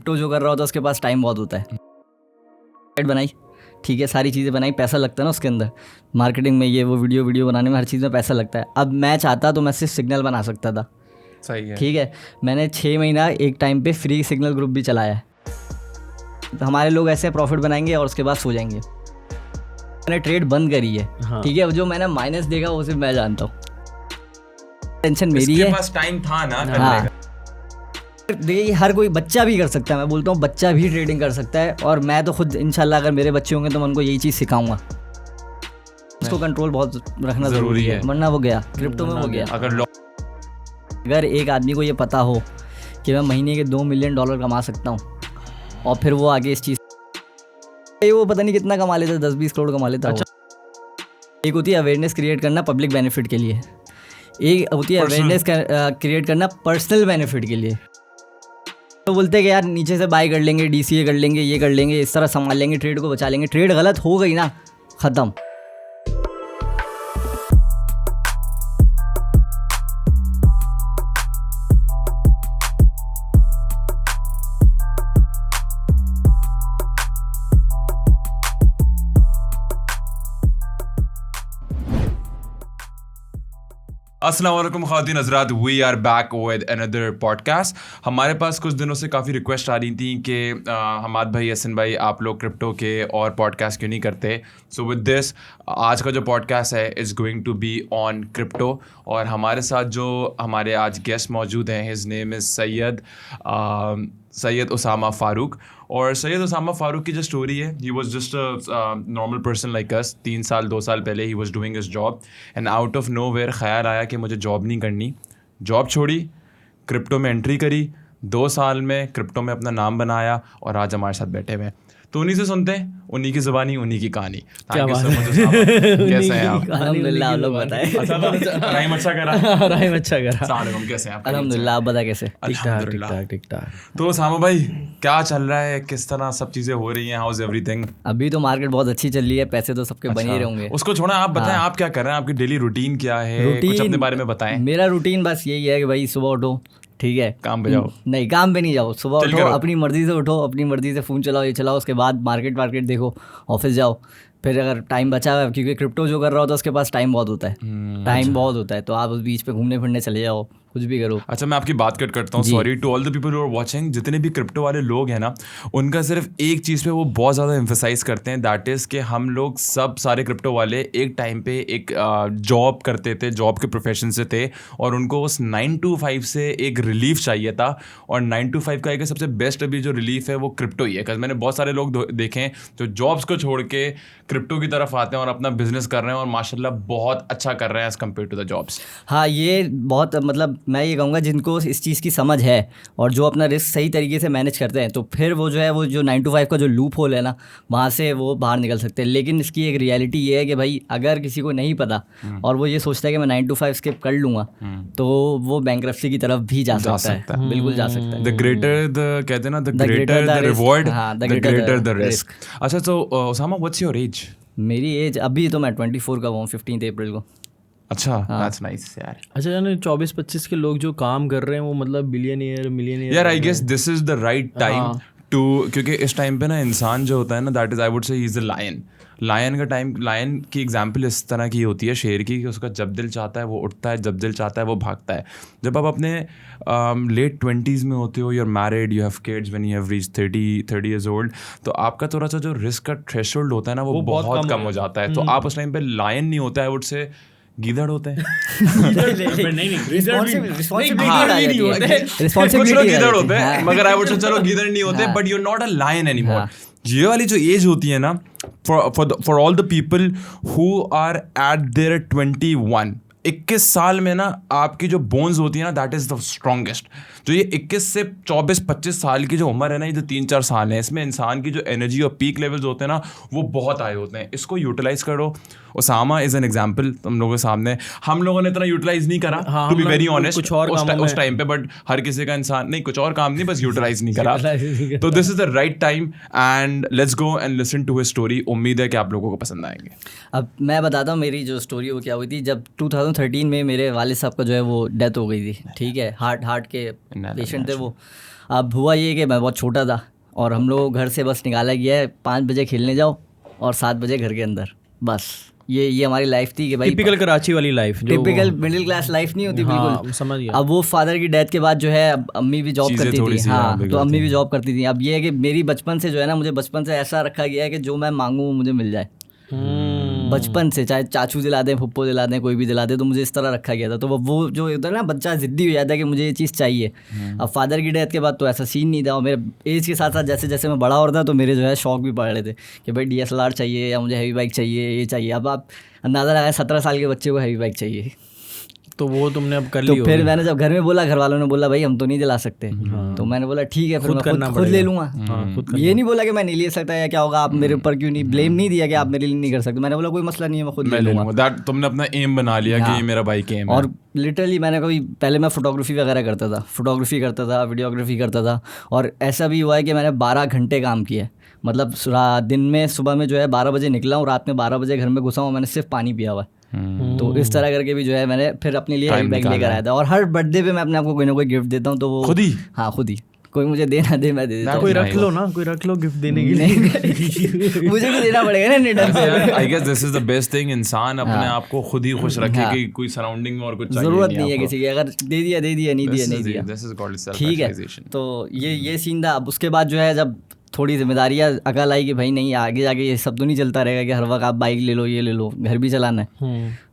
Crypto जो कर रहा होता है उसके पास टाइम बहुत होता है। वेबसाइट बनाई, ठीक है, सारी चीज़ें बनाई, पैसा लगता है ना उसके अंदर, मार्केटिंग में, ये वो वीडियो बनाने में, हर चीज़ में पैसा लगता है। अब मैं चाहता तो मैं सिर्फ सिग्नल बना सकता था, सही है, ठीक है। मैंने 6 महीना एक टाइम पे फ्री सिग्नल ग्रुप भी चलाया है। हमारे लोग ऐसे प्रॉफिट बनाएंगे और उसके बाद सो जाएंगे। मैंने ट्रेड बंद करी है, ठीक है, जो मैंने माइनस देखा वो सिर्फ मैं जानता हूँ। टेंशन मेरी है, पास टाइम था ना करने हाँ। का। देखिए हर कोई बच्चा भी कर सकता है, मैं बोलता हूँ बच्चा भी ट्रेडिंग कर सकता है, और मैं तो खुद इंशाल्लाह अगर मेरे बच्चे होंगे तो मैं उनको यही चीज़ सिखाऊंगा। उसको कंट्रोल बहुत रखना ज़रूरी है, वरना वो गया क्रिप्टो में, वो गया। अगर एक आदमी को ये पता हो कि मैं महीने के $2 मिलियन कमा सकता हूँ, और फिर वो आगे इस चीज़, वो पता नहीं कितना कमा लेता, 10-20 करोड़ कमा लेता। अच्छा। एक होती है अवेयरनेस क्रिएट करना पब्लिक बेनिफिट के लिए, एक होती है अवेयरनेस क्रिएट करना पर्सनल बेनिफिट के लिए। तो बोलते हैं कि यार नीचे से बाय कर लेंगे, DCA कर लेंगे, ये कर लेंगे, इस तरह संभाल लेंगे, ट्रेड को बचा लेंगे। ट्रेड गलत हो गई ना, ख़त्म। अस्सलाम वालेकुम ख़वातीन हज़रात, we are back with another podcast. हमारे पास कुछ दिनों से काफ़ी रिक्वेस्ट आ रही थी कि हमाद भाई, हसन भाई, आप लोग क्रिप्टो के और पॉडकास्ट क्यों नहीं करते। सो विद दिस, आज का जो पॉडकास्ट है is going to be on crypto, और हमारे साथ जो हमारे आज गेस्ट मौजूद हैं, his name is Syed Usama Farooq. और सैयद उसामा फ़ारूक की जो स्टोरी है, he was just a normal person like us. 2 साल पहले he was doing his job, and out of nowhere ख्याल आया कि मुझे जॉब नहीं करनी। जॉब छोड़ी, क्रिप्टो में एंट्री करी, 2 साल में क्रिप्टो में अपना नाम बनाया, और आज हमारे साथ बैठे हुए हैं। तो उन्हीं से सुनते हैं, उन्हीं की ज़बानी, उन्हीं की कहानी। कैसे हैं आप? अल्हम्दुलिल्लाह, आप लोग बताएं। राइम अच्छा करा। राइम अच्छा करा। अस्सलाम, कैसे हैं आप? अल्हम्दुलिल्लाह, आप बता कैसे? ठीक ठाक। तो सामा भाई, क्या चल रहा है, किस तरह सब चीज़ें हो रही हैं, हाउ इज एवरीथिंग? अभी तो मार्केट बहुत अच्छी चल रही है, पैसे तो सबके बने ही रहेंगे। उसको छोड़ा, आप बताएं, आप क्या कर रहे हैं, आपकी डेली रूटीन क्या है, कुछ अपने बारे में बताएं। मेरा रूटीन बस यही है कि भाई सुबह उठो, ठीक है, काम पे जाओ। नहीं, काम पे नहीं जाओ, सुबह उठो, अपनी मर्जी से उठो, अपनी मर्जी से फ़ोन चलाओ, ये चलाओ, उसके बाद मार्केट देखो, ऑफिस जाओ, फिर अगर टाइम बचा हुआ है, क्योंकि क्रिप्टो जो कर रहा होता है उसके पास टाइम बहुत होता है, टाइम बहुत होता है, तो आप उस बीच पे घूमने फिरने चले जाओ, कुछ भी करो। अच्छा, मैं आपकी बात कट करता हूँ, sorry to all the people who are watching. जितने भी क्रिप्टो वाले लोग हैं ना, उनका सिर्फ एक चीज़ पे वो बहुत ज़्यादा एम्फेसाइज करते हैं, दैट इज़ कि हम लोग सब सारे क्रिप्टो वाले एक टाइम पे एक जॉब करते थे, जॉब के प्रोफेशन से थे, और उनको उस 9 to 5 से एक रिलीफ चाहिए था। और 9 to 5 का एक सबसे बेस्ट अभी जो रिलीफ है वो क्रिप्टो ही है। बिकॉज मैंने बहुत सारे लोग देखे हैं जो जॉब्स को छोड़ के क्रिप्टो की तरफ आते हैं और अपना बिजनेस कर रहे हैं, और माशाल्लाह बहुत अच्छा कर रहे हैं as compare to the jobs. हाँ, ये बहुत, मतलब मैं ये कहूँगा जिनको इस चीज़ की समझ है और जो अपना रिस्क सही तरीके से मैनेज करते हैं, तो फिर वो जो है, वो जो 9 to 5 का जो लूप होल है ना, वहाँ से वो बाहर निकल सकते हैं। लेकिन इसकी एक रियलिटी ये है कि भाई अगर किसी को नहीं पता और वो ये सोचता है कि मैं 9 to 5 स्किप कर लूँगा, तो वो बैंकरप्सी की तरफ भी जा सकता है। बिल्कुल जा सकता है। द ग्रेटर द, कहते हैं ना, the greater the reward, the greater the risk. अच्छा, तो उसामा, व्हाट्स योर एज? मेरी एज अभी तो मैं 24 का हूँ, 15 अप्रैल को। अच्छा, दैट्स नाइस यार। अच्छा, यानी 24-25 के लोग जो काम कर रहे हैं वो मतलब बिलियनियर, मिलियनियर यार, I guess this is the right time to, क्योंकि इस टाइम पे ना इंसान जो होता है ना, that is, I would say, he is a lion का टाइम। लायन की एग्जाम्पल इस तरह की होती है शेर की, कि उसका जब दिल चाहता है वो उठता है, जब दिल चाहता है वो भागता है। जब आप अपने लेट 20s में होते हो, you are married, you have kids, when you have reached 30 years old, तो आपका थोड़ा सा जो रिस्क का थ्रेशोल्ड होता है ना, वो बहुत कम हो जाता है। तो आप उस टाइम पे लायन नहीं होता है, आई वुड से गीदड़ होते हैं। कुछ लोग गीदड़ होते हैं, मगर आई वुड से चलो गीदड़ नहीं होते, but you are not a lion anymore. ये वाली जो एज होती है ना, for all the people who are at there 21 साल में ना, आपकी जो बोन्स होती है ना, दैट इज़ द स्ट्रॉन्गेस्ट। जो ये 21 से 24-25 साल की जो उम्र है ना, ये जो 3-4 साल है, इसमें इंसान की जो एनर्जी और पीक लेवल्स होते हैं ना, वो बहुत हाई होते हैं। इसको यूटिलाइज करो। उसामा इज़ एन एग्जाम्पल हम लोगों के सामने। हम लोगों ने इतना यूटिलाइज नहीं करा, टू बी वेरी ऑनेस्ट, उस टाइम पे, बट हर किसी का इंसान नहीं, कुछ और काम नहीं, बस यूटिलाइज नहीं करा। तो this is the right time, and let's go and listen to his story. उम्मीद है कि आप लोगों को पसंद आएंगे। अब मैं बताता हूँ मेरी जो स्टोरी वो क्या हुई थी। जब 2013 2013 में मेरे वालिद साहब का जो है वो डेथ हो गई थी, ठीक है, हार्ट के पेशेंट थे वो। अब हुआ ये कि मैं बहुत छोटा था और हम लोग घर से बस निकाला गया है 5 बजे खेलने जाओ और 7 बजे घर के अंदर, बस ये हमारी लाइफ थी कि भाई टिपिकल कराची वाली life, typical middle class life नहीं होती बिल्कुल। समझ गया। अब वो फादर की डेथ के बाद जो है अब अम्मी भी जॉब करती थी, हाँ, तो अम्मी भी जॉब करती थी। अब ये है कि मेरी बचपन से जो है ना, मुझे बचपन से ऐसा रखा गया है कि जो मैं मांगूँ मुझे मिल जाए, बचपन से, चाहे चाचू दिला दें, फुप्पो दिला दें, कोई भी दिला दे, तो मुझे इस तरह रखा गया था। तो वो जो होता है ना, बच्चा जिद्दी हो जाता है कि मुझे ये चीज़ चाहिए। अब फादर की डेथ के बाद तो ऐसा सीन नहीं था, और मेरे एज के साथ साथ जैसे जैसे मैं बड़ा हो रहा था तो मेरे जो है शौक भी बढ़ रहे थे कि भाई DSLR चाहिए या मुझे हैवी बाइक चाहिए, ये चाहिए। अब आप अंदाज़ा लगाए 17 साल के बच्चे को हैवी बाइक चाहिए, तो वो तुमने अब कर ली। तो फिर मैंने जब घर में बोला, घर वालों ने बोला भाई हम तो नहीं दिला सकते, तो मैंने बोला ठीक है, फिर मैं खुद ले लूँगा। ये नहीं बोला कि मैं नहीं ले सकता या क्या होगा, आप मेरे ऊपर क्यों नहीं, ब्लेम नहीं दिया कि आप मेरे लिए नहीं कर सकते। मैंने बोला कोई मसला नहीं है, मैं खुद ले लूँगा। तुमने अपना एम बना लिया कि ये मेरा बाइक एम है। और लिटरली मैंने कभी पहले मैं फोटोग्राफी वगैरह करता था, वीडियोग्राफी करता था, और ऐसा भी हुआ है कि मैंने 12 घंटे काम किया, मतलब दिन में सुबह में जो है 12 बजे निकला हूँ, रात में 12 बजे घर में घुसा हूँ, मैंने सिर्फ पानी पिया हुआ है। तो इस तरह करके भी जो है मैंने फिर अपने लिए हैवी बैग लेकर आया था। और हर बर्थडे पे मैं अपने आपको कोई ना कोई गिफ्ट देता हूँ, तो वो खुद ही, हाँ खुद ही, कोई मुझे देना दे मैं दे देता हूँ। कोई रख लो ना, कोई रख लो गिफ्ट देने के लिए। मुझे भी देना पड़ेगा ना निडर से। I guess this is the best thing, इंसान अपने आप को खुद ही खुश रखे कि कोई सराउंडिंग में और कुछ चाहिए जरूरत नहीं है किसी की, अगर दे दिया दे दिया, नहीं दिया नहीं दिया, दिस इज कॉल्ड सेल्फ ठीक है। तो ये सीन था। अब उसके बाद जो है जब थोड़ी जिम्मेदारियाँ अकल आई कि भाई नहीं, आगे जाके ये सब तो नहीं चलता रहेगा कि हर वक्त आप बाइक ले लो, ये ले लो, घर भी चलाना है।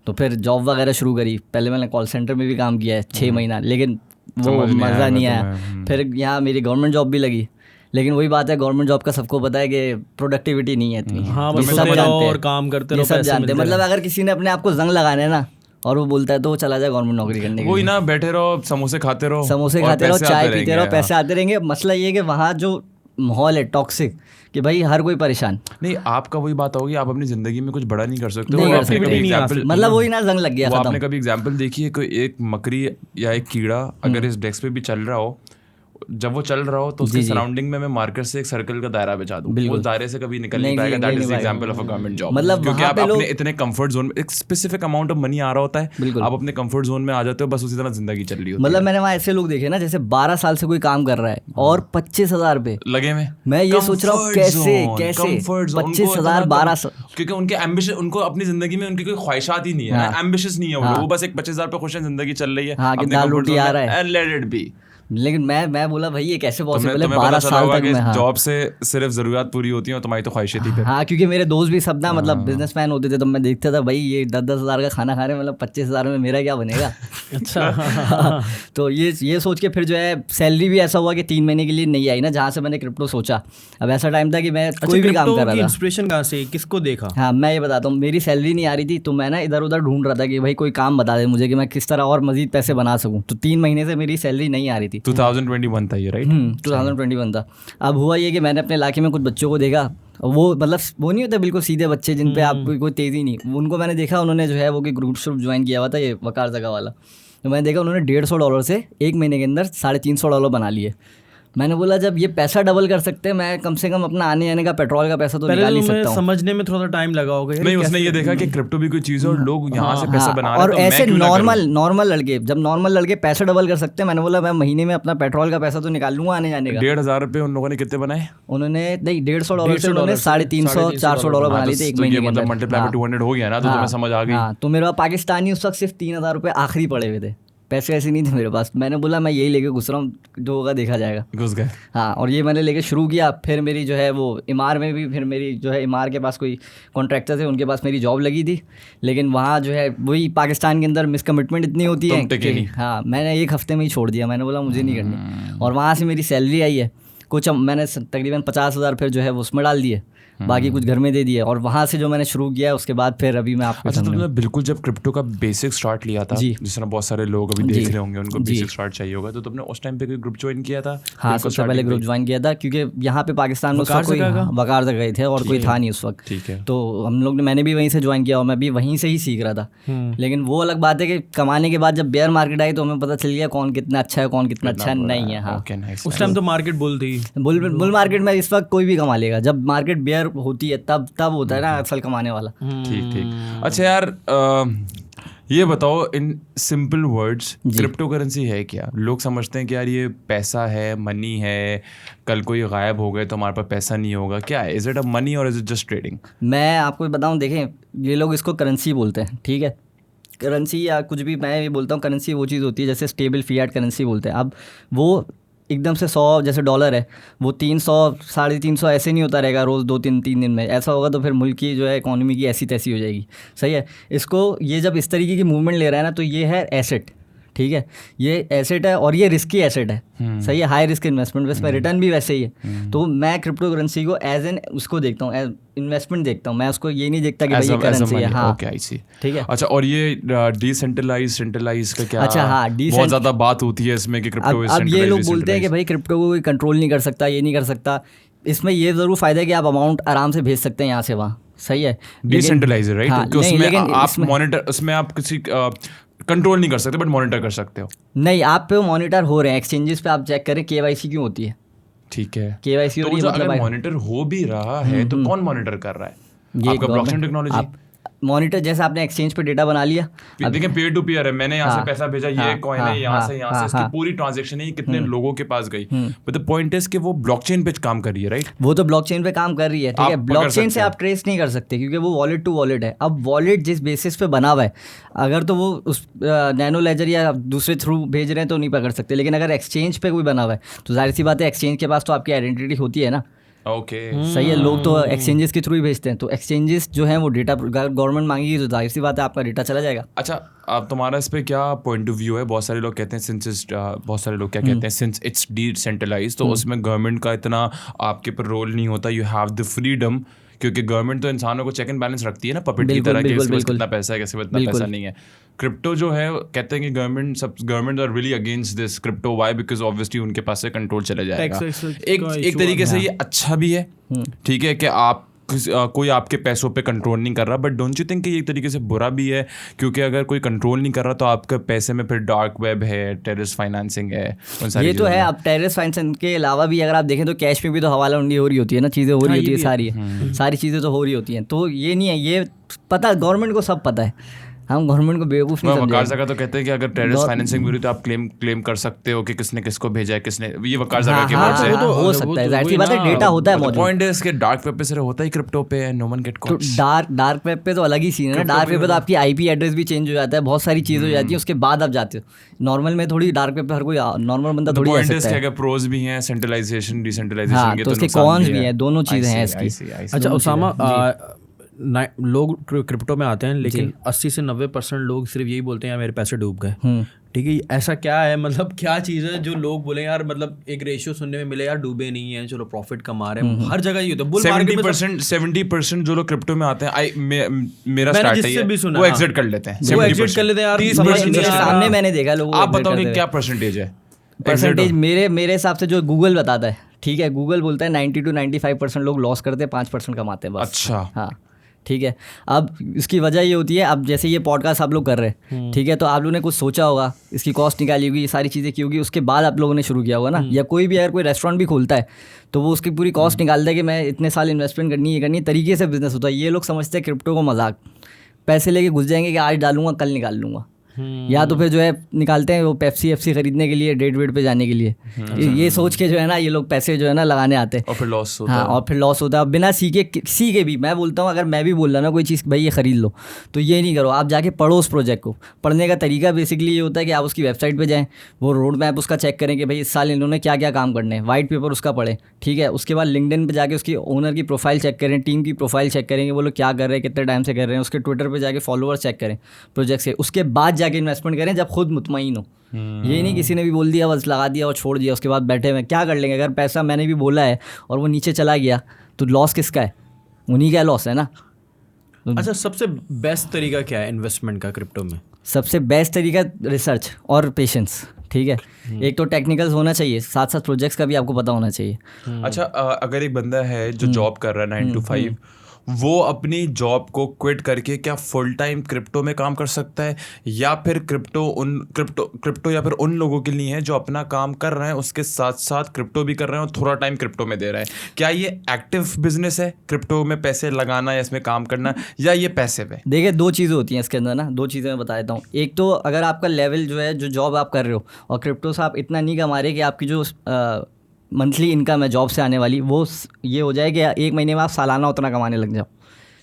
तो फिर जॉब वगैरह शुरू करी। पहले मैंने कॉल सेंटर में भी काम किया है 6 महीना, लेकिन वो मज़ा नहीं आया। फिर यहाँ मेरी गवर्नमेंट जॉब भी लगी, लेकिन वही बात है, गवर्नमेंट जॉब का सबको पता है कि प्रोडक्टिविटी नहीं है इतनी। हाँ, बस सब जानते और काम करते रहो, सब जानते हैं। मतलब अगर किसी ने अपने आप को जंग लगाना है ना और वो बोलता है तो वो चला जाए गवर्नमेंट नौकरी करने के लिए। वही ना, बैठे रहो, समोसे खाते रहो, चाय पीते रहो, पैसे आते रहेंगे। मसला ये है कि वहाँ जो माहौल है टॉक्सिक, कि भाई हर कोई परेशान। नहीं, आपका वही बात होगी, आप अपनी जिंदगी में कुछ बड़ा नहीं कर सकते। मतलब वही ना, जंग लग गया। आपने कभी एग्जाम्पल देखी है कोई एक मकड़ी या एक कीड़ा अगर इस डेस्क पे भी चल रहा हो, जब वो चल रहा हो तो उसके सराउंडिंग में मैं मार्कर से एक सर्कल का दायरा बिछा दूं, उस दायरे से कभी निकल नहीं पाएगा। That is the example of a government job. मतलब क्योंकि आप अपने इतने कंफर्ट जोन में, एक स्पेसिफिक अमाउंट ऑफ मनी आ रहा होता है, आप अपने कंफर्ट जोन में आ जाते हो, बस उसी तरह जिंदगी चल रही होती है। मतलब मैंने वहाँ ऐसे लोग देखे ना, जैसे 12 साल से कोई काम कर रहा है और 25,000 रुपए लगे हुए। मैं ये सोच रहा हूँ कैसे 25,000 12 साल, क्योंकि उनके एम्बिशन, उनको अपनी जिंदगी में उनकी कोई ख्वाहिशात ही नहीं है, एम्बिशियस नहीं है वो बस एक 25,000 पे खुश है, जिंदगी चल रही है, दाल रोटी आ रहा है, लेट इट बी। लेकिन मैं बोला भाई ये कैसे पॉसिबल है 12 साल तक मैं। जॉब से सिर्फ जरूरियत पूरी होती है और तुम्हारी तो ख्वाहिशें थी फिर। हाँ, क्योंकि मेरे दोस्त भी सब ना मतलब बिजनेसमैन होते थे, तो मैं देखता था भाई ये 10-10 हज़ार का खाना खा रहे हैं, मतलब 25,000 में मेरा क्या बनेगा। अच्छा। तो ये सोच के फिर जो है सैलरी भी ऐसा हुआ कि 3 महीने के लिए नहीं आई ना, जहाँ से मैंने क्रिप्टो सोचा। अब ऐसा टाइम था कि मैं कोई भी काम कर रहा था। इंस्पिरेशन कहाँ से, किसको देखा? हाँ, मैं ये बताता हूँ, मेरी सैलरी नहीं आ रही थी, तो मैं ना इधर उधर ढूंढ रहा था कि भाई कोई काम बता दे मुझे कि मैं किस तरह और मजीद पैसे बना सकूँ। तो 3 महीने से मेरी सैलरी नहीं आ रही थी। 2021 था ये, राइट? 2021 था। अब हुआ ये कि मैंने अपने इलाके में कुछ बच्चों को देखा, वो मतलब वो नहीं होता बिल्कुल सीधे बच्चे जिन पे आपको कोई तेज़ी नहीं, उनको मैंने देखा, उन्होंने जो है वो ग्रुप ज्वाइन किया हुआ था, ये वकार जगह वाला। तो मैंने देखा उन्होंने $150 से 1 महीने के अंदर $350 बना लिए। मैंने बोला जब ये पैसा डबल कर सकते हैं, मैं कम से कम अपना आने जाने का पेट्रोल का पैसा तो निकाल ही सकता हूँ। समझने में थोड़ा टाइम लगा होगा। नहीं, उसने ये देखा कि क्रिप्टो भी कोई चीज़ है और लोग यहाँ से पैसे बना रहे हैं, और ऐसे नॉर्मल लड़के, जब नॉर्मल लड़के पैसा डबल कर सकते हैं, मैंने बोला मैं महीने में अपना पेट्रोल का पैसा तो निकाल लूंगा आने जाने का। 1,500 रुपये उन लोगों ने कितने बनाए? उन्होंने नहीं $150 से उन्होंने $350-400 बना लिए थे 1 महीने के अंदर। मल्टीप्लाई में 200 हो गया ना, तो तुम्हें समझ आ गई। तो मेरे पास पाकिस्तानी उस वक्त सिर्फ 3,000 रुपये आखिरी पड़े हुए थे, पैसे ऐसे नहीं थे मेरे पास। मैंने बोला मैं यही लेके घुस रहा हूँ, जो होगा देखा जाएगा। घुस गए। हाँ, और ये मैंने लेके शुरू किया। फिर मेरी जो है वो इमार में भी, फिर मेरी जो है इमार के पास कोई कॉन्ट्रैक्टर थे, उनके पास मेरी जॉब लगी थी, लेकिन वहाँ जो है वही पाकिस्तान के अंदर मिसकमिटमेंट इतनी होती है कि हाँ, मैंने 1 हफ्ते में ही छोड़ दिया। मैंने बोला मुझे नहीं करनी। और वहाँ से मेरी सैलरी आई है कुछ, मैंने तकरीबन 50,000 फिर जो है वो उसमें डाल दिए, बाकी कुछ घर में दे दिए। और वहाँ से जो मैंने शुरू किया उसके बाद फिर अभी मैं आपको। अच्छा, तुमने बिल्कुल जब क्रिप्टो का बेसिक स्टार्ट लिया था, जिस तरह बहुत सारे लोग अभी देख रहे होंगे उनको बेसिक स्टार्ट चाहिए होगा, तो तुमने उस टाइम पे कोई ग्रुप ज्वाइन किया था? हाँ, सबसे पहले ग्रुप ज्वाइन किया था, क्योंकि यहाँ पे पाकिस्तान में वकार जगह थे और कोई था नहीं उस वक्त। ठीक है। तो हम लोग ने, मैंने भी वहीं से ज्वाइन किया और मैं भी वहीं से ही सीख रहा था। लेकिन वो अलग बात है कि कमाने के बाद जब बेयर मार्केट आई तो हमें पता चल गया कौन कितना अच्छा है, कौन कितना अच्छा नहीं है। हाँ, उस टाइम तो मार्केट बुल थी। बुल मार्केट में इस वक्त कोई भी कमा लेगा। जब मार्केट बेयर होती है तब होता है ना असल कमाने वाला। ठीक। अच्छा यार, ये बताओ in simple words, crypto currency है क्या? लोग समझते हैं कि यार ये पैसा है, मनी है, कल कोई गायब हो गए तो हमारे पास पैसा नहीं होगा, क्या है? इज इट अ मनी और इज इट जस्ट ट्रेडिंग? मैं आपको बताऊं, देखें ये लोग इसको करेंसी बोलते हैं, ठीक है, करेंसी या कुछ भी, मैं ये बोलता हूँ करेंसी वो चीज़ होती है जैसे स्टेबल फिएट करेंसी बोलते हैं। अब वो एकदम से 100 जैसे डॉलर है वो 300 350 ऐसे नहीं होता रहेगा रोज़ 2-3 दिन में, ऐसा होगा तो फिर मुल्क की जो है इकॉनमी की ऐसी तैसी हो जाएगी, सही है। इसको ये जब इस तरीके की मूवमेंट ले रहा है ना, तो ये है एसेट, ठीक है, ये एसेट है और ये रिस्की एसेट है, सही है, हाई रिस्क इन्वेस्टमेंट, इसमें रिटर्न भी वैसे ही है। तो मैं क्रिप्टो करेंसी को एज एन उसको देखता हूँ, एज इन्वेस्टमेंट देखता हूँ, मैं उसको ये नहीं देखता कि भाई ये करेंसी है। हाँ ओके, आई सी, ठीक है। अच्छा, और ये डिसेंट्रलाइज का क्या? अच्छा, हाँ, बहुत ज़्यादा बात होती है इसमें कि क्रिप्टो, अब ये लोग बोलते हैं कि भाई क्रिप्टो को कोई कंट्रोल नहीं कर सकता, ये नहीं कर सकता। इसमें ये ज़रूर फ़ायदा है कि आप अमाउंट आराम से भेज सकते हैं यहाँ से वहाँ, सही है, डिसेंट्रलाइज, राइट? हाँ, उसमें आप मॉनिटर, उसमें आप किसी कंट्रोल नहीं कर सकते बट मॉनिटर कर सकते हो। नहीं, आप पे मॉनिटर हो रहे हैं एक्सचेंजेस पे, आप चेक करें KYC क्यों होती है, ठीक है, KYC हो रही है, मतलब अगर मॉनिटर हो भी रहा है तो कौन मॉनिटर कर रहा है? आपका ब्लॉकचेन टेक्नोलॉजी मॉनिटर, जैसे आपने एक्सचेंज पे डेटा बना लिया, देखिए पेयर टू पेयर है, मैंने यहाँ से पैसा भेजा, ये कॉइन है, यहाँ से इसकी पूरी ट्रांजैक्शन है, कितने लोगों के पास गई, बट द पॉइंट इज कि वो ब्लॉकचेन पे काम कर रही है, राइट? वो तो ब्लॉकचेन पे काम कर रही है, ठीक है, ब्लॉकचेन से आप ट्रेस नहीं कर सकते क्योंकि वो वॉलेट टू वॉलेट है। अब वॉलेट जिस बेसिस पे बना हुआ है, अगर तो वो उस नैनो लेजर या दूसरे थ्रू भेज रहे हैं तो नहीं पकड़ सकते, लेकिन अगर एक्सचेंज पे कोई बना हुआ है तो जाहिर सी बात है एक्सचेंज के पास तो आपकी आइडेंटिटी होती है ना, ओके, सही है। लोग तो एक्सचेंजेस के थ्रू ही भेजते हैं, तो एक्सचेंजेस जो है वो डेटा गवर्नमेंट मांगेगी तो जाहिर सी बात है आपका डेटा चला जाएगा। अच्छा, अब तुम्हारा इस पे क्या पॉइंट ऑफ व्यू है? बहुत सारे लोग कहते हैं बहुत सारे लोग क्या कहते हैं, सिंस इट्स डिसेंट्रलाइज्ड तो उसमें गवर्नमेंट का इतना आपके पर रोल नहीं होता, यू हैव द फ्रीडम, क्योंकि गवर्नमेंट तो इंसानों को चेक एंड बैलेंस रखती है ना, पपेट की तरह, कि इसके पास कितना पैसा है, किसी में इतना पैसा नहीं है। क्रिप्टो जो है कहते हैं कि government are really against this crypto, why? Because obviously उनके पास से कंट्रोल चले जाएगा। एक तरीके से ये अच्छा भी है, ठीक है, कि आप कोई आपके पैसों पे कंट्रोल नहीं कर रहा, बट डोंट यू थिंक कि एक तरीके से बुरा भी है? क्योंकि अगर कोई कंट्रोल नहीं कर रहा तो आपके पैसे में फिर डार्क वेब है, टेररिस्ट फाइनेंसिंग है, ये तो है। अब टेररिस्ट फाइनेंसिंग के अलावा भी अगर आप देखें तो कैश में भी तो हवाला मंडी हो रही होती है ना, चीज़ें हो रही होती है, सारी चीज़ें तो हो रही होती हैं, तो ये नहीं है, ये पता गवर्नमेंट को सब पता है, हम गवर्नमेंट को बेवकूफ़ नहीं वकार ज़का तो कहते हैं कि अगर टेररिस्ट फाइनेंसिंग हुई तो आप क्लेम कर सकते हो कि किसने किसको भेजा है, किसने, ये वकार ज़का के वर्ड्स है। तो हो सकता है, जाहिर सी बात है, डेटा होता है मौजूद। पॉइंट है इसके डार्क वेब पे सिर्फ होता ही क्रिप्टो पे है, नो वन गेट कॉट। तो डार्क वेब पे तो अलग ही सीन है ना, डार्क वेब पे तो आपकी IP एड्रेस भी चेंज हो जाता है, बहुत सारी चीज़ हो जाती है, उसके बाद आप जाते हो। नॉर्मल में थोड़ी डार्क वेब पे हर कोई नॉर्मल बंदा थोड़ी जा सकता है। अगर प्रोज भी हैं, सेंट्रलाइजेशन डिसेंट्रलाइजेशन के, तो उसके कॉन्स भी हैं, दोनों चीज़ें हैं इसकी। अच्छा उसामा, लोग क्रिप्टो में आते हैं लेकिन 80 से 90% लोग सिर्फ यही बोलते हैं यार मेरे पैसे डूब गए, ठीक है, ऐसा क्या है, मतलब क्या चीज़ है जो लोग बोले यार, मतलब एक रेशियो सुनने में मिले यार डूबे नहीं है, चलो प्रॉफिट कमा रहे हैं, हर जगह ये होता है। बुल मार्केट में 70% जो लोग क्रिप्टो में आते हैं, मेरा स्टार्ट है, वो एग्जिट कर लेते हैं, 70% यार। 30% सामने मैंने देखा लोगों, आप बताओ क्या परसेंटेज है? परसेंटेज मेरे हिसाब से जो गूगल बताता है, ठीक है, गूगल बोलता है 90 to 95% लोग लॉस करते हैं, 5% कमाते हैं बस। अच्छा, हाँ, ठीक है। अब इसकी वजह ये होती है, अब जैसे ये पॉडकास्ट आप लोग कर रहे हैं, ठीक है, तो आप लोगों ने कुछ सोचा होगा, इसकी कॉस्ट निकाली होगी, ये सारी चीज़ें की होगी, उसके बाद आप लोगों ने शुरू किया होगा ना। या कोई भी अगर कोई रेस्टोरेंट भी खोलता है तो वो उसकी पूरी कॉस्ट निकालता है कि मैं इतने साल इन्वेस्टमेंट करनी है, तरीके से बिजनेस होता है। ये लोग समझते हैं क्रिप्टो को मजाक, पैसे लेके घुस जाएंगे कि आज डालूंगा कल निकाल लूँगा, या तो फिर जो है निकालते हैं वो पेप्सी खरीदने के लिए, डेट वेट पे जाने के लिए, ये सोच के जो है ना ये लोग पैसे जो है ना लगाने आते हैं, और फिर लॉस होता है। हाँ, और फिर लॉस होता है बिना सीखे भी। मैं बोलता हूँ अगर मैं भी बोल रहा ना कोई चीज़ भाई ये ख़रीद लो, तो ये नहीं करो, आप जाके पढ़ो उस प्रोजेक्ट को। पढ़ने का तरीका बेसिकली ये होता है कि आप उसकी वेबसाइट पे जाएं, वो रोड मैप उसका चेक करें कि भाई इस साल इन्होंने क्या क्या काम करने हैं, वाइट पेपर उसका पढ़ें, ठीक है। उसके बाद लिंक्डइन पे जाके उसकी ओनर की प्रोफाइल चेक करें, टीम की प्रोफाइल चेक करें कि वो लोग क्या कर रहे हैं, कितने टाइम से कर रहे हैं, उसके ट्विटर पर जाके फॉलोअर्स चेक करें प्रोजेक्ट से, उसके बाद जाके इन्वेस्टमेंट करें जब खुद मुतमईन हो। ये नहीं किसी ने भी बोल दिया बस लगा दिया और छोड़ दिया, उसके बाद बैठे हुए क्या कर लेंगे। अगर पैसा मैंने भी बोला है और वो नीचे चला गया तो लॉस किसका है, उन्हीं का लॉस है ना। अच्छा, सबसे बेस्ट तरीका क्या है इन्वेस्टमेंट का क्रिप्टो में? सबसे बेस्ट तरीका रिसर्च और पेशेंस, ठीक है। एक तो टेक्निकल्स होना चाहिए, साथ साथ प्रोजेक्ट्स का भी आपको पता होना चाहिए। अच्छा, अगर एक बंदा है जो जॉब कर रहा है 9 to 5, वो अपनी जॉब को क्विट करके क्या फुल टाइम क्रिप्टो में काम कर सकता है, या फिर क्रिप्टो या फिर उन लोगों के लिए है जो अपना काम कर रहे हैं उसके साथ साथ क्रिप्टो भी कर रहे हैं और थोड़ा टाइम क्रिप्टो में दे रहे हैं? क्या ये एक्टिव बिजनेस है क्रिप्टो में पैसे लगाना या इसमें काम करना, या ये पैसे पे? देखिए, दो चीज़ें होती हैं इसके अंदर ना, दो चीज़ें मैं बता देता हूँ। एक तो अगर आपका लेवल जो है, जो जॉब आप कर रहे हो और क्रिप्टो से आप इतना नहीं कमा रहे कि आपकी जो मंथली इनकम है जॉब से आने वाली वो ये हो जाए कि 1 महीने में आप सालाना उतना कमाने लग जाओ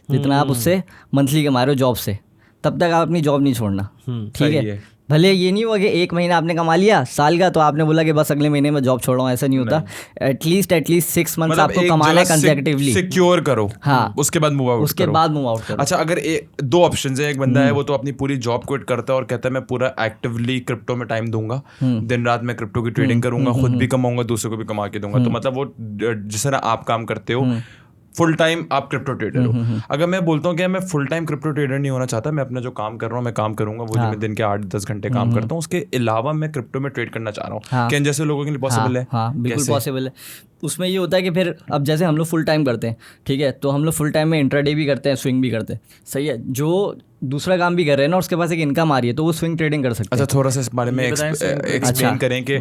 जितना आप उससे मंथली कमा रहे हो जॉब से, तब तक आप अपनी जॉब नहीं छोड़ना। ठीक है, भले ये नहीं हुआ कि 1 महीना आपने कमा लिया साल का तो आपने बोला कि बस अगले महीने में जॉब छोड़ो, ऐसा नहीं होता। एटलीस्ट 6 मंथ्स आपको कमाना है कंसेक्यूटिवली, सिक्योर करो, हाँ, उसके बाद मूव आउट करो। अच्छा, अगर 2 ऑप्शंस है, एक बंदा है वो तो अपनी पूरी जॉब क्विट करता है और कहता है मैं पूरा एक्टिवली क्रिप्टो में टाइम दूंगा, दिन रात मैं क्रिप्टो की ट्रेडिंग करूंगा, खुद भी कमाऊंगा, दूसरे को भी कमा के दूंगा। तो मतलब वो जिस तरह आप काम करते हो फुल टाइम आप क्रिप्टो ट्रेडर हो। अगर मैं बोलता हूँ कि मैं फुल टाइम क्रिप्टो ट्रेडर नहीं होना चाहता, मैं अपना जो काम कर रहा हूँ मैं काम करूंगा, वो जो मैं दिन के 8-10 घंटे काम करता हूँ उसके अलावा मैं क्रिप्टो में ट्रेड करना चाह रहा हूँ, क्या जैसे लोगों के लिए पॉसिबल है? हाँ, बिल्कुल पॉसिबल है। उसमें ये होता है कि फिर अब जैसे हम लोग फुल टाइम करते हैं, ठीक है, तो हम लोग फुल टाइम में इंट्राडे भी करते हैं, स्विंग भी करते हैं, सही है। जो दूसरा काम भी कर रहे हैं ना, उसके पास एक इनकम आ रही है तो वो स्विंग ट्रेडिंग कर सकते हैं। अच्छा, थोड़ा सा इस बारे में एक्सप्लेन करें कि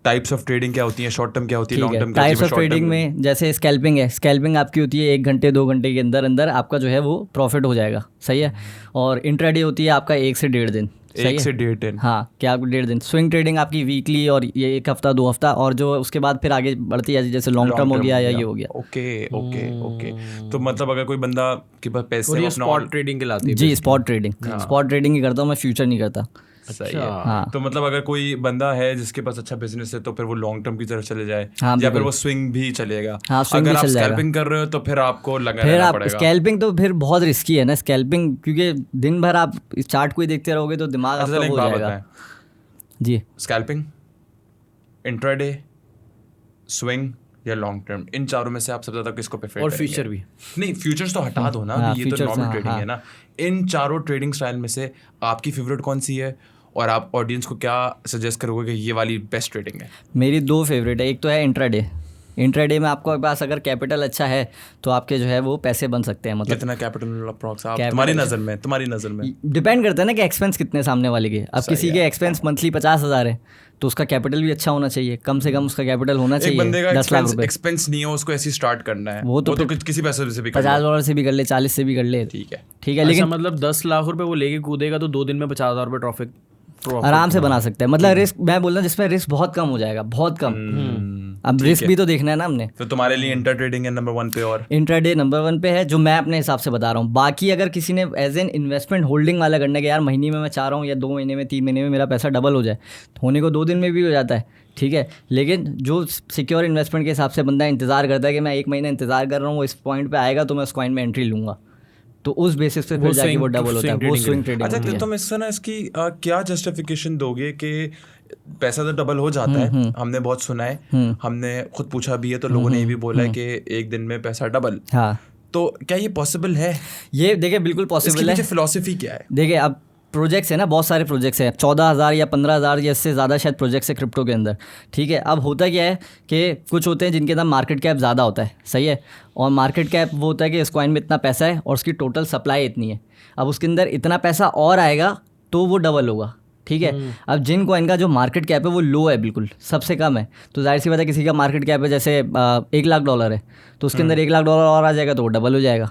टाइप्स ऑफ ट्रेडिंग क्या होती है, शॉर्ट टर्म क्या होती है, लॉन्ग टर्म क्या होती है? टाइप्स ऑफ ट्रेडिंग में जैसे स्कैल्पिंग है, स्कैल्पिंग आपकी होती है 1 घंटे 2 घंटे के अंदर अंदर आपका जो है वो प्रॉफिट हो जाएगा, सही है। और इंट्राडे होती है आपका 1 से 1.5 दिन, 1 से 1.5 दिन, हाँ, क्या 1.5 दिन। स्विंग ट्रेडिंग आपकी वीकली और ये 1 हफ्ता 2 हफ्ता, और जो उसके बाद फिर आगे बढ़ती है जैसे लॉन्ग टर्म हो गया या ये हो गया। ओके। तो मतलब अगर कोई बंदा के पास पैसे, स्पॉट ट्रेडिंग कहलाती है जी, स्पॉट ट्रेडिंग ही करता हूँ मैं, फ्यूचर नहीं करता। सही है। हाँ। तो मतलब अगर कोई बंदा है जिसके पास अच्छा बिजनेस है तो फिर वो लॉन्ग टर्म की तरफ चले जाए, या फिर वो स्विंग भी चलेगा। हाँ, अगर आप स्कैल्पिंग कर रहे हो तो फिर आपको लगाना पड़ेगा। स्कैल्पिंग तो फिर बहुत रिस्की है ना स्कैल्पिंग, क्योंकि दिन भर आप इस चार्ट को ही देखते रहोगे तो दिमाग आपका हो जाएगा। जी, स्कैल्पिंग, इंट्राडे, स्विंग या लॉन्ग टर्म, इन चारों में से आप सबसे ज्यादा किसको प्रेफर करेंगे? और फ्यूचर भी नहीं, फ्यूचर्स तो हटा दो ना, ये तो नॉर्मल ट्रेडिंग है ना। इन चारों ट्रेडिंग स्टाइल में से आपकी फेवरेट कौन सी है और आप ऑडियंस को क्या सजेस्ट करोगे कि ये वाली बेस्ट ट्रेडिंग है? मेरी 2 फेवरेट है। एक तो है इंट्राडे में आपको पास अगर कैपिटल अच्छा है तो आपके जो है वो पैसे बन सकते हैं। मतलब कितना कैपिटल अप्रॉक्स तुम्हारी नज़र में डिपेंड करता है ना कि एक्सपेंस कितने सामने वाले के। अब किसी के एक्सपेंस मंथली 50,000 है तो उसका कैपिटल भी अच्छा होना चाहिए, कम से कम उसका कैपिटल होना चाहिए। 10 लाख रुपए एक्सपेंस नहीं हो, उसको ऐसे स्टार्ट करना है, वो तो किसी पैसे से भी $50 से भी कर ले, 40 से भी कर ले, ठीक है। लेकिन मतलब 10 लाख रुपए वो लेके कूदेगा तो 2 दिन में 50,000 रुपए प्रॉफिट आराम से बना सकते हैं। मतलब रिस्क मैं बोल रहा हूँ जिसमें रिस्क बहुत कम हो जाएगा, बहुत कम। अब रिस्क भी तो देखना है ना हमने। तो तुम्हारे लिए इंटर ट्रेडिंग है नंबर 1 पे, और इंट्राडे नंबर 1 पे है जो मैं अपने हिसाब से बता रहा हूँ। बाकी अगर किसी ने एज एन इन्वेस्टमेंट होल्डिंग वाला करने के, यार महीने में मैं चाह रहा हूँ या 2 महीने में 3 महीने में मेरा पैसा डबल हो जाए, होने को 2 दिन में भी हो जाता है, ठीक है। लेकिन जो सिक्योर इन्वेस्टमेंट के हिसाब से बंदा इंतजार करता है कि मैं 1 महीना इंतजार कर रहा हूँ, इस पॉइंट पे आएगा तो मैं उस कॉइन में एंट्री लूंगा, तो उस बेसिस पे फिर जाके वो डबल होता है, वो स्विंग ट्रेडिंग। अच्छा, तो तुम इससे ना इसकी क्या जस्टिफिकेशन दोगे कि पैसा तो डबल हो जाता है? हमने बहुत सुना है, हमने खुद पूछा भी है, तो लोगों ने ये भी बोला है कि 1 दिन में पैसा डबल। हाँ, तो क्या ये पॉसिबल है? ये देखिए बिल्कुल पॉसिबल है। फिलॉसफी क्या है? देखिए, अब प्रोजेक्ट्स है ना, बहुत सारे प्रोजेक्ट्स हैं, 14,000 या 15,000 या इससे ज़्यादा शायद प्रोजेक्ट्स है क्रिप्टो के अंदर, ठीक है। अब होता क्या है कि कुछ होते हैं जिनके अंदर मार्केट कैप ज़्यादा होता है, सही है। और मार्केट कैप वो होता है कि इस कॉइन में इतना पैसा है और उसकी टोटल सप्लाई इतनी है, अब उसके अंदर इतना पैसा और आएगा तो वो डबल होगा, ठीक है। अब जिन कॉइन का जो मार्केट कैप है वो लो है, बिल्कुल सबसे कम है, तो जाहिर सी बात है किसी का मार्केट कैप है जैसे $1 लाख है तो उसके अंदर $1 लाख और आ जाएगा तो वो डबल हो जाएगा,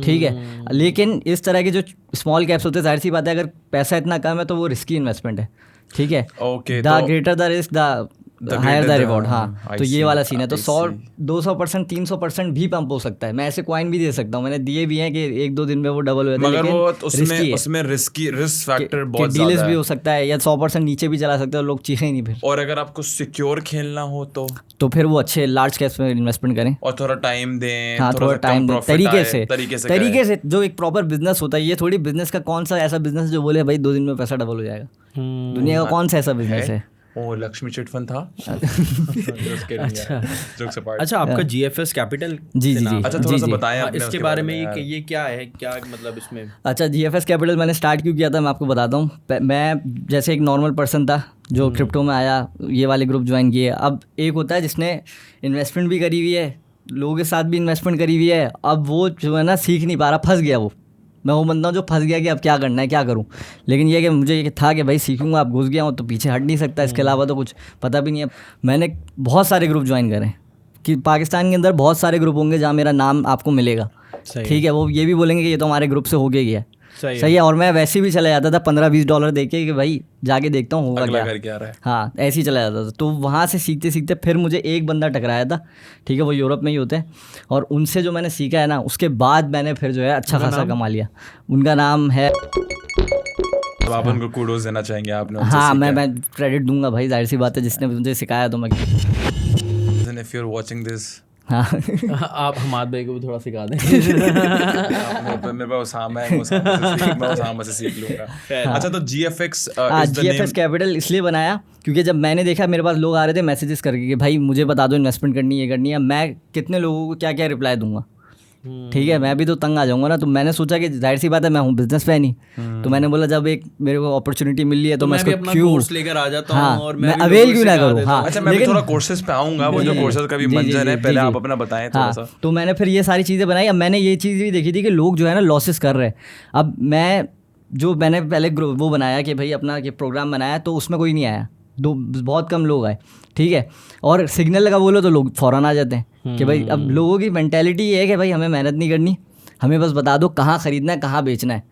ठीक है। लेकिन इस तरह के जो स्मॉल कैप्स होते हैं, जाहिर सी बात है अगर पैसा इतना कम है तो वो रिस्की इन्वेस्टमेंट है, ठीक है। The greater the risk the higher the reward. हाँ, तो ये वाला सीन है। तो 100-200% 300% भी पंप हो सकता है। मैं ऐसे कॉइन भी दे सकता हूँ, मैंने दिए भी हैं कि 1-2 दिन में वो डबल हो जाता है, लेकिन उसमें रिस्क फैक्टर बहुत ज्यादा है। भी हो सकता है या 100% नीचे भी चला सकता है, लोग चीखें नहीं फिर। और अगर आपको सिक्योर खेलना हो तो फिर वो अच्छे लार्ज कैप्स में इन्वेस्टमेंट करें और थोड़ा टाइम दें। हाँ, थोड़ा टाइम दें, तरीके से जो एक प्रॉपर बिजनेस होता है। ये थोड़ी बिजनेस का कौन सा ऐसा बिजनेस जो बोले भाई 2 दिन में पैसा डबल हो जाएगा, दुनिया का कौन सा ऐसा बिजनेस है? लक्ष्मी चिट फंड था। अच्छा, आपका GFS कैपिटल? जी। अच्छा, थोड़ा सा बताएं इसके बारे में, ये क्या है, क्या मतलब इसमें? अच्छा, GFS कैपिटल मैंने स्टार्ट क्यों किया था मैं आपको बताता हूँ। मैं जैसे एक नॉर्मल पर्सन था जो क्रिप्टो में आया, ये वाले ग्रुप ज्वाइन किए। अब एक होता है जिसने इन्वेस्टमेंट भी करी हुई है लोगों के साथ भी इन्वेस्टमेंट करी हुई है, अब वो जो है ना सीख नहीं पा रहा, फंस गया वो। मैं वो बंदा हूँ जो फंस गया कि अब क्या करना है, क्या करूँ। लेकिन ये कि मुझे ये था कि भाई सीखूंगा, अब घुस गया हूँ तो पीछे हट नहीं सकता, इसके अलावा तो कुछ पता भी नहीं है। मैंने बहुत सारे ग्रुप ज्वाइन करे कि पाकिस्तान के अंदर बहुत सारे ग्रुप होंगे जहाँ मेरा नाम आपको मिलेगा, ठीक है। वो ये भी बोलेंगे कि ये तो हमारे ग्रुप से हो गया है, सही है। और मैं वैसे भी चला जाता था $15-20 दे के कि भाई जाके देखता हूँ होगा क्या रहा है। हाँ, ऐसे ही चला जाता था। तो वहाँ से सीखते सीखते फिर मुझे एक बंदा टकराया था, ठीक है, वो यूरोप में ही होते हैं, और उनसे जो मैंने सीखा है ना, उसके बाद मैंने फिर जो है अच्छा खासा कमा लिया। उनका नाम है, तो आप उनको कूडोज देना चाहेंगे आपने? हाँ, मैं क्रेडिट दूंगा भाई, जाहिर सी बात है, जिसने मुझे सिखाया तो मैं। If you're watching this, हाँ आप हमाद भाई को भी थोड़ा सिखा दें। मेरे पास उसामा है, मैं उसामा से सीख लूँगा। अच्छा, तो GFX GFX कैपिटल इसलिए बनाया क्योंकि जब मैंने देखा मेरे पास लोग आ रहे थे मैसेजेस करके कि भाई मुझे बता दो इन्वेस्टमेंट करनी है, करनी है, मैं कितने लोगों को क्या क्या रिप्लाई दूंगा, ठीक है, मैं भी तो तंग आ जाऊंगा ना। तो मैंने सोचा कि जाहिर सी बात है, मैं हूँ बिजनेस मैन ही, तो मैंने बोला जब एक मेरे को अपॉर्चुनिटी मिल रही है तो मैं इसको क्यों कोर्स लेकर आ जाता हूँ और मैं अवेल क्यों ना करूँ। हाँ, अच्छा, मैं भी थोड़ा कोर्सेज पे आऊँगा, वो जो कोर्सेज का भी मंजन है, पहले आप अपना बताएं थोड़ा सा। तो मैंने फिर ये सारी चीज़ें बनाई। अब मैंने ये चीज़ भी देखी थी कि लोग जो है ना लॉसेस कर रहे हैं। अब मैंने पहले वो बनाया कि भाई अपना कि प्रोग्राम बनाया, तो उसमें कोई नहीं आया, बहुत कम लोग आए, ठीक है। और सिग्नल लगा बोलो तो लोग फ़ौरन आ जाते हैं कि भाई, अब लोगों की मेंटालिटी ये है कि भाई हमें मेहनत नहीं करनी, हमें बस बता दो कहाँ ख़रीदना है, कहाँ बेचना है।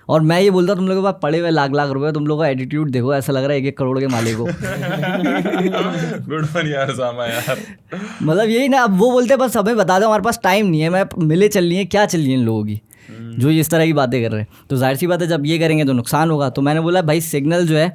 और मैं ये बोलता हूँ, तुम लोगों के पास पड़े हुए लाख रुपए, तुम लोगों का एटीट्यूड देखो, ऐसा लग रहा है 1-1 करोड़ के मालिक को। गुड वन यार, सामा यार। मतलब यही ना, अब वो बोलते हैं बस हमें बता दो, हमारे पास टाइम नहीं है, मैं मिले चल रही है, क्या चल रही है इन लोगों की जो इस तरह की बातें कर रहे हैं। तो जाहिर सी बात है जब ये करेंगे तो नुकसान होगा। तो मैंने बोला भाई सिग्नल जो है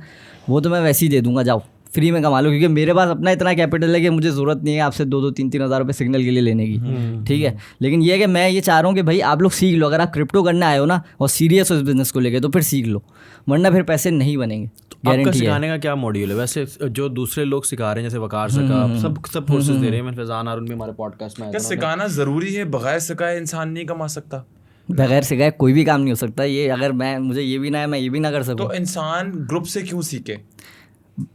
वो तो मैं वैसे ही दे दूंगा, जाओ फ्री में कमा लो, क्योंकि मेरे पास अपना इतना कैपिटल है कि मुझे ज़रूरत नहीं है आपसे 2-3 हज़ार रुपये सिग्नल के लिए लेने की, ठीक है। लेकिन ये है कि मैं ये चाह रहा हूँ कि भाई आप लोग सीख लो, अगर आप क्रिप्टो करने आए हो ना और सीरियस हो इस बिज़नेस को लेके, तो फिर सीख लो, वरना फिर पैसे नहीं बनेंगे। आपका सिखाने का क्या मॉड्यूल है वैसे, जो दूसरे लोग सिखा रहे हैं जैसे वकार सका, सब कोर्सेज दे रहे हैं, फैजान हारून भी हमारे पॉडकास्ट में आया था। क्या सिखाना ज़रूरी है? बगैर सिखाए इंसान नहीं कमा सकता? बगैर सिखाए कोई भी काम नहीं हो सकता। ये अगर मुझे ये भी ना है, मैं ये भी ना कर सकूँ, तो इंसान ग्रुप से क्यों सीखे?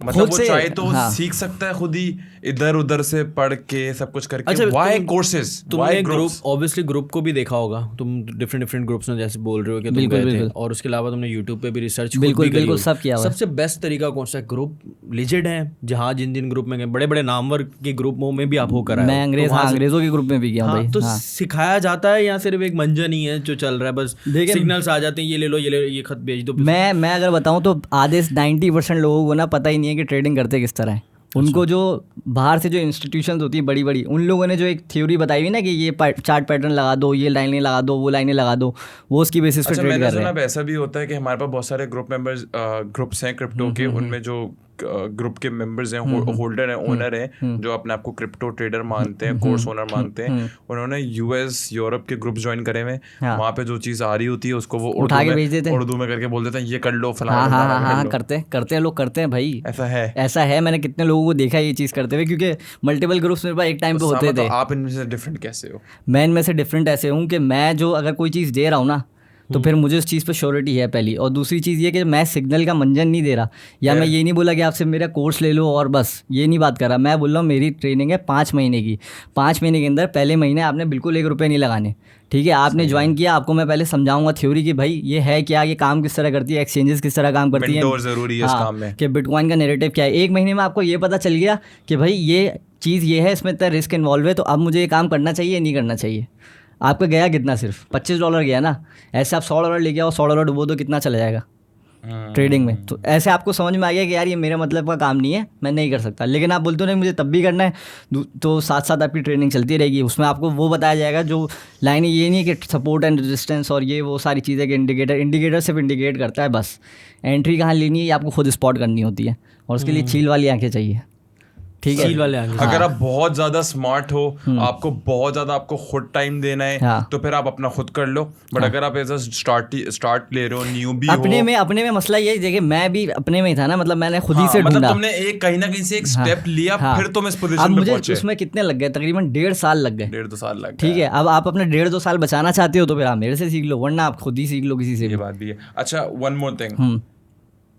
मतलब वो चाहे तो सीख सकता है खुद ही, इधर उधर से पढ़ के सब कुछ करके। अच्छा, व्हाई कोर्सेज? तुमने ग्रुप, ऑब्वियसली ग्रुप को भी देखा होगा, तुम डिफरेंट ग्रुप्स में जैसे बोल रहे हो कि तुम गए थे, और उसके अलावा तुमने यूट्यूब पे भी रिसर्च बिल्कुल सब किया। सबसे बेस्ट तरीका कौन सा? ग्रुप लिजिड है जहाँ जिन ग्रुप में गए, बड़े बड़े नामवर के ग्रुपों में भी आप होकर आए, मैं अंग्रेजों के ग्रुप में भी गया हूँ भाई। तो सिखाया जाता है या सिर्फ एक मंजन ही है जो चल रहा है, बस सिग्नल्स आ जाते हैं, ये ले लो, ये खत भेज दो? मैं अगर बताऊँ तो आधे 90% लोगों को ना पता ही नहीं है कि ट्रेडिंग करते किस तरह है। उनको जो बाहर से जो इंस्टीट्यूशंस होती है बड़ी बड़ी, उन लोगों ने जो एक थ्योरी बताई हुई ना कि ये चार्ट पैटर्न लगा दो, ये लाइनें लगा दो, वो लाइनें लगा दो, वो उसकी बेसिस पे ट्रेड कर रहे हैं। ऐसा भी होता है कि हमारे पास बहुत सारे ग्रुप्स हैं क्रिप्टो के, उनमें जो ग्रुप के मेंबर्स हैं, होल्डर हैं, ओनर हैं, जो अपने आप को क्रिप्टो ट्रेडर मानते हैं, कोर्स ओनर मानते हैं, उन्होंने US यूरोप के ग्रुप्स ज्वाइन करे हुए। वहाँ पे जो चीज़ आ रही होती है उसको वो उठा के भेज देते हैं, उर्दू में करके बोल देते हैं ये कर लो फलाना। हाँ, करते हैं लोग, करते हैं भाई, ऐसा है। मैंने कितने लोगों को देखा ये चीज़ करते हुए, क्योंकि मल्टीपल ग्रुप्स मेरे पास एक टाइम पे होते थे। आप इनमें से डिफरेंट कैसे हो? मैं इनमें से डिफरेंट ऐसे हूँ कि मैं जो अगर कोई चीज़ दे रहा हूँ ना, तो फिर मुझे उस चीज़ पे श्योरिटी है पहली, और दूसरी चीज़ ये कि मैं सिग्नल का मंजन नहीं दे रहा, या मैं ये नहीं बोला कि आपसे मेरा कोर्स ले लो और बस, ये नहीं बात कर रहा। मैं बोल रहा हूँ मेरी ट्रेनिंग है 5 महीने की, 5 महीने के अंदर पहले महीने आपने बिल्कुल 1 रुपये नहीं लगाने, ठीक है। आपने ज्वाइन किया, आपको मैं पहले समझाऊंगा थ्योरी कि भाई ये है क्या, ये काम किस तरह करती है, एक्सचेंजेस किस तरह काम करती है, जरूरी है इस काम में, कि बिटकॉइन का नैरेटिव क्या है। 1 महीने में आपको ये पता चल गया कि भाई ये चीज़ ये है, इसमें इतना रिस्क इन्वॉल्व है, तो अब मुझे ये काम करना चाहिए नहीं करना चाहिए। आपका गया कितना? सिर्फ $25 गया ना। ऐसे आप $100 ले गया और $100 डुबो दो, कितना चला जाएगा ट्रेडिंग में? तो ऐसे आपको समझ में आ गया कि यार ये मेरे मतलब का काम नहीं है, मैं नहीं कर सकता। लेकिन आप बोलते हो नहीं मुझे तब भी करना है, तो साथ साथ आपकी ट्रेनिंग चलती रहेगी, उसमें आपको वो बताया जाएगा जो लाइन, ये नहीं कि सपोर्ट एंड रेजिस्टेंस और ये वो सारी चीज़ें कि इंडिकेटर सिर्फ इंडिकेट करता है, बस एंट्री कहाँ लेनी है ये आपको खुद स्पॉट करनी होती है, और उसके लिए चील वाली आंखें चाहिए, ठीक है। अगर आप बहुत ज्यादा स्मार्ट हो, आपको बहुत ज्यादा आपको खुद टाइम देना है, तो फिर आप अपना खुद कर लो। बट अगर आप ऐसा स्टार्ट ले रहे हो, न्यूबी हो, अपने में मसला ये देखिए, मैं भी अपने में ही था ना, मतलब मैंने खुद ही से ढूंढा। मतलब तुमने एक कहीं ना कहीं से एक स्टेप लिया, फिर तुम इस पोजीशन पे पहुंचे। उसमें कितने लग गए? तकरीबन 1.5 साल लग गए। 1.5-2 साल लग गए, ठीक है। अब आप अपने 1.5-2 साल बचाना चाहते हो तो फिर आप मेरे से सीख लो, वरना आप खुद ही सीख लो किसी से। ये बात भी है। अच्छा, वन मोर थिंग,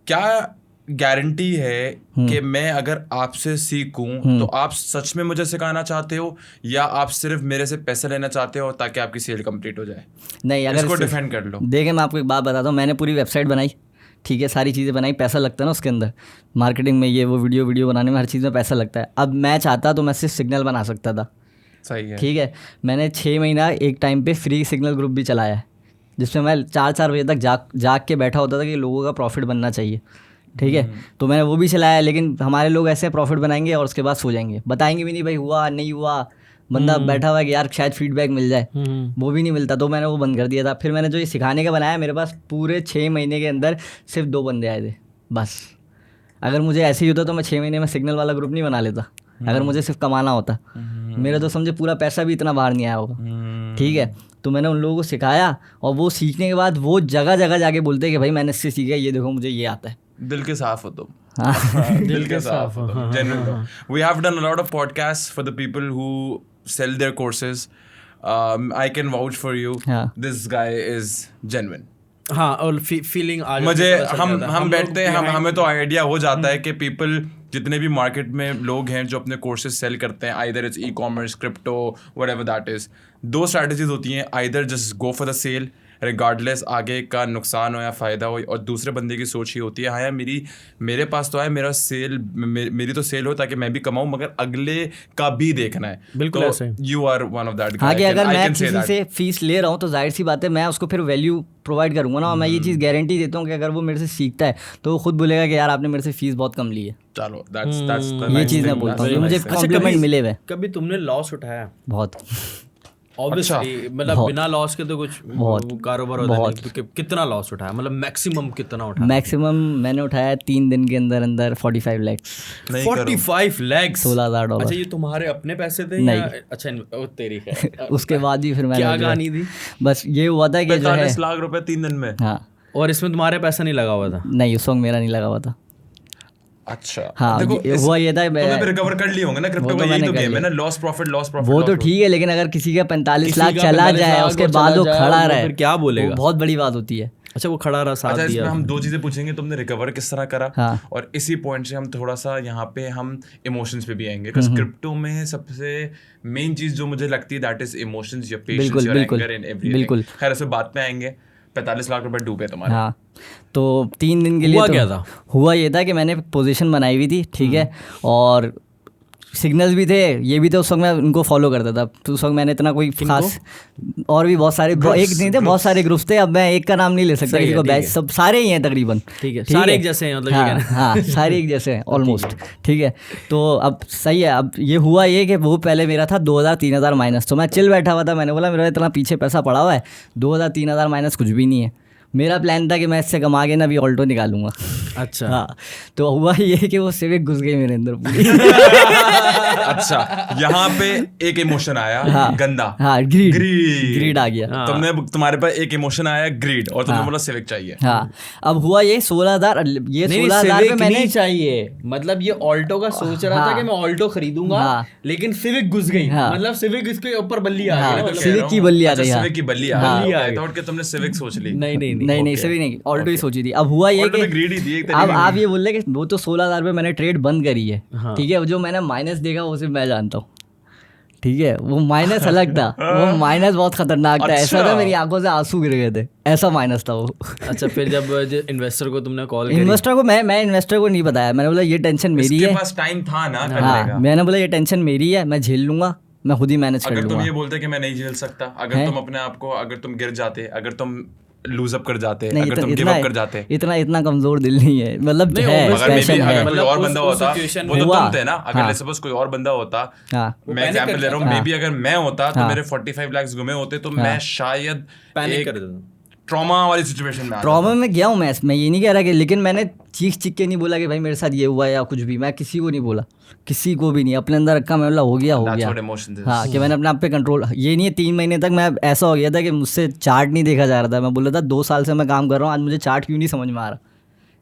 क्या गारंटी है कि मैं अगर आपसे सीखूं तो आप सच में मुझे सिखाना चाहते हो या आप सिर्फ मेरे से पैसे लेना चाहते हो ताकि आपकी सेल कंप्लीट हो जाए? नहीं, अगर इसको डिफेंड कर लो। देखिए मैं आपको एक बात बताता हूँ, मैंने पूरी वेबसाइट बनाई, ठीक है, सारी चीज़ें बनाई, पैसा लगता है ना उसके अंदर, मार्केटिंग में ये वो वीडियो बनाने में हर चीज़ में पैसा लगता है। अब मैं चाहता तो मैं सिर्फ सिग्नल बना सकता था, सही है, ठीक है। मैंने 6 महीना एक टाइम पे फ्री सिग्नल ग्रुप भी चलाया है, जिसमें मैं 4-4 बजे तक जाग के बैठा होता था कि लोगों का प्रॉफिट बनना चाहिए, ठीक है। तो मैंने वो भी चलाया, लेकिन हमारे लोग ऐसे प्रॉफिट बनाएंगे और उसके बाद सो जाएंगे, बताएंगे भी नहीं भाई हुआ नहीं हुआ, बंदा बैठा हुआ है कि यार शायद फीडबैक मिल जाए, वो भी नहीं मिलता, तो मैंने वो बंद कर दिया था। फिर मैंने जो ये सिखाने का बनाया, मेरे पास पूरे 6 महीने के अंदर सिर्फ 2 बंदे आए थे बस। अगर मुझे ऐसे ही होता तो मैं 6 महीने में सिग्नल वाला ग्रुप नहीं बना लेता, अगर मुझे सिर्फ कमाना होता। मेरा तो समझे पूरा पैसा भी इतना बाहर नहीं आया होगा, ठीक है। तो मैंने उन लोगों को सिखाया और वो सीखने के बाद वो जगह जगह जाके बोलते हैं कि भाई मैंने इससे सीखा, ये देखो मुझे ये आता है। दिल के साफ हो तुम। दिल के साफ हो। Genuine. We have done a lot of podcasts for the people who sell their courses. I can vouch for you. हाँ. This guy is genuine. हाँ, और फीलिंग आ मुझे हम बैठते हैं, हमें तो आइडिया हो जाता है कि पीपल जितने भी मार्केट में लोग हैं जो अपने कोर्सेज सेल करते हैं, either it's e-commerce, crypto, whatever that is, 2 strategies होती हैं, either just go for the sale regardless आगे का नुकसान हो या फ़ायदा हो, और दूसरे बंदे की सोच ही होती है हाँ यार मेरे पास तो है, मेरा सेल मेरी तो सेल हो ताकि मैं भी कमाऊँ, मगर अगले का भी देखना है। बिल्कुल ऐसे you are one of that. हाँ, कि अगर मैं किसी से फीस ले रहा हूँ तो जाहिर सी बात है मैं उसको फिर वैल्यू प्रोवाइड करूँगा ना, और मैं ये चीज़ गारंटी देता हूँ कि अगर वो मेरे से सीखता है तो वो खुद बोलेगा कि यार आपने मेरे से फीस बहुत कम ली है। चलो that's ये चीज़ मैं बोलता हूँ, मुझे कॉम्प्लीमेंट मिले हुए। कभी तुमने लॉस उठाया? बहुत, ऑब्वियसली, मतलब बिना लॉस के तो कुछ कारोबार होता नहीं। कितना लॉस उठाया, मतलब मैक्सिमम कितना उठाया? मैक्सिमम मैंने उठाया 3 दिन के अंदर अंदर 45 लाख। 45 लाख, $16,000। अच्छा, ये तुम्हारे अपने पैसे थे? नहीं। अच्छा, वो तेरी है। उसके बाद भी फिर मैंने क्या कहानी थी? बस ये हुआ था कि जो है 45 लाख रुपए 3 दिन में। हाँ, और इसमें तुम्हारे पैसा नहीं लगा हुआ था? नहीं, उस वक्त मेरा नहीं लगा हुआ था। अच्छा, हाँ, हुआ ये था तुमने रिकवर कर लिए होंगे ना, क्रिप्टो का यही तो गेम है ना, लॉस प्रॉफिट वो तो ठीक है, लेकिन अगर किसी का 45 लाख चला जाए उसके बाद वो खड़ा रहे, फिर क्या बोलेगा? बहुत बड़ी बात होती है। अच्छा, वो खड़ा रहा, साथ दिया। इसमें हम 2 चीजें पूछेंगे, तुमने रिकवर किस तरह करा, हाँ. और इसी पॉइंट से हम थोड़ा सा यहाँ पे हम इमोशंस पे भी आएंगे, बिकॉज़ क्रिप्टो में सबसे मेन चीज जो मुझे लगती है that is emotions, your patience, your anger in everything. खैर इस बात पे आएंगे। 45 लाख रुपए डूबे तुम्हारे। हाँ, तो 3 दिन के लिए हुआ तो क्या था? हुआ ये था कि मैंने पोजीशन बनाई हुई थी, ठीक है, और सिग्नल्स भी थे, ये भी थे। उस वक्त मैं उनको फॉलो करता था, तो उस वक्त मैंने इतना कोई खास, और भी बहुत सारे, एक नहीं थे, बहुत सारे ग्रुप्स थे। अब मैं एक का नाम नहीं ले सकता, किसी को बैच, सब सारे ही हैं तकरीबन, ठीक है, सारे एक जैसे हैं, मतलब हाँ, सारे एक जैसे हैं ऑलमोस्ट, ठीक है। तो अब सही है, अब ये हुआ ये कि वो पहले मेरा था 2,000-3,000 माइनस, तो मैं चिल बैठा हुआ था, मैंने बोला मेरा इतना पीछे पैसा पड़ा हुआ है, 2,000-3,000 माइनस कुछ भी नहीं है। मेरा प्लान था कि मैं इससे कमा के ना भी ऑल्टो निकालूंगा। अच्छा, हाँ, तो हुआ ये कि वो सिविक घुस गई मेरे अंदर पूरी। अच्छा, यहाँ पे एक इमोशन आया, हाँ, गंदा, हाँ, ग्रीड आ गया। हाँ। तुम्हारे पास एक इमोशन आया ग्रीड, और तुमने बोला सिविक चाहिए। हाँ, अब हुआ ये 16,000, ये 16,000 पे मैंने चाहिए, मतलब ये ऑल्टो का सोच रहा था कि मैं ऑल्टो खरीदूंगा, लेकिन सिविक घुस गई, मतलब सिविक इसके ऊपर बल्ली आ गई, सिविक की बल्ली आ गई। सिविक की बल्ली आ गई, आई थॉट कि तुमने सिविक सोच ली। नहीं, सिविक नहीं, ऑल्टो ही सोची थी। अब हुआ ये कि अब आप ये बोल रहे कि वो तो 16,000 पे मैंने ट्रेड बंद करी है, ठीक है, जो मैंने माइनस देखा वो सिर्फ मैं जानता हूँ, ठीक है। वो माइनस अलग था, वो माइनस बहुत खतरनाक था, ऐसा था मेरी आंखों से आंसू गिर गए थे, ऐसा माइनस था वो। अच्छा, फिर जब इन्वेस्टर को तुमने कॉल, इन्वेस्टर को मैं इन्वेस्टर को नहीं बताया, मैंने बोला ये टेंशन मेरी है, पास टाइम था ना करने का। मैंने बोला ये टेंशन मेरी है, मैं झेल लूंगा, मैं खुद ही मैनेज कर लूंगा। अगर तुम ये बोलते कि मैं नहीं झेल सकता, अगर तुम अपने आप को, अगर तुम गिर जाते, अगर तुम लूज अप कर जाते, अगर तुम गिव अप कर जाते, इतना कमजोर दिल नहीं है, मतलब है, अगर कोई और बंदा होता, वो तो तुम थे ना, अगर सपोज कोई और बंदा होता, मैं एग्जांपल ले रहा हूँ, मे बी अगर मैं होता तो मेरे 45 लाख गुमे होते, तो मैं शायद पैनिक कर देता, ट्रॉमा वाली सिचुएशन में, ट्रॉमा में गया हूँ मैं ये नहीं कह रहा कि, लेकिन मैंने चीख के नहीं बोला कि भाई मेरे साथ ये हुआ या कुछ भी, मैं किसी को नहीं बोला, किसी को भी नहीं, अपने अंदर रखा, मैं बोला हो गया। हाँ, कि मैंने अपने आप पे कंट्रोल, ये नहीं है 3 महीने तक मैं ऐसा हो गया था कि मुझसे चार्ट नहीं देखा जा रहा था, मैं बोल रहा था 2 साल से मैं काम कर रहा हूँ, आज मुझे चार्ट क्यों नहीं समझ में आ रहा,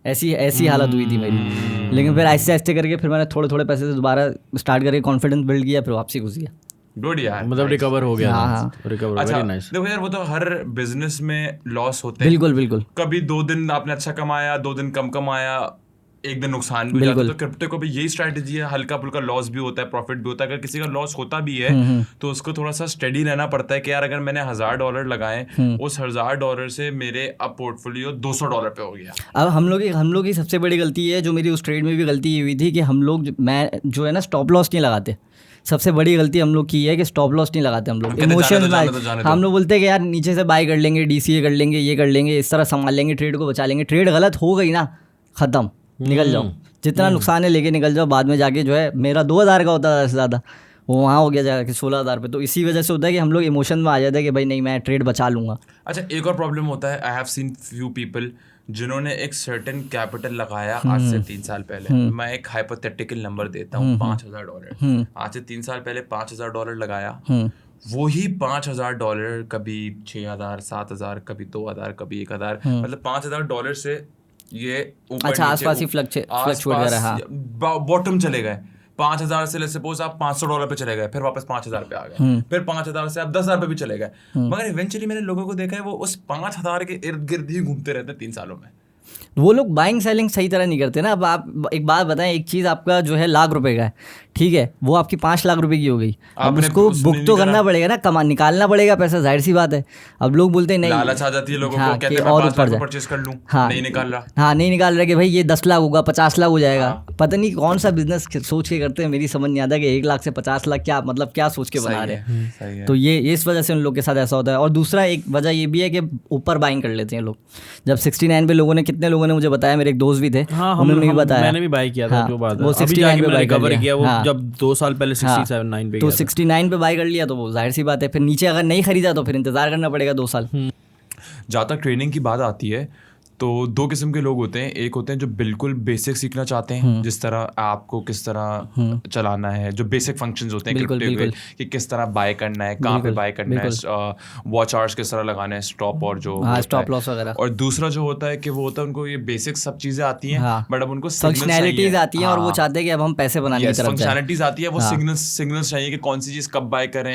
ऐसी हालत हुई थी मेरी। लेकिन फिर आहिस्ते आहिस्ते करके फिर मैंने थोड़े पैसे से दोबारा स्टार्ट करके कॉन्फिडेंस बिल्ड किया, फिर वापसी घुस गया, गुड यार, मतलब रिकवर हो गया। हाँ, रिकवर, अच्छा, वेरी नाइस। देखो यार, वो तो हर बिजनेस में लॉस होते हैं, बिल्कुल। कभी 2 दिन आपने अच्छा कमाया, 2 दिन कम कमाया, एक दिन नुकसान भी हो जाता है। तो क्रिप्टो को भी यही स्ट्रैटेजी है, हल्का फुल्का लॉस भी होता है, प्रॉफिट भी होता है। अगर किसी का लॉस होता भी है तो उसको थोड़ा सा स्टेडी रहना पड़ता है कि यार अगर मैंने $1000 लगाए, उस $1000 से मेरे अब पोर्टफोलियो $200 पे हो गया। अब हम लोग की सबसे बड़ी गलती है, जो मेरी उस ट्रेड में भी गलती ये हुई थी कि मैं जो है ना स्टॉप लॉस नहीं लगाते। सबसे बड़ी गलती हम लोग की है कि स्टॉप लॉस नहीं लगाते हम लोग। इमोशन हम लोग बोलते हैं कि यार नीचे से बाय कर लेंगे, DCA कर लेंगे, ये कर लेंगे, इस तरह संभाल लेंगे, ट्रेड को बचा लेंगे। ट्रेड गलत हो गई ना, खत्म, निकल जाओ, जितना नुकसान है लेके निकल जाओ। बाद में जाके जो है मेरा 2000 का होता है ज़्यादा, वो वहाँ हो गया जाके 16,000 पे। तो इसी वजह से होता है कि हम लोग इमोशन में आ जाते हैं कि भाई नहीं मैं ट्रेड बचा लूँगा। अच्छा, एक और प्रॉब्लम होता है, I have seen few people जिन्होंने एक सर्टेन कैपिटल लगाया आज से 3 साल पहले। मैं एक हाइपोथेटिकल नंबर देता हूँ, $5,000। आज से 3 साल पहले $5,000 लगाया, वही $5,000 कभी 6,000, 7,000, कभी 2,000, कभी 1,000, मतलब $5,000 से ये ऊपर अच्छा आसपास ही फ्लक्चुएट कर रहा है, बॉटम चले गए। 5,000 से लेट्स सपोज आप $500 पे चले गए, फिर वापस 5,000 पे आ गए, फिर 5,000 से आप 10,000 पे भी चले गए। मगर इवेंचुअली मैंने लोगों को देखा है वो उस 5,000 के इर्द गिर्द ही घूमते रहते हैं 3 सालों में। वो लोग बाइंग सेलिंग सही तरह नहीं करते ना। अब आप एक बात बताएं, एक चीज़ आपका जो है ₹1,00,000 का है, ठीक है, वो आपकी ₹5,00,000 की हो गई। अब उसको बुक तो करना पड़ेगा ना, निकालना पड़ेगा पैसा, जाहिर सी बात है। अब लोग बोलते हैं नहीं, लालच आ जाती है लोगों को, कहते हैं मैं 5 लाख परचेज कर लूं, नहीं निकाल रहा। हाँ, नहीं निकाल रहा कि भाई ये 10 लाख होगा, 50 लाख हो जाएगा। पता नहीं कौन सा बिजनेस सोच के करते हैं, मेरी समझ नहीं आता कि 1 लाख से 50 लाख क्या मतलब क्या सोच के बना रहे हैं। तो ये इस वजह से उन लोग के साथ ऐसा होता है। और दूसरा एक वजह ये भी है कि ऊपर बाइंग कर लेते हैं लोग। जब 69 पे कितने लोगों ने मुझे बताया, मेरे एक दोस्त भी थे, उन्होंने भी बताया, मैंने भी बाई किया था, जो बात वो 69 पे बाई किया, वो जब 2 साल पहले 69 पे, तो 69 पे बाई कर लिया, तो वो जाहिर सी बात है फिर नीचे अगर नहीं खरीदा तो फिर इंतजार करना पड़ेगा 2 साल। जहाँ तक ट्रेनिंग की बात आती है तो 2 किस्म के लोग होते हैं। एक होते हैं जो बिल्कुल बेसिक सीखना चाहते हैं, जिस तरह आपको किस तरह चलाना है, जो बेसिक फंक्शंस होते हैं क्रिप्टो के, कि किस तरह बाय करना है, कहाँ पे बाय करना है, वॉच आवर्स किस तरह लगाना है, स्टॉप और जो स्टॉप लॉस वगैरह। और दूसरा जो होता है कि वो होता है उनको ये बेसिक सब चीजें आती हैं, बट अब उनको फंक्शनैलिटीज आती हैं और वो चाहते हैं कि अब हम पैसे बनाने की तरफ जाएं। फंक्शनैलिटीज आती है, वो सिग्नल्स चाहिए कि कौन सी चीज कब बाय करें,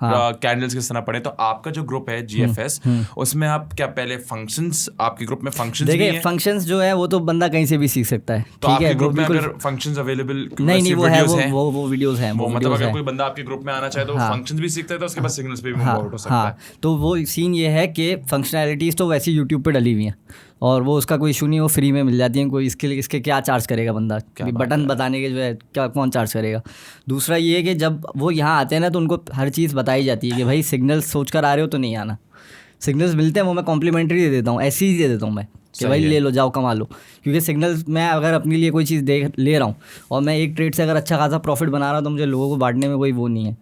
कैंडल्स किस तरह पड़े। तो आपका जो ग्रुप है GFS, उसमें आप क्या पहले फंक्शंस, आपके ग्रुप में फंक्शंस भी हैं? फंक्शंस जो है वो तो बंदा कहीं से भी सीख सकता है, तो आपके ग्रुप में अगर फंक्शंस अवेलेबल नहीं वो है, वो वीडियोस हैं, वो मतलब अगर कोई बंदा आपके ग्रुप में आना चाहे तो फंक्शंस भी सीखता है, तो उसके बाद सिग्नल्स पे भी मूव आउट हो सकता है। तो वो सीन ये है कि फंक्शनैलिटीज तो वैसे यूट्यूब पे डली हुई हैं और वो उसका कोई इशू नहीं, वो फ्री में मिल जाती हैं। कोई इसके क्या चार्ज करेगा बंदा, बटन बताने के जो है क्या कौन चार्ज करेगा। दूसरा ये है कि जब वो यहाँ आते हैं ना तो उनको हर चीज़ बताई जाती है कि भाई सिग्नल्स सोच कर आ रहे हो तो नहीं आना, सिग्नल्स मिलते हैं वो मैं कॉम्प्लीमेंट्री दे देता हूँ, ऐसे ही दे देता हूँ मैं कि भाई ले लो, जाओ कमा लो। क्योंकि सिग्नल्स मैं अगर अपने लिए कोई चीज़ ले रहा हूँ और मैं एक ट्रेड से अगर अच्छा खासा प्रॉफिट बना रहा हूँ तो मुझे लोगों को बांटने में कोई वो नहीं है,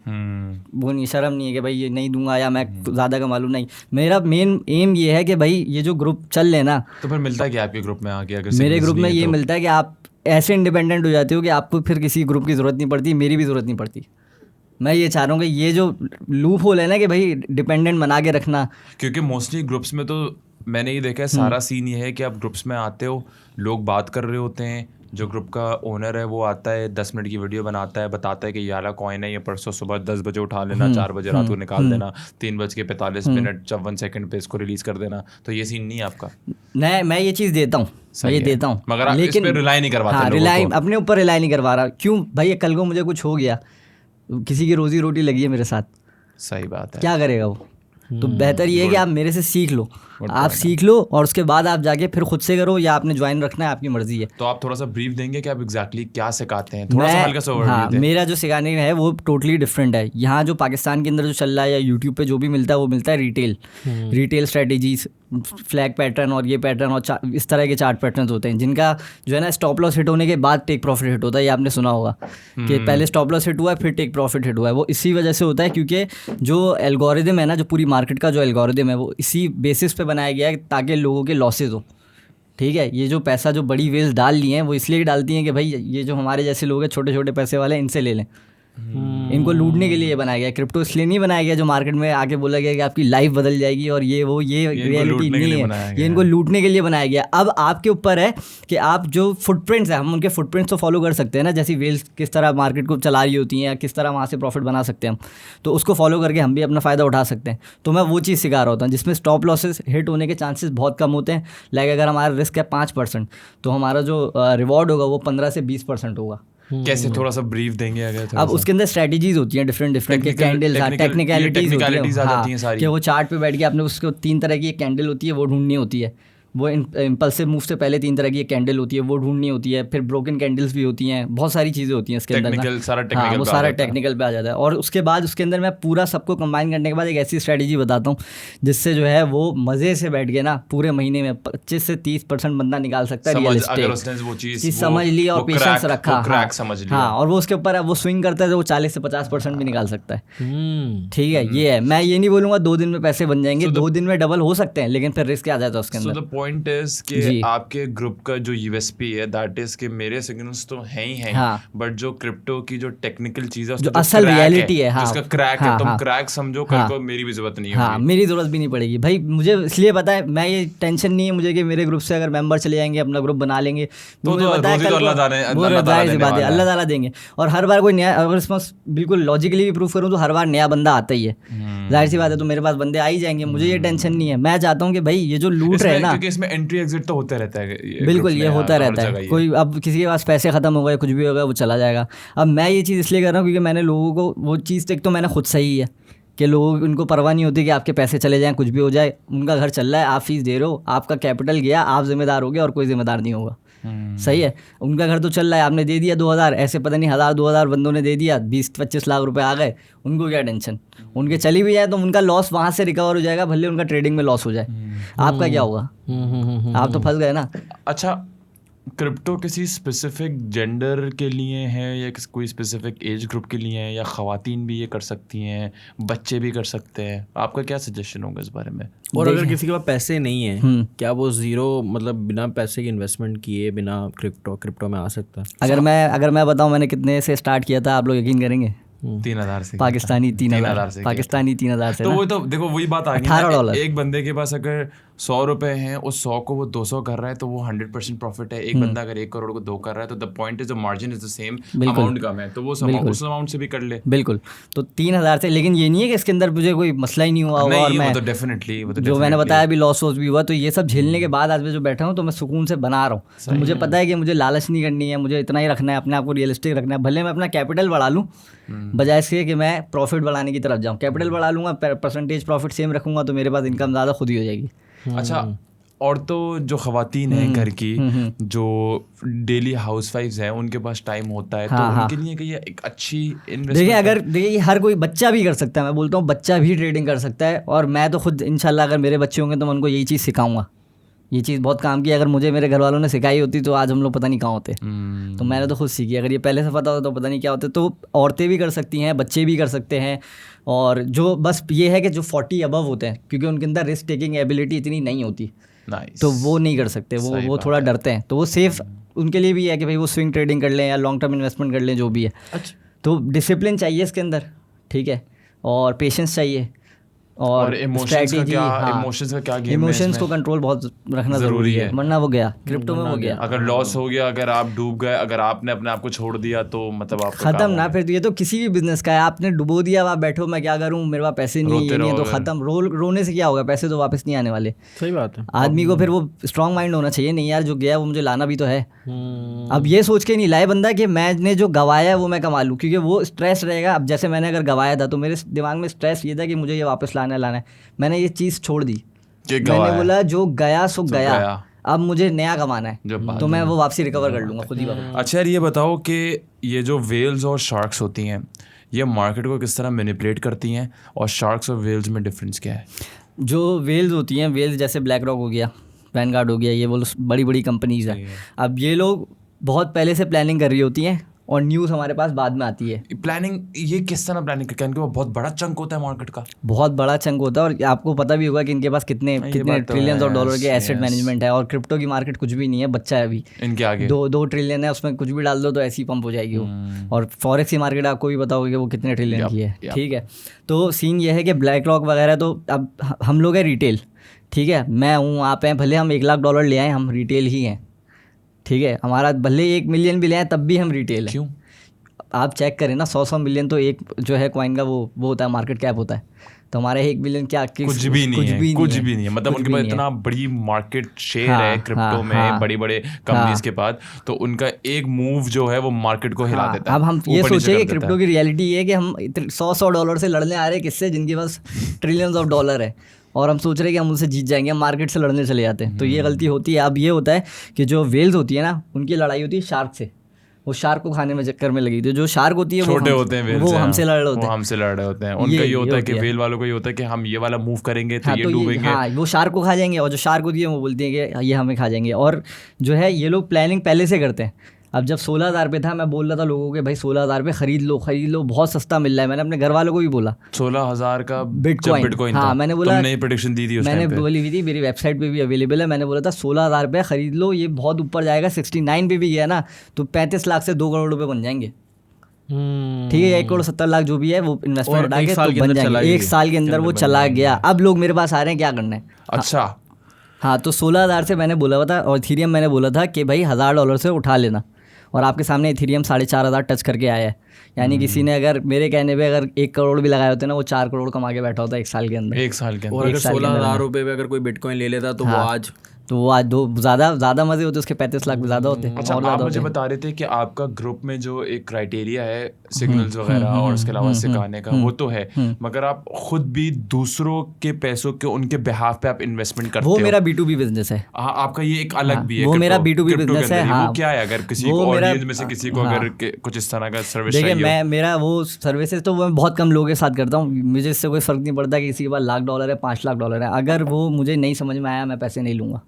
वो नहीं, शर्म नहीं है कि भाई ये नहीं दूंगा या मैं ज़्यादा कमा लूँ। नहीं, मेरा मेन एम ये है कि भाई ये जो ग्रुप चल लेना। तो फिर मिलता है कि आपके ग्रुप में आके अगर मेरे ग्रुप में ये मिलता है कि आप ऐसे इंडिपेंडेंट हो जाते हो कि आपको फिर किसी ग्रुप की ज़रूरत नहीं पड़ती, मेरी भी ज़रूरत नहीं पड़ती। मैं ये चाह रहा हूँ कि ये जो लूप होल है ना कि भाई डिपेंडेंट बना के रखना, क्योंकि मोस्टली ग्रुप्स में तो मैंने ये देखा है सारा सीन ये है कि आप ग्रुप्स में आते हो, लोग बात कर रहे होते हैं, जो ग्रुप का ओनर है वो आता है 10 मिनट की वीडियो बनाता है, बताता है कि ये वाला कॉइन है, ये परसों सुबह 10 बजे उठा लेना, 4 बजे रात को निकाल देना, 3:45 54 सेकंड पे इसको रिलीज कर देना। तो ये सीन नहीं है आपका? नहीं, मैं ये चीज़ देता हूँ, ये देता हूँ, मगर आप इस पे रिलाई नहीं करवाते। हाँ, रिलाई अपने ऊपर रिलाई नहीं करवा रहा। क्यों भाई, कल को मुझे कुछ हो गया, किसी की रोजी रोटी लगी है मेरे साथ, सही बात है, क्या करेगा वो? तो बेहतर ये है कि आप मेरे से सीख लो, आप सीख लो और उसके बाद आप जाके फिर खुद से करो या आपने ज्वाइन रखना है, आपकी मर्जी है। तो आप थोड़ा सा ब्रीफ देंगे कि आप एग्जैक्टली क्या सिखाते हैं, थोड़ा सा हल्का सा ओवरव्यू दें। मेरा जो सिखाने का है वो टोटली डिफरेंट है। यहाँ जो पाकिस्तान के अंदर जो चल रहा है या यूट्यूब पे जो भी मिलता है वो मिलता है रिटेल स्ट्रेटेजीज, फ्लैग पैटर्न और ये पैटर्न और इस तरह के चार्ट पैटर्न होते हैं जिनका जो है ना स्टॉप लॉस हिट होने के बाद टेक प्रॉफिट हिट होता है। ये आपने सुना होगा कि पहले स्टॉप लॉस हिट हुआ है फिर टेक प्रॉफिट हिट हुआ है। वो इसी वजह से होता है क्योंकि जो एल्गोरिदम है ना, जो पूरी मार्केट का जो एल्गोरिदम है वो इसी बेसिस पे बनाया गया है ताकि लोगों के लॉसेज हो। ठीक है, ये जो पैसा जो बड़ी वेल्स डाल ली हैं वो इसलिए डालती हैं कि भाई ये जो हमारे जैसे लोग हैं छोटे छोटे पैसे वाले इनसे ले लें, इनको लूटने के लिए बनाया गया। क्रिप्टो इसलिए नहीं बनाया गया जो मार्केट में आके बोला गया कि आपकी लाइफ बदल जाएगी और ये रियलिटी नहीं है, ये इनको लूटने के लिए बनाया गया। अब आपके ऊपर है कि आप जो फुटप्रिंट्स हैं, हम उनके फुटप्रिंट्स तो फॉलो कर सकते हैं ना, जैसी वेल्स किस तरह मार्केट को चला रही होती हैं या किस तरह वहाँ से प्रॉफिट बना सकते हैं हम, तो उसको फॉलो करके हम भी अपना फ़ायदा उठा सकते हैं। तो मैं वो चीज़ सिखा रहा होता हूँ जिसमें स्टॉप लॉसेस हिट होने के चांसेस बहुत कम होते हैं। लाइक अगर हमारा रिस्क है 5%, तो हमारा जो रिवॉर्ड होगा वो 15 से 20% होगा। कैसे, थोड़ा सा ब्रीफ देंगे अगर? अब उसके अंदर स्ट्रेटजीज होती हैं डिफरेंट के कैंडल्स, टेक्निकलिटीज होती हैं सारी, कि वो चार्ट पे बैठ के आपने उसको 3 तरह की एक कैंडल होती है वो ढूंढनी होती है। वो इम्पल्सिव मूव से पहले 3 तरह की एक कैंडल होती है वो ढूंढनी होती है। फिर ब्रोकन कैंडल्स भी होती हैं, बहुत सारी चीज़ें होती हैं इसके अंदर। हाँ, वो सारा टेक्निकल पे आ जाता है। और उसके बाद उसके अंदर मैं पूरा सबको कंबाइन करने के बाद एक ऐसी स्ट्रेटजी बताता हूँ जिससे जो है वो मज़े से बैठ के ना पूरे महीने में 25 से 30% बंदा निकाल सकता है। रियलिस्टिक समझ लिया और पेशेंस रखा, हाँ, और वो उसके ऊपर वो स्विंग करता है तो वो 40 से 50% भी निकाल सकता है। ठीक है, ये है। मैं ये नहीं बोलूँगा 2 दिन में पैसे बन जाएंगे, 2 दिन में डबल हो सकते हैं, लेकिन फिर रिस्क आ जाता है उसके अंदर। पॉइंट इज कि आपके ग्रुप का जो यूएसपी है दैट इज कि मेरे सिग्नल्स तो हैं ही हैं, बट जो क्रिप्टो की जो टेक्निकल चीज है जो असल रियलिटी है, जिसका क्रैक है, तुम क्रैक समझो, कल को मेरी भी जरूरत नहीं है। हाँ, मेरी जरूरत भी नहीं पड़ेगी भाई। मुझे इसलिए पता है, मैं ये टेंशन नहीं है मुझे कि मेरे ग्रुप से अगर मेंबर चले जाएंगे, अपना ग्रुप बना लेंगे, मुझे पता है अल्लाह ताला देंगे। और हर बार कोई नया, अगर इसमें बिल्कुल लॉजिकली भी प्रूफ करूँ तो हर बार नया बंदा आता ही है, जाहिर सी बात है, तो मेरे पास बंदे आ ही जाएंगे। मुझे ये टेंशन नहीं है। मैं चाहता हूँ कि भाई ये जो लूट रहे हैं ना, क्योंकि इसमें एंट्री एग्जिट तो होता रहता है, बिल्कुल ये होता रहता है। कोई अब किसी के पास पैसे खत्म हो गए, कुछ भी होगा, वो चला जाएगा। अब मैं ये चीज़ इसलिए कर रहा हूँ क्योंकि मैंने लोगों को वो चीज़, एक तो मैंने खुद सही है कि लोग, उनको परवाह नहीं होती कि आपके पैसे चले जाएं, कुछ भी हो जाए, उनका घर चल रहा है, आप फीस दे रहे हो, आपका कैपिटल गया, आप जिम्मेदार हो गए और कोई जिम्मेदार नहीं होगा। सही है, उनका घर तो चल रहा है, आपने दे दिया 2000, ऐसे पता नहीं 1000-2000 बंदों ने दे दिया, 20-25 लाख रुपए आ गए, उनको क्या टेंशन। उनके चली भी जाए तो उनका लॉस वहाँ से रिकवर हो जाएगा, भले उनका ट्रेडिंग में लॉस हो जाए, आपका क्या होगा? आप तो फंस गए ना। अच्छा, क्रिप्टो किसी स्पेसिफिक जेंडर के लिए है या कोई स्पेसिफिक एज ग्रुप के लिए है, या ख़वातीन भी ये कर सकती हैं, बच्चे भी कर सकते हैं? आपका क्या सजेशन होगा इस बारे में? और अगर किसी के पास पैसे नहीं है, क्या वो ज़ीरो, मतलब बिना पैसे की इन्वेस्टमेंट किए बिना क्रिप्टो में आ सकता है? अगर मैं बताऊं मैंने कितने से स्टार्ट किया था, आप लोग यकीन करेंगे? 3000 से। पाकिस्तानी 3000 से। पाकिस्तानी 3000 से। तो वो तो देखो वही बात आ गई, $18। एक बंदे के पास अगर 100 रुपए हैं, उस 100 को वो 200 कर रहा है तो वो 100% प्रॉफिट है। एक बंदा अगर 1 करोड़ को 2 कर रहा है तो the point is the margin is the same, amount कम है, तो वो उस अमाउंट से भी कर ले। बिल्कुल, तो 3000 से। लेकिन ये नहीं है कि इसके अंदर मुझे कोई मसला ही नहीं हुआ होगा, और मैं डेफिनेटली जो मैंने बताया भी लॉस भी हुआ, तो ये सब झेलने के बाद आज मैं जो बैठा हूँ तो मैं सुकून से बना रहा हूँ। तो मुझे पता है कि मुझे लालच नहीं करनी है, मुझे इतना ही रखना है, अपने आप को रियलिस्टिक रखना है। भले मैं अपना कैपिटल बढ़ा लूँ बजाय इसके कि मैं प्रॉफिट बढ़ाने की तरफ जाऊँ। कैपिटल बढ़ा लूँगा, परसेंटेज प्रॉफिट सेम रखूँगा, तो मेरे पास इनकम ज़्यादा खुद ही हो जाएगी। अच्छा, और तो जो ख़वातीन हैं घर की, जो डेली हाउसवाइफ्स हैं, उनके पास टाइम होता है, तो उनके लिए कि ये एक अच्छी इन्वेस्टमेंट। देखिए हर कोई बच्चा भी कर सकता है, मैं बोलता हूँ बच्चा भी ट्रेडिंग कर सकता है। और मैं तो खुद इंशाल्लाह अगर मेरे बच्चे होंगे तो मैं उनको यही चीज़ सिखाऊंगा। ये चीज़ बहुत काम की, अगर मुझे मेरे घर वालों ने सिखाई होती तो आज हम लोग पता नहीं कहाँ होते। तो मैंने तो खुद सीखी, अगर ये पहले से पता होता तो पता नहीं क्या होते। तो औरतें भी कर सकती हैं, बच्चे भी कर सकते हैं। और जो बस ये है कि जो 40 अबव होते हैं, क्योंकि उनके अंदर रिस्क टेकिंग एबिलिटी इतनी नहीं होती, तो वो नहीं कर सकते, वो थोड़ा डरते हैं। तो वो सेफ उनके लिए भी है कि भाई वो स्विंग ट्रेडिंग कर लें या लॉन्ग टर्म इन्वेस्टमेंट कर लें, जो भी है। अच्छा, तो डिसिप्लिन चाहिए इसके अंदर, ठीक है, और पेशेंस चाहिए, और स्ट्रैटेजी। इमोशंस का क्या गेम है? इमोशंस को कंट्रोल बहुत रखना ज़रूरी है, वरना वो गया क्रिप्टो में, वो गया। अगर लॉस हो गया, अगर आप डूब गए, अगर आपने अपने आप को छोड़ दिया, तो मतलब आप खत्म ना। फिर ये तो किसी भी बिजनेस का है, आपने डुबो दिया, आप बैठो मैं क्या करूँ, मेरे पास पैसे नहीं है, ये नहीं है, तो खत्म। रोने से क्या होगा, पैसे तो वापस नहीं आने वाले। सही बात है। आदमी को फिर वो स्ट्रॉन्ग माइंड होना चाहिए, नहीं यार जो गया वो मुझे लाना भी तो है। अब ये सोच के नहीं लाए बंदा कि मैंने जो गवाया है वो मैं कमा लूँ, क्योंकि वो स्ट्रेस रहेगा। अब जैसे मैंने अगर गवाया था तो मेरे दिमाग में स्ट्रेस ये था कि मुझे ये वापस लाना है। मैंने ये चीज़ छोड़ दी, मैंने बोला जो गया सो गया, अब मुझे नया कमाना है, तो मैं वो वापसी रिकवर कर लूँगा खुद ही वापस। अच्छा यार, ये बताओ कि ये जो वेल्स और शार्क्स होती हैं, ये मार्केट को किस तरह मैनिपुलेट करती हैं, और शार्क्स और वेल्स में डिफरेंस क्या है? जो वेल्स होती हैं, वेल्स जैसे ब्लैक रॉक हो गया, वैनगार्ड हो गया, ये वो बड़ी बड़ी कंपनीज हैं। अब ये लोग बहुत पहले से प्लानिंग कर रही होती हैं और न्यूज़ हमारे पास बाद में आती है। प्लानिंग ये किस तरह प्लानिंग करके, इनके पास बहुत बड़ा चंक होता है मार्केट का, बहुत बड़ा चंक होता है, और आपको पता भी होगा कि इनके पास कितने ट्रिलियंस ऑफ डॉलर के एसेट मैनेजमेंट है, और क्रिप्टो की मार्केट कुछ भी नहीं है, बच्चा है अभी इनके आगे। 2 ट्रिलियन है, उसमें कुछ भी डाल दो तो ऐसी पंप हो जाएगी वो। और फॉरेक्स की मार्केट आपको भी पता होगा कि वो कितने ट्रिलियन की है, ठीक है। तो सीन ये है कि ब्लैक रॉक वगैरह, तो अब हम लोग हैं रिटेल, ठीक है, मैं हूँ, आप हैं, भले हम $1 लाख ले आए, हम रिटेल ही हैं, ठीक है। हमारा भले 1 मिलियन भी ले आए तब भी हम रिटेल हैं। क्यों? आप चेक करें ना, 100 मिलियन तो एक जो है कॉइन का वो होता है, मार्केट कैप होता है। तो हमारे 1 बिलियन क्या कुछ भी नहीं है, मतलब उनके पास इतना बड़ी मार्केट शेयर है क्रिप्टो में, बड़ी बड़े कंपनीज के पास, तो उनका एक मूव जो है वो मार्केट को हिला देता है। अब हम ये सोचिए कि क्रिप्टो की रियलिटी ये है कि हम $100 से लड़ने आ रहे हैं किससे, जिनके पास ट्रिलियंस ऑफ डॉलर है, और हम सोच रहे हैं कि हम उनसे जीत जाएंगे, हम मार्केट से लड़ने चले जाते हैं। तो ये गलती होती है। अब ये होता है कि जो वेल्स होती है ना, उनकी लड़ाई होती है शार्क से, वो शार्क को खाने में चक्कर में लगी थी। जो शार्क होती है छोटे होते हैं, वो हमसे लड़ रहे होते हैं। उनका ये होता है कि वेल वालों को ये होता है कि हम ये वाला मूव करेंगे तो ये डूबेंगे। हाँ, वो शार्क को खा जाएंगे, और जो शार्क होती है वो बोलती है कि ये हमें खा जाएंगे। और जो है ये लोग प्लानिंग पहले से करते हैं। अब जब 16,000 पे था, मैं बोल रहा था लोगों के भाई 16,000 पे खरीद लो, बहुत सस्ता मिल रहा है। मैंने अपने घर वालों को भी बोला 16,000 का बिटकॉइन। हाँ, मैंने बोला, तुमने प्रेडिक्शन दी थी उस टाइम पे, मैंने बोली हुई थी, मेरी वेबसाइट पे भी अवेलेबल है। मैंने बोला था 16,000 पे खरीद लो, ये बहुत ऊपर जाएगा। 69 पे भी गया ना तो 35 लाख से 2 करोड़ रुपए बन जाएंगे, ठीक है। 1,70,00,000 जो भी है वो इन्वेस्टमेंट हटा के तो बन जाएंगे। 1 साल के अंदर वो चला गया। अब लोग मेरे पास आ रहे हैं, क्या करना है। अच्छा, हाँ, तो 16,000 से मैंने बोला था, और इथेरियम मैंने बोला था कि भाई $1,000 से उठा लेना, और आपके सामने इथेरियम 4,500 टच करके आया है। यानी किसी ने अगर मेरे कहने पे अगर 1 करोड़ भी लगाए होते ना, वो 4 करोड़ कमा के बैठा होता 1 साल के अंदर। और अगर 16,000 रुपये पे अगर कोई बिटकॉइन ले लेता तो वो आज ज़्यादा मजे होते, उसके 35 लाख भी ज़्यादा होते। अच्छा, आप मुझे बता रहे थे कि आपका ग्रुप में जो एक क्राइटेरिया है सिग्नल्स वगैरह और उसके अलावा सिखाने का, वो तो है, मगर आप खुद भी दूसरों के पैसों के उनके बिहाफ पे आप इन्वेस्टमेंट करते हो। वो मेरा B2B बिजनेस है। हाँ, आपका ये एक अलग भी है। वो मेरा B2B बिजनेस है। वो क्या है, अगर किसी को ऑडियंस में से किसी को अगर कुछ इस तरह का सर्विस चाहिए? देखिए, मेरा वो सर्विसेज तो मैं बहुत कम लोगों के साथ करता हूँ। मुझे इससे कोई फ़र्क नहीं पड़ता कि किसी के पास $1,00,000 है, $5 लाख है। अगर वो मुझे नहीं समझ में आया, मैं पैसे नहीं लूँगा।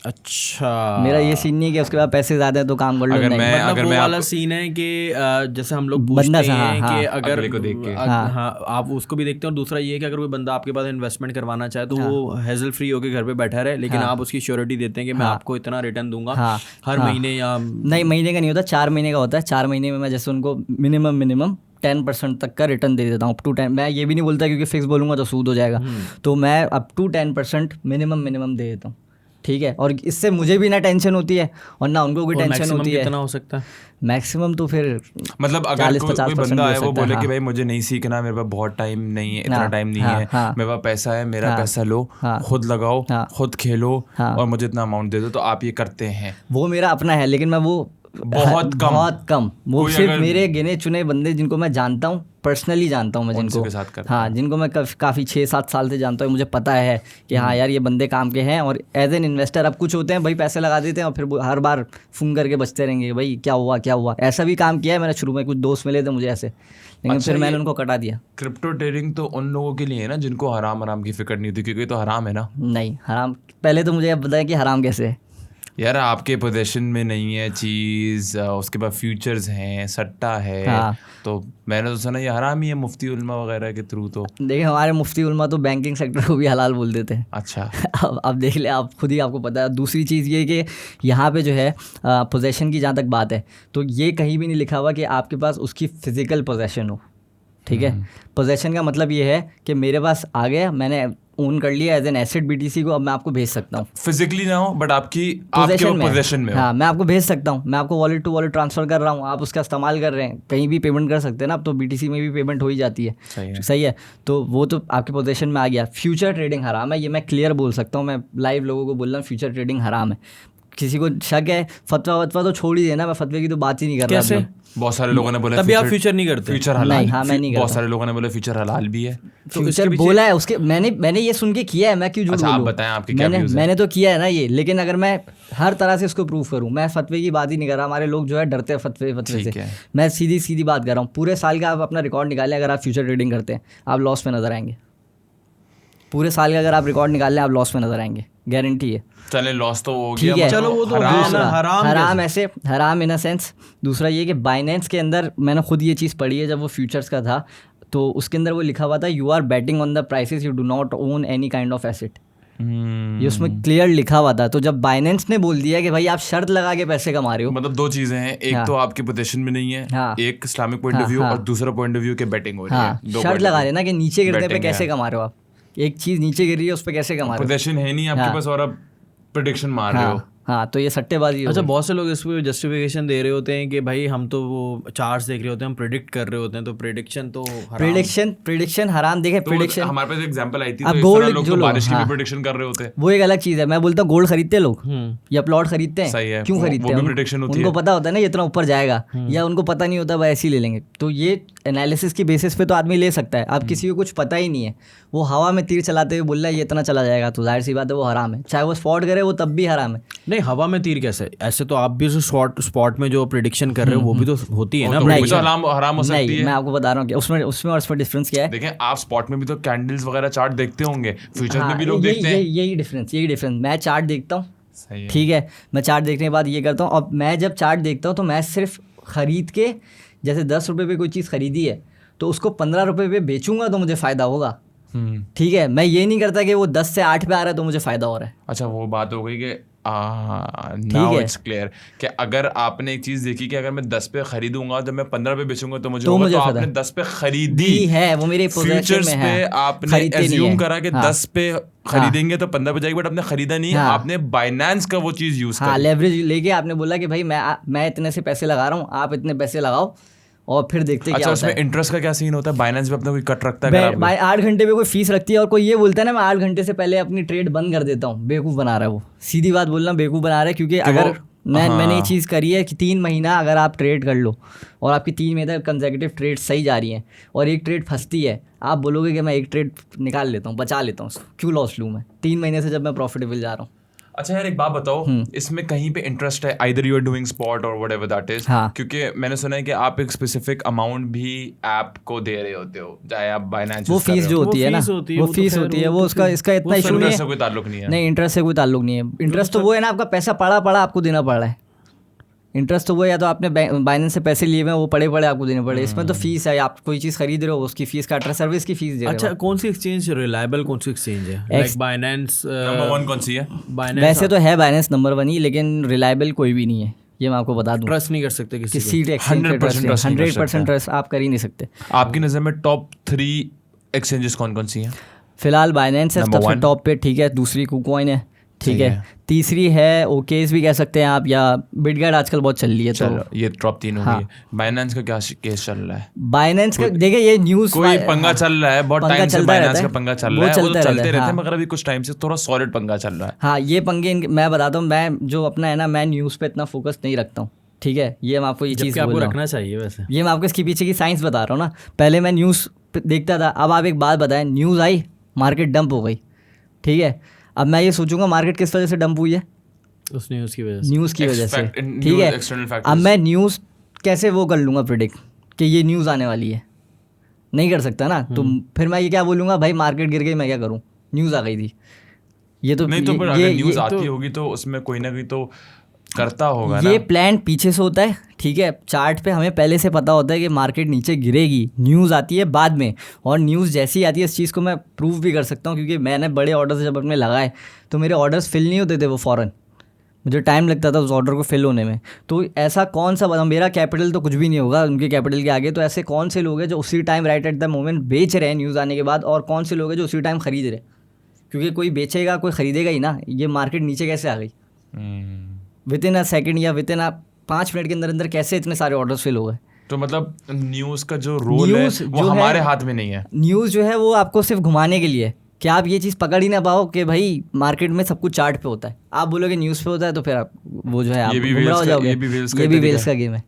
अच्छा, मेरा ये सीन नहीं है कि उसके बाद पैसे ज़्यादा है तो काम कर लो। अगर मैं वाला सीन है कि जैसे हम लोग पूछते हैं कि अगर को देख के आप उसको भी देखते हो। दूसरा ये है कि अगर कोई बंदा आपके पास इन्वेस्टमेंट करवाना चाहे तो वो हेजल फ्री होकर घर पे बैठा रहे, लेकिन आप उसकी श्योरिटी देते हैं कि मैं आपको इतना रिटर्न दूंगा हर महीने, या नहीं, महीने का नहीं होता, 4 महीने का होता है। 4 महीने में मैं जैसे उनको मिनिमम 10% तक का रिटर्न दे देता हूँ, अप टू 10। मैं ये भी नहीं बोलता क्योंकि फिक्स बोलूँगा तो सूद हो जाएगा, तो मैं अप टू 10% मिनिमम दे देता हूँ, ठीक है। और इससे मुझे भी ना टेंशन होती है और ना उनको कोई टेंशन होती है। कितना हो सकता है मैक्सिमम? तो फिर मतलब अगर कोई बंदा है वो बोले कि भाई मुझे नहीं सीखना, मेरे पास बहुत टाइम नहीं है, इतना टाइम नहीं है, मेरे पास पैसा है, मेरा पैसा लो, खुद लगाओ, खुद खेलो और मुझे इतना अमाउंट दे दो, तो आप ये करते हैं? वो मेरा अपना है, लेकिन मैं वो बहुत कम वो सिर्फ मेरे गिने चुने बंदे जिनको मैं जानता हूँ, पर्सनली जानता हूँ मैं, जिनको हाँ जिनको मैं काफ़ी 6-7 साल से जानता हूँ, मुझे पता है कि हाँ यार ये बंदे काम के हैं। और एज एन इन्वेस्टर अब कुछ होते हैं भाई पैसे लगा देते हैं और फिर हर बार फूंग करके बचते रहेंगे भाई क्या हुआ। ऐसा भी काम किया है मैंने, शुरू में कुछ दोस्त मिले थे मुझे ऐसे, लेकिन फिर मैंने उनको कटा दिया। क्रिप्टो ट्रेडिंग तो उन लोगों के लिए है ना जिनको हराम की फिक्र नहीं होती, क्योंकि तो हराम है ना। नहीं हराम, पहले तो मुझे अब बताया कि हराम कैसे है। यार आपके पोजीशन में नहीं है चीज़, उसके बाद फ्यूचर्स हैं, सट्टा है, हाँ। तो मैंने तो सुना ये हराम ही है मुफ्ती उल्मा वगैरह के थ्रू। तो देखिए हमारे मुफ्ती उल्मा तो बैंकिंग सेक्टर को भी हलाल बोल देते हैं। अच्छा अब देख ले आप खुद ही, आपको पता है। दूसरी चीज़ ये कि यहाँ पे जो है पोजेशन की जहाँ तक बात है, तो ये कहीं भी नहीं लिखा हुआ कि आपके पास उसकी फिजिकल पोजेशन हो, ठीक है। पोजेशन का मतलब ये है कि मेरे पास आ गया, मैंने ओन कर लिया एज एन एसेट बीटीसी को, अब मैं आपको भेज सकता हूँ। फिजिकली ना हो बट आपके पोजीशन में हो। हाँ मैं आपको भेज सकता हूँ, मैं आपको वॉलेट टू वॉलेट ट्रांसफर कर रहा हूँ, आप उसका इस्तेमाल कर रहे हैं, कहीं भी पेमेंट कर सकते हैं ना। अब तो बीटीसी में भी पेमेंट हो ही जाती है, सही है। तो वो तो आपके पोजीशन में आ गया। फ्यूचर ट्रेडिंग हराम है, ये मैं क्लियर बोल सकता हूँ। मैं लाइव लोगों को बोल रहा हूँ फ्यूचर ट्रेडिंग हराम है। किसी को शक है फतवा तो छोड़ ही देना, मैं फतवे की तो बात ही नहीं कर रहा। बहुत सारे लोगों ने बोला तभी आप फ्यूचर नहीं करते। फ्यूचर हलाल नहीं, हाँ मैं नहीं करता। बहुत सारे लोगों ने बोला फ्यूचर हलाल भी है। तो फ्यूचर बोला है उसके, मैंने ये सुन के किया है, मैं क्यों झूठ बोलूं? आप बताएं आपके क्या व्यूज हैं? मैंने तो किया है ना ये, लेकिन अगर मैं हर तरह से इसको प्रूव करूं, मैं फतवे की बात ही नहीं कर रहा। हमारे लोग जो है डरते हैं फतवे से। मैं सीधी बात कर रहा हूँ। पूरे साल का आप अपना रिकॉर्ड निकालें, अगर आप फ्यूचर ट्रेडिंग करते हैं आप लॉस में नजर आएंगे। पूरे साल का अगर आप रिकॉर्ड निकाल लें आप लॉस में नजर आएंगे। गारंटी है। चले लॉस तो हो ठीक गया, है, चलो वो तो हराम है ना, हराम ऐसे हराम इन अ सेंस। दूसरा ये कि बाइनेंस के अंदर मैंने खुद ये चीज़ पढ़ी है, जब वो फ्यूचर्स का था तो उसके अंदर वो लिखा हुआ था you are betting on the prices, you do not own any kind of asset. ये उसमें क्लियर लिखा हुआ था। तो जब बाइनेंस ने बोल दिया कि भाई आप शर्त लगा के पैसे कमा रहे हो, मतलब दो चीजें हैं, एक तो आपकी पोजीशन में नहीं है, हाँ। एक इस्लामिक पॉइंट ऑफ व्यू, और दूसरा पॉइंट ऑफ व्यू के बैटिंग हो रही हाँ, है। दो शर्त लगा लेना कि नीचे गिरने पे Betting कैसे है। कमा रहे हो आप, एक चीज़ नीचे गिर रही है उस पर कैसे कमा रहे हो। पोजीशन है नहीं आपके पास और आप प्रेडिक्शन मार रहे हो। हाँ, तो ये सट्टेबाजी हो अच्छा, गई। बहुत से लोग इस पर जस्टिफिकेशन दे रहे होते हैं कि भाई हम तो वो चार्ट्स देख रहे होते हैं, हम प्रिडिक्ट कर रहे होते हैं, तो प्रिडिक्शन तो प्रिडिक्शन हराम। देखे तो प्रिडिक्शन, हमारे पास एग्जांपल आई थी, अब तो इस gold तरह लोग जो तो लोग- बारिश की भी हाँ। प्रेडिक्शन कर रहे होते हैं। वो एक अलग चीज़ है। मैं बोलता हूँ गोल्ड खरीदते हैं लोग या प्लॉट खरीदते हैं, सही है, क्यों वो खरीदते भी हैं? prediction होती उनको है। पता होता है ना ये इतना ऊपर जाएगा, या उनको पता नहीं होता भाई ऐसे ही ले लेंगे। तो ये एनालिसिस की बेसिस पे तो आदमी ले सकता है। अब किसी को कुछ पता ही नहीं है, वो हवा में तीर चलाते हुए बोल रहा है ये इतना चला जाएगा, तो जाहिर सी बात है वो हराम है। चाहे वो स्पॉट करे वो तब भी हराम है। नहीं, हवा में तीर कैसे? ऐसे तो आप भी स्पॉट में जो प्रिडिक्शन कर रहे हो वो भी तो होती है ना तो prediction। वो तो हराम हो सकती नहीं, है। मैं आपको बता रहा हूँ कि उसमें और इसमें डिफरेंस क्या है। देखें, आप स्पॉट में भी तो कैंडल्स वगैरह चार्ट देखते होंगे, फ्यूचर हाँ, में भी लोग देखते हैं। यही डिफरेंस। मैं चार्ट देखता हूँ, सही है। ठीक है, मैं चार्ट देखने के बाद ये करता हूँ। और मैं जब चार्ट देखता हूँ तो मैं सिर्फ खरीद के, जैसे 10 रुपये पे कोई चीज़ खरीदी है तो उसको 15 रुपये पे बेचूंगा तो मुझे फ़ायदा होगा। ठीक है, मैं ये नहीं करता कि वो 10 से 8 पे आ रहा है तो मुझे फ़ायदा हो रहा है। अच्छा, वो बात हो गई कि नाउ इट्स क्लियर कि अगर आपने एक चीज देखी कि अगर मैं 10 पे खरीदूंगा तो मैं 15 पे बेचूंगा तो मुझे होगा, तो फायदा आपने 10 पे खरीदी दी है, वो मेरे पोजीशन फ्यूचर्स में पे है, आपने खरीदते नहीं एज्यूम है। करा कि 10 पे खरीदेंगे तो 15 पे जाएगी, बट आपने खरीदा नहीं, हाँ। आपने बाइनेंस का वो चीज यूज हाँ, करी। लेवरेज लेके आपने बोला कि भाई मैं इतने से पैसे लगा रहा हूँ, आप इतने पैसे लगाओ और फिर देखते क्या अच्छा, होता है। उसमें इंटरेस्ट का क्या सीन होता है? बाइनेंस पे अपना कोई कट रखता है? अगर भाई 8 घंटे पे कोई फीस रखती है, और कोई ये बोलता है ना मैं 8 घंटे से पहले अपनी ट्रेड बंद कर देता हूँ, बेवकूफ़ बना रहा है वो। सीधी बात बोलना, बेवकूफ़ बना रहा है। क्योंकि अगर मैंने ये चीज़ करी है कि 3 महीना अगर आप ट्रेड कर लो और आपकी 3 महीने तक कंसेक्यूटिव ट्रेड सही जा रही हैं और एक ट्रेड फंसती है, आप बोलोगे कि मैं एक ट्रेड निकाल लेता हूँ, बचा लेता हूँ उसको, क्यों लॉस लूँ मैं 3 महीने से जब मैं प्रॉफिटेबल जा रहा हूँ। अच्छा यार, एक बात बताओ, इसमें कहीं पे इंटरेस्ट है, either you are doing spot और व्हाटएवर दैट इज, हाँ। क्योंकि मैंने सुना है कि आप एक स्पेसिफिक अमाउंट भी ऐप को दे रहे होते हो, चाहे आप बाइनेंस वो फीस जो होती है ना, वो फीस होती है, वो उसका इसका इतना इशू नहीं से है। कोई ताल्लुक नहीं है। नहीं, इंटरेस्ट से कोई ताल्लुक नहीं है। इंटरेस्ट तो वो है ना, आपका पैसा पड़ा आपको देना पड़ रहा है। इंटरेस्ट तो वो है, या तो आपने बाइनेंस से पैसे लिए हुए हैं वो पड़े आपको देने पड़े। इसमें तो फीस है, आप कोई चीज़ खरीद रहे हो उसकी फीस काट रहे, सर्विस की फीस दे रहे हो। अच्छा, कौन सी एक्सचेंज रिलायबल, कौन सी एक्सचेंज है? लाइक बाइनेंस नंबर 1 कौन सी है? वैसे तो है बाइनेंस नंबर 1 ही, लेकिन रिलायबल कोई भी नहीं है, ये मैं आपको बता दूं। ट्रस्ट नहीं कर सकते किसी किसी पे। 100% ट्रस्ट आप कर ही नहीं सकते। आपकी नज़र में टॉप 3 एक्सचेंजेस कौन कौन सी हैं? फिलहाल बाइनेंस है Number सबसे 1 टॉप पे, ठीक है। दूसरी कुकॉइन है, ठीक सही है। है। तीसरी है ओकेस भी कह सकते हैं आप, या बिटगेट आजकल बहुत चल रही है। तो चलो, ये टॉप 3 हो गई। बाइनेंस का क्या केस चल रहा है? बाइनेंस का देखिए, ये न्यूज़ कोई पंगा चल रहा है, बहुत टाइम से बाइनेंस का पंगा चल रहा है, वो तो चलते रहते हैं, मगर अभी कुछ टाइम से थोड़ा सॉलिड पंगा चल रहा है। हाँ, ये पंगे मैं बताता हूँ, मैं जो अपना है ना, मैं न्यूज़ पे इतना फोकस नहीं रखता हूँ, ठीक है। ये मैं आपको ये चीज़ आपको रखना चाहिए वैसे। ये मैं आपको इसके पीछे की साइंस बता रहा हूँ ना। पहले मैं न्यूज़ देखता था, अब आप एक बात बताएं, न्यूज़ आई, मार्केट डंप हो गई, ठीक है। अब मैं ये सोचूंगा मार्केट किस वजह से डंप हुई है, उस न्यूज़ की वजह से, न्यूज़ की वजह से, ठीक एक्सटर्नल है। अब मैं न्यूज़ कैसे वो कर लूँगा प्रिडिक्ट कि ये न्यूज़ आने वाली है, नहीं कर सकता ना। तो फिर मैं ये क्या बोलूँगा, भाई मार्केट गिर गई, मैं क्या करूँ, न्यूज़ आ गई थी। ये तो नहीं, तो पर अगर न्यूज़ आती होगी तो उसमें कोई ना कोई तो करता होगा ना। ये प्लान पीछे से होता है, ठीक है। चार्ट पे हमें पहले से पता होता है कि मार्केट नीचे गिरेगी, न्यूज़ आती है बाद में, और न्यूज़ जैसी आती है, इस चीज़ को मैं प्रूव भी कर सकता हूँ, क्योंकि मैंने बड़े ऑर्डर्स जब अपने लगाए तो मेरे ऑर्डर्स फिल नहीं होते थे, वो फ़ौरन मुझे टाइम लगता था उस ऑर्डर को फिल होने में। तो ऐसा कौन सा मेरा कैपिटल तो कुछ भी नहीं होगा उनके कैपिटल के आगे। तो ऐसे कौन से लोग हैं जो उसी time right at the moment बेच रहे हैं न्यूज़ आने के बाद, और कौन से लोग हैं जो उसी टाइम खरीद रहे हैं, क्योंकि कोई बेचेगा कोई खरीदेगा ही ना। ये मार्केट नीचे कैसे आ गई विद इन अ सेकेंड, या विद इन अ 5 मिनट के अंदर अंदर कैसे इतने सारे ऑर्डर्स फिल हो गए। तो मतलब न्यूज़ का जो रोल है वो हमारे हाथ में नहीं है। न्यूज़ जो है वो आपको सिर्फ घुमाने के लिए, कि आप ये चीज़ पकड़ ही ना पाओ कि भाई मार्केट में सब कुछ चार्ट पे होता है। आप बोलोगे न्यूज़ पे होता है तो फिर आप वो जो है आप गुमराह हो जाओगे। ये भी वेल्स का गेम है, ये भी वेल्स का गेम है।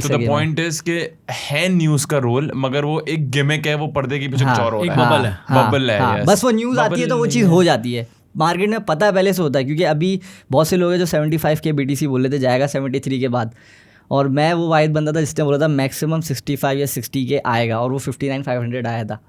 तो द पॉइंट इज कि है न्यूज़ का रोल, मगर वो एक गिमिक है, वो पर्दे के पीछे चौर हो रहा है, बबल है। बस वो न्यूज़ आती है तो वो चीज़ हो जाती है, मार्केट में पता पहले से होता है। क्योंकि अभी बहुत से लोग हैं जो 75 के BTC बोल रहे थे जाएगा 73 के बाद, और मैं वो वाहिद बंदा था जिसने बोला था मैक्सिमम 65 या 60 के आएगा, और वो 59,500 आया था,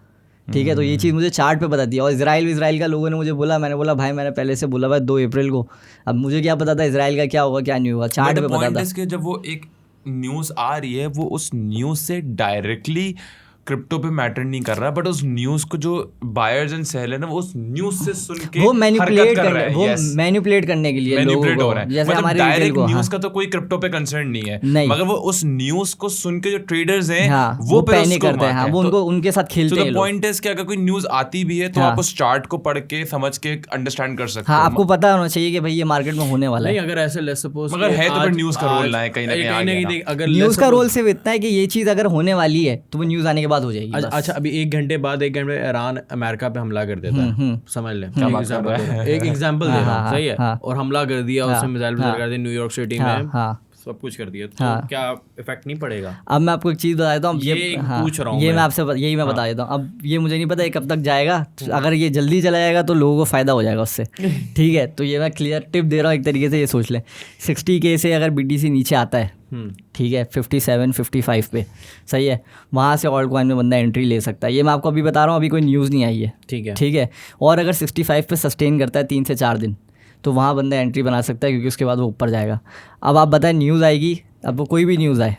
ठीक है, तो ये चीज़ मुझे चार्ट पे पता थी। और इसराइल का लोगों ने मुझे बोला, मैंने बोला भाई मैंने पहले से बोला भाई 2 अप्रैल को, अब मुझे क्या पता था इसराइल का क्या होगा क्या नहीं होगा, चार्ट पे पता था। जब वो एक न्यूज़ आ रही है वो उस न्यूज़ से डायरेक्टली क्रिप्टो पे मैटर नहीं कर रहा, बट उस न्यूज को जो बायर्स एंड सेलर है वो उस न्यूज से सुन के वो मैनिपुलेट कर रहे हैं, वो मैनिपुलेट करने के लिए मैनिपुलेट हो रहा है। जैसे मतलब हमारे डायरेक्ट न्यूज का तो कोई क्रिप्टो पे कंसर्न नहीं है, मगर वो उस न्यूज को सुन के जो ट्रेडर्स हैं वो पैनिक करते हैं, वो उनको उनके साथ खेलते हैं। तो द पॉइंट इज कि अगर कोई न्यूज आती भी है तो आप उस चार्ट को पढ़ के समझ के अंडरस्टैंड कर सकते हो। आपको पता होना चाहिए कि भाई ये मार्केट में होने वाला है। अगर ऐसे लेट्स सपोज मगर है तो फिर न्यूज का रोल ना है कहीं ना कहीं। अगर न्यूज का रोल सिर्फ इतना है कि ये चीज अगर होने वाली है तो वो न्यूज आने के बाद हो जाएगी। अच्छा अभी 1 घंटे बाद ईरान अमेरिका पे हमला कर देता है, समझ ले, एक एग्जांपल दे रहा हूँ, सही है, और हमला कर दिया, उससे मिसाइल कर दी न्यूयॉर्क सिटी में, सब कुछ कर दिया, तो क्या इफेक्ट नहीं पड़ेगा? अब मैं आपको एक चीज बता देता हूँ, ये पूछ रहा हूँ ये मैं आपसे यही मैं बता देता हूँ। अब ये मुझे नहीं पता ये कब तक जाएगा, अगर ये जल्दी चला जाएगा तो लोगों को फायदा हो जाएगा उससे, ठीक है। तो ये मैं क्लियर टिप दे रहा हूँ एक तरीके से, ये सोच लें 60K से अगर BTC नीचे आता है, ठीक है, 57-55 पे, सही है, वहाँ से ऑल्ट कॉइन में बंदा एंट्री ले सकता है। ये मैं आपको अभी बता रहा हूँ, अभी कोई न्यूज़ नहीं आई है, ठीक है। और अगर 65 पे सस्टेन करता है 3 से 4 दिन तो वहाँ बंदा एंट्री बना सकता है, क्योंकि उसके बाद वो ऊपर जाएगा। अब आप बताएं न्यूज़ आएगी, अब वो कोई भी न्यूज़ आए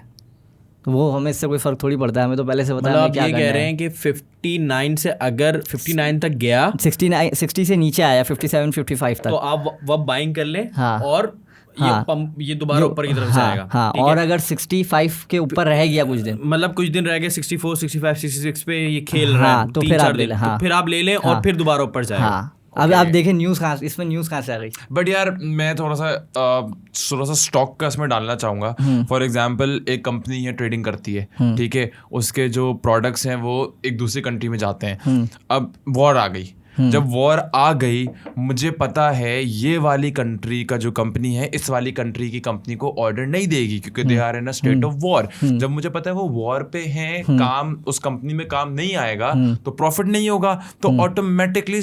तो वो हमें इससे कोई फ़र्क थोड़ी पड़ता है, हमें तो पहले से पता है क्या कह रहे हैं कि 59 से अगर 59 तक गया, 60 से नीचे आया 57-55 तक, तो आप वो बाइंग कर लें, और ये दोबारा ऊपर की तरफ से आएगा। हाँ, और अगर 65 के ऊपर रह गया कुछ दिन, मतलब कुछ दिन रह गया 64, 65, 66 पे ये खेल रहा है, तो फिर आप ले लें और फिर दोबारा ऊपर जाएगा। अब आप देखें न्यूज़ कहाँ, इसमें न्यूज़ कहाँ से आ गई? बट यार मैं थोड़ा सा स्टॉक का इसमें डालना चाहूँगा। फॉर एग्जांपल एक कंपनी है, ट्रेडिंग करती है, ठीक है, उसके जो प्रोडक्ट्स हैं वो एक दूसरी कंट्री में जाते हैं। अब वॉर आ गई, जब वॉर आ गई मुझे पता है ये वाली कंट्री का जो कंपनी है इस वाली कंट्री की कंपनी को ऑर्डर नहीं देगी, क्योंकि they are in a state of war. जब मुझे पता है वो वॉर पे हैं, काम उस कंपनी में काम नहीं आएगा तो प्रॉफिट नहीं होगा, तो ऑटोमेटिकली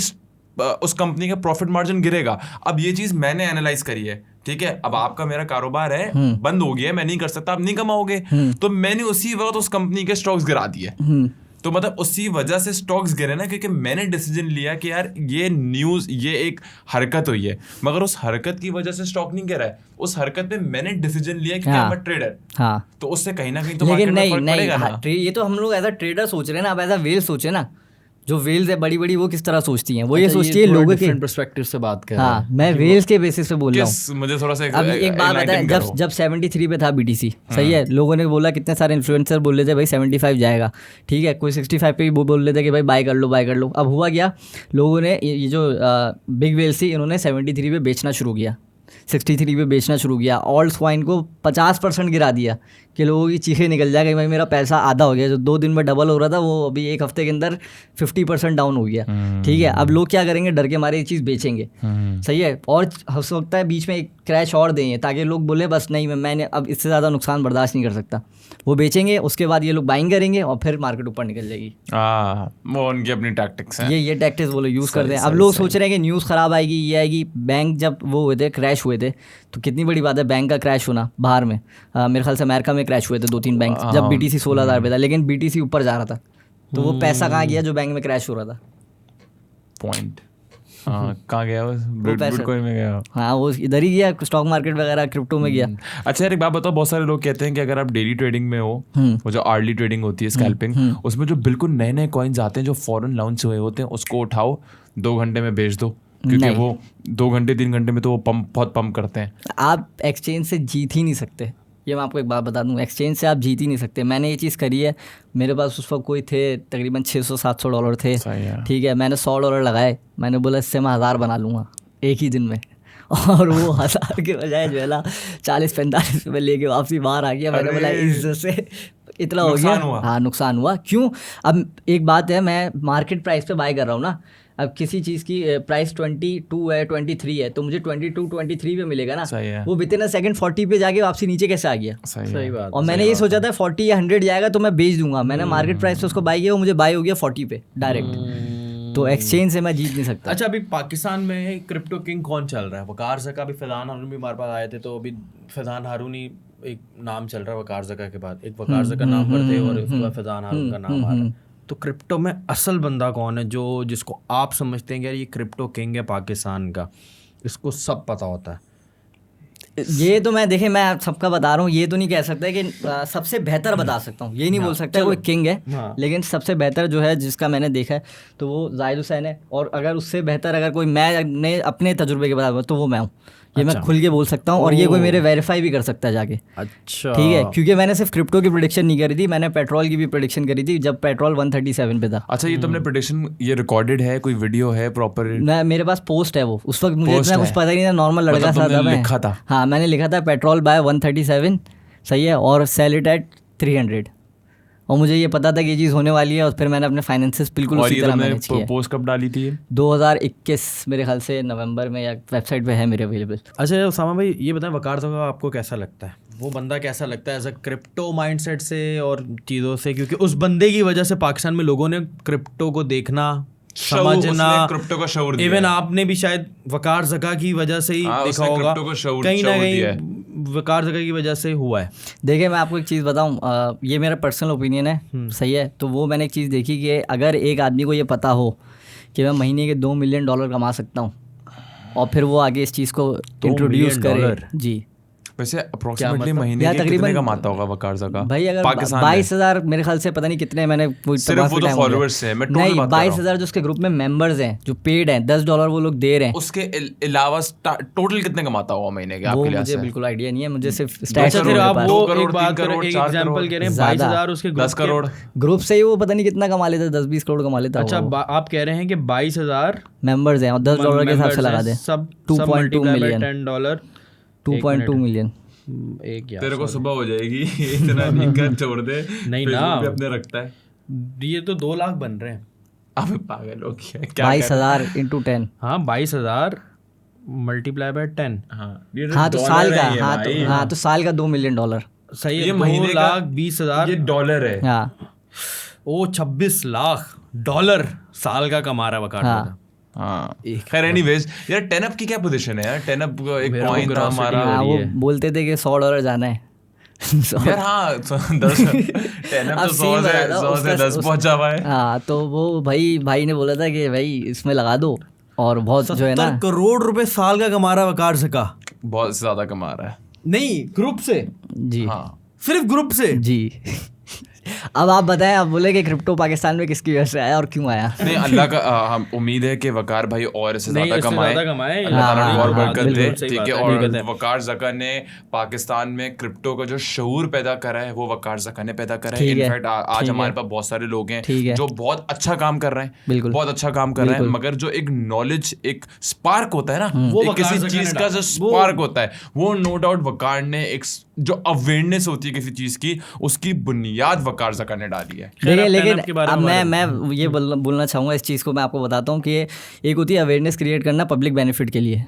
उस कंपनी का प्रॉफिट मार्जिन गिरेगा। अब ये चीज मैंने एनालाइज करी है, ठीक है। अब आपका मेरा कारोबार है, बंद हो गया, मैं नहीं कर सकता, आप नहीं कमाओगे, तो मैंने उसी वक्त उस कंपनी के स्टॉक्स गिरा दिए। तो मतलब उसी वजह से स्टॉक्स गिरे ना, क्योंकि मैंने डिसीजन लिया कि यार ये न्यूज़, ये एक हरकत हुई है, मगर उस हरकत की वजह से स्टॉक नहीं गिरा है, उस हरकत में मैंने डिसीजन लिया कि मैं ट्रेडर, तो उससे कहीं ना कहीं तो मार्केट में फर्क पड़ेगा ना। ये तो हम लोग एज अ ट्रेडर सोच रहे हैं ना, अब एज अ वेल सोचे ना, जो वेल्स है बड़ी बड़ी वो किस तरह सोचती हैं, वो ये सोचती है लोगों के पर्सपेक्टिव से बात कर रहे हैं। हाँ, मैं वेल्स के बेसिस पे बोल रहा हूँ। मुझे थोड़ा सा अब एक बात बताएं, जब 73 पे था BTC, सही है, लोगों ने बोला, कितने सारे इन्फ्लुएंसर बोल रहे थे भाई 75 जाएगा, ठीक है, कोई 65 पे भी बोल रहे थे कि भाई बाय कर लो। अब हुआ क्या, लोगों ने ये जो बिग वेल्स थी इन्होंने 73 पे बेचना शुरू किया, 63 पे बेचना शुरू किया, ऑल्ट कॉइन को 50% गिरा दिया कि लोगों की चीखें निकल जाए कि भाई मेरा पैसा आधा हो गया, जो 2 दिन में डबल हो रहा था वो अभी 1 हफ्ते के अंदर 50% डाउन हो गया, ठीक है। अब लोग क्या करेंगे, डर के मारे ये चीज़ बेचेंगे, सही है, और हो सकता है बीच में एक क्रैश और देंगे ताकि लोग बोले बस नहीं मैंने अब इससे ज़्यादा नुकसान बर्दाश्त नहीं कर सकता, वो बेचेंगे, उसके बाद ये लोग बाइंग करेंगे और फिर मार्केट ऊपर निकल जाएगी। वो उनकी अपनी टैक्टिक्स हैं, ये टैक्टिक्स वो लोग यूज़ करते हैं। अब लोग सोच रहे हैं कि न्यूज़ ख़राब आएगी, ये आएगी। बैंक जब वो हुए थे, क्रैश हुए थे, तो कितनी बड़ी बात है बैंक का क्रैश होना बाहर में, मेरे ख्याल से अमेरिका में क्रैश हुए थे 2-3 बैंक, जब BTC 16,000 पे था, लेकिन BTC ऊपर जा रहा था, तो वो पैसा कहाँ गया जो बैंक में क्रैश हो रहा था? पॉइंट कहाँ गया? वो बिटकॉइन में गया। हाँ, वो इधर ही गया, स्टॉक मार्केट वगैरह क्रिप्टो में गया। अच्छा यार एक बात बताओ, बहुत सारे लोग कहते हैं कि अगर आप डेली ट्रेडिंग में हो, वो जो अर्ली ट्रेडिंग होती है स्कैल्पिंग, उसमें जो बिल्कुल नए नए कॉइन्स आते हैं जो फॉरेन लॉन्च हुए होते हैं, उसको उठाओ 2 घंटे में बेच दो, क्योंकि वो 2 घंटे 3 घंटे में तो वो बहुत पंप करते हैं। आप एक्सचेंज से जीत ही नहीं सकते, ये मैं आपको एक बात बता दूं, एक्सचेंज से आप जीत ही नहीं सकते। मैंने ये चीज़ करी है, मेरे पास उस वक्त कोई थे तकरीबन $600-700 थे, ठीक है, मैंने $100 लगाए, मैंने बोला इससे मैं 1000 बना लूँगा एक ही दिन में, और वो 1000 के बजाय जो है ना 40-45 रुपये लेके वापसी बाहर आ गया। मैंने बोला इज्जत से इतना हो गया। हाँ, नुकसान हुआ। क्यों? अब एक बात है, मैं मार्केट प्राइस पे बाय कर रहा हूँ ना, अब किसी चीज़ की प्राइस 22 है 23 है तो मुझे 22-23 पे मिलेगा ना, वो विदिन अ सेकंड 40 पे जाके वापसी नीचे कैसे आ गया? सही बात। और मैंने ये सोचा था 40 या 100 जाएगा तो मैं बेच दूंगा, मैंने मार्केट प्राइस पे उसको बाय किया, वो मुझे बाय हो गया 40 पे डायरेक्ट। तो एक्सचेंज से मैं जीत नहीं सकता। अच्छा, अभी पाकिस्तान में क्रिप्टो किंग कौन चल रहा है? वकार ज़का, अभी फैज़ान हारून भी हमारे पास आए थे, तो अभी फैज़ान हारून ही एक नाम चल रहा है वकार ज़का के बाद, एक वकार ज़का नाम पर थे और उसके बाद फैज़ान हारून का नाम आ रहा है। तो क्रिप्टो में असल बंदा कौन है जो जिसको आप समझते हैं कि यार ये क्रिप्टो किंग है पाकिस्तान का, इसको सब पता होता है? ये तो मैं देखे मैं सबका बता रहा हूँ, ये तो नहीं कह सकता कि सबसे बेहतर बता सकता हूँ, ये नहीं बोल सकता कोई किंग है, लेकिन सबसे बेहतर जो है जिसका मैंने देखा है तो वो जाहिद हुसैन है। और अगर उससे बेहतर अगर कोई मैं अपने तजुर्बे के बता तो वो मैं हूँ, ये मैं खुल के बोल सकता हूँ। और ये कोई मेरे वेरीफाई भी कर सकता है जाके। अच्छा, ठीक है, क्योंकि मैंने सिर्फ क्रिप्टो की प्रेडिक्शन नहीं करी थी, मैंने पेट्रोल की भी प्रेडिक्शन करी थी जब पेट्रोल 137 पे था। अच्छा, ये तुमने प्रेडिक्शन ये रिकॉर्डेड है, कोई वीडियो है प्रॉपर? मेरे पास पोस्ट है वो, उस वक्त मुझे इतना कुछ पता ही नहीं था, नॉर्मल लड़का मतलब सा था मैं। लिखा था? हाँ मैंने लिखा था पेट्रोल बाय 137, सही है, और सेल इट एट 300। और मुझे ये पता था कि ये चीज़ होने वाली है, और फिर मैंने अपने फाइनेंसेस बिल्कुल उसी तरह मैनेज किया। पोस्ट कब डाली थी? 2021 मेरे ख्याल से नवंबर में, या वेबसाइट पे है मेरे अवेलेबल। अच्छा उसामा भाई ये बताएं, वकार ज़का आपको कैसा लगता है? वो बंदा कैसा लगता है एज अ क्रिप्टो माइंडसेट से और चीज़ों से? क्योंकि उस बंदे की वजह से पाकिस्तान में लोगों ने क्रिप्टो को देखना, समझना, क्रिप्टो का शऊर दिया। इवन आपने भी शायद वकार ज़का की वजह से ही देखा होगा, कहीं ना कहीं वकार ज़का की वजह से हुआ है। देखिए मैं आपको एक चीज़ बताऊं, ये मेरा पर्सनल ओपिनियन है, सही है। तो वो मैंने एक चीज़ देखी कि अगर एक आदमी को ये पता हो कि मैं महीने के $2 मिलियन कमा सकता हूँ, और फिर वो आगे इस चीज़ को इंट्रोड्यूस करे। जी, वैसे अप्रोक्सीमेटली महीने के कितने कमाता होगा वकार ज़का भाई? अगर 22,000 मेरे ख्याल से, पता नहीं कितने, मैंने सिर्फ वो तो फॉलोअर्स है, मैं टोटल बात कर रहा हूं। 22,000 जो उसके ग्रुप में मेंबर्स हैं जो पेड हैं, $10 वो लोग दे रहे हैं। उसके अलावा टोटल कितने कमाता होगा महीने के? वो मुझे बिल्कुल आइडिया नहीं है, मुझे सिर्फ एग्जांपल कह रहे हैं 22,000 उसके 10 करोड़ ग्रुप से ही वो पता नहीं कितना कमा लेता है, 10-20 करोड़ कमा लेता है। अच्छा, आप कह रहे हैं कि 22,000 मेंबर्स हैं और $10 के हिसाब से लगा दें, सब 2.2 मिलियन, $10 2.2 मिलियन। तेरे को सुबह हो जाएगी, इतना दिक्कत छोड़ दे। नहीं ना, अपने रखता है, ये तो 2 लाख बन रहे हैं। अब पागल हो गया, 22,000 into 10। हाँ 22,000 मल्टीप्लाई बाय 10। हाँ तो साल का, हाँ तो साल का $2 मिलियन। सही है, 2,20,000 ये डॉलर है। हाँ ओ 26 लाख डॉलर साल का कमा रहा है वकार। हाँ खैर एनीवेज यार, 10up की क्या पोजीशन है यार? 10up एक कॉइन था हमारा, वो बोलते थे कि $100 जाना है यार। हाँ 10 10up तो 100 से 10 पहुंचा हुआ है। हाँ तो वो भाई ने बोला था कि भाई इसमें लगा दो, और बहुत जो है ना 70 करोड़ रुपए साल का कमा रहा है वकार ज़का। बहुत ज्यादा कमा रहा है। नहीं, ग्रुप से जी, हाँ सिर्फ ग्रुप से जी। अब आप बताएं, आप बोले कि क्रिप्टो पाकिस्तान में किसकी वजह से आया और क्यों आया? नहीं, अल्लाह का हम उम्मीद है कि वकार भाई और इससे ज्यादा कमाए, अल्लाह ताला को और बरकत दे, ठीक है। और वकार ज़का ने पाकिस्तान में क्रिप्टो का जो शऊर पैदा करा है वो वकार ज़का ने पैदा करा है। इनफैक्ट आज हमारे पास बहुत सारे लोग हैं जो बहुत अच्छा काम कर रहे हैं, बहुत अच्छा काम कर रहे हैं, मगर जो एक नॉलेज, एक स्पार्क होता है ना, वो किसी चीज का जो स्पार्क होता है, वो नो डाउट वकार ने एक जो अवेयरनेस होती है किसी चीज की, उसकी बुनियाद वकार ज़का ने डाली है। देखिए लेकिन अब मैं ये बोलना चाहूँगा इस चीज़ को, मैं आपको बताता हूँ कि एक होती है अवेयरनेस क्रिएट करना पब्लिक बेनिफिट के लिए,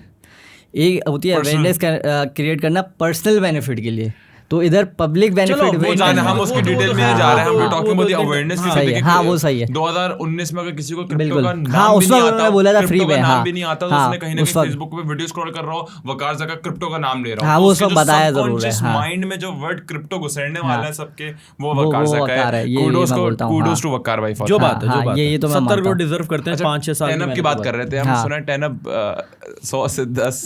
एक होती है अवेयरनेस क्रिएट करना पर्सनल बेनिफिट के लिए। तो इधर पब्लिक बेनिफिट, हम उसकी डिटेल में नहीं जा रहे हैं, हम टॉकिंग अबाउट द अवेयरनेस की। सही है, हाँ वो सही है। 2019 में अगर किसी को क्रिप्टो का नाम हाँ, भी नहीं आता, बोला था फ्री में, नाम भी नहीं आता, तो उसने कहीं ना कहीं फेसबुक पे वीडियो स्क्रॉल कर रहा हो, वकार ज़का क्रिप्टो का नाम ले रहा हो, हाँ वो सब बताया जरूर है। माइंड में जो वर्ड क्रिप्टो घुसड़ने वाला है सबके, वो वकार ज़का है। कूडोस टू वकार भाई। जो बात है, ये तो 70 करोड़ डिजर्व करते हैं 5-6 साल। 10up की बात कर रहे थे हम, सुना 10up 100 से 10।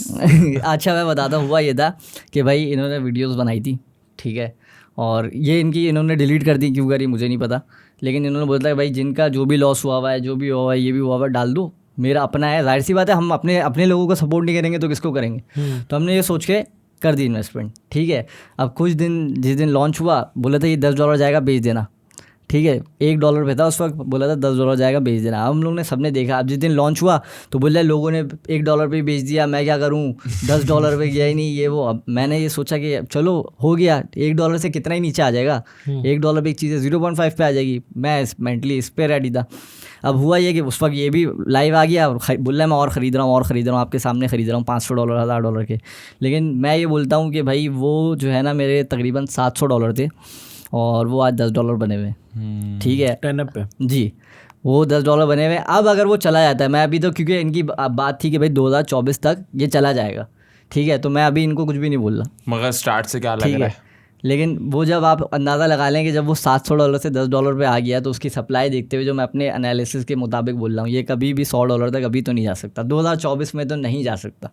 अच्छा मैं बताता हूँ, हुआ ये था कि भाई इन्होंने वीडियोस बनाई थी, ठीक है, और ये इन्होंने डिलीट कर दी, क्यों करी मुझे नहीं पता, लेकिन इन्होंने बोला भाई जिनका जो भी लॉस हुआ हुआ है, जो भी हुआ हुआ है, ये भी हुआ हुआ है, डाल दो, मेरा अपना है। जाहिर सी बात है, हम अपने लोगों को सपोर्ट नहीं करेंगे तो किसको करेंगे? तो हमने ये सोच के कर दी इन्वेस्टमेंट, ठीक है। अब कुछ दिन, जिस दिन लॉन्च हुआ, बोला था ये $10 जाएगा, बेच देना, ठीक है। $1 पे था उस वक्त, बोला था $10 जाएगा, बेच देना। अब हम लोग ने सबने देखा, अब जिस दिन लॉन्च हुआ तो बोला लोगों ने $1 पे बेच दिया, मैं क्या करूं, $10 पे गया ही नहीं, ये वो। अब मैंने ये सोचा कि चलो हो गया, $1 से कितना ही नीचे आ जाएगा, $1 पे एक चीज़ 0.5 पे आ जाएगी। मैं मेंटली इस पर रेडी था। अब हुआ ये कि उस वक्त ये भी लाइव आ गया, बोल रहा है मैं और ख़रीद रहा हूँ, आपके सामने ख़रीद रहा हूँ $500 $1,000 के। लेकिन मैं ये बोलता हूँ कि भाई वो जो है ना मेरे तकरीबन $700 थे, और वो आज $10 बने हुए, ठीक है, 10up पे जी, वो $10 बने हुए। अब अगर वो चला जाता है, मैं अभी तो, क्योंकि इनकी बात थी कि भाई 2024 तक ये चला जाएगा, ठीक है, तो मैं अभी इनको कुछ भी नहीं बोल रहा, मगर स्टार्ट से क्या लग रहा है? लेकिन वो जब आप अंदाज़ा लगा लें कि जब वो $700 से $10 पे आ गया तो उसकी सप्लाई देखते हुए जो मैं अपने एनालिसिस के मुताबिक बोल रहा हूँ, ये कभी भी $100 तक अभी तो नहीं जा सकता, 2024 में तो नहीं जा सकता,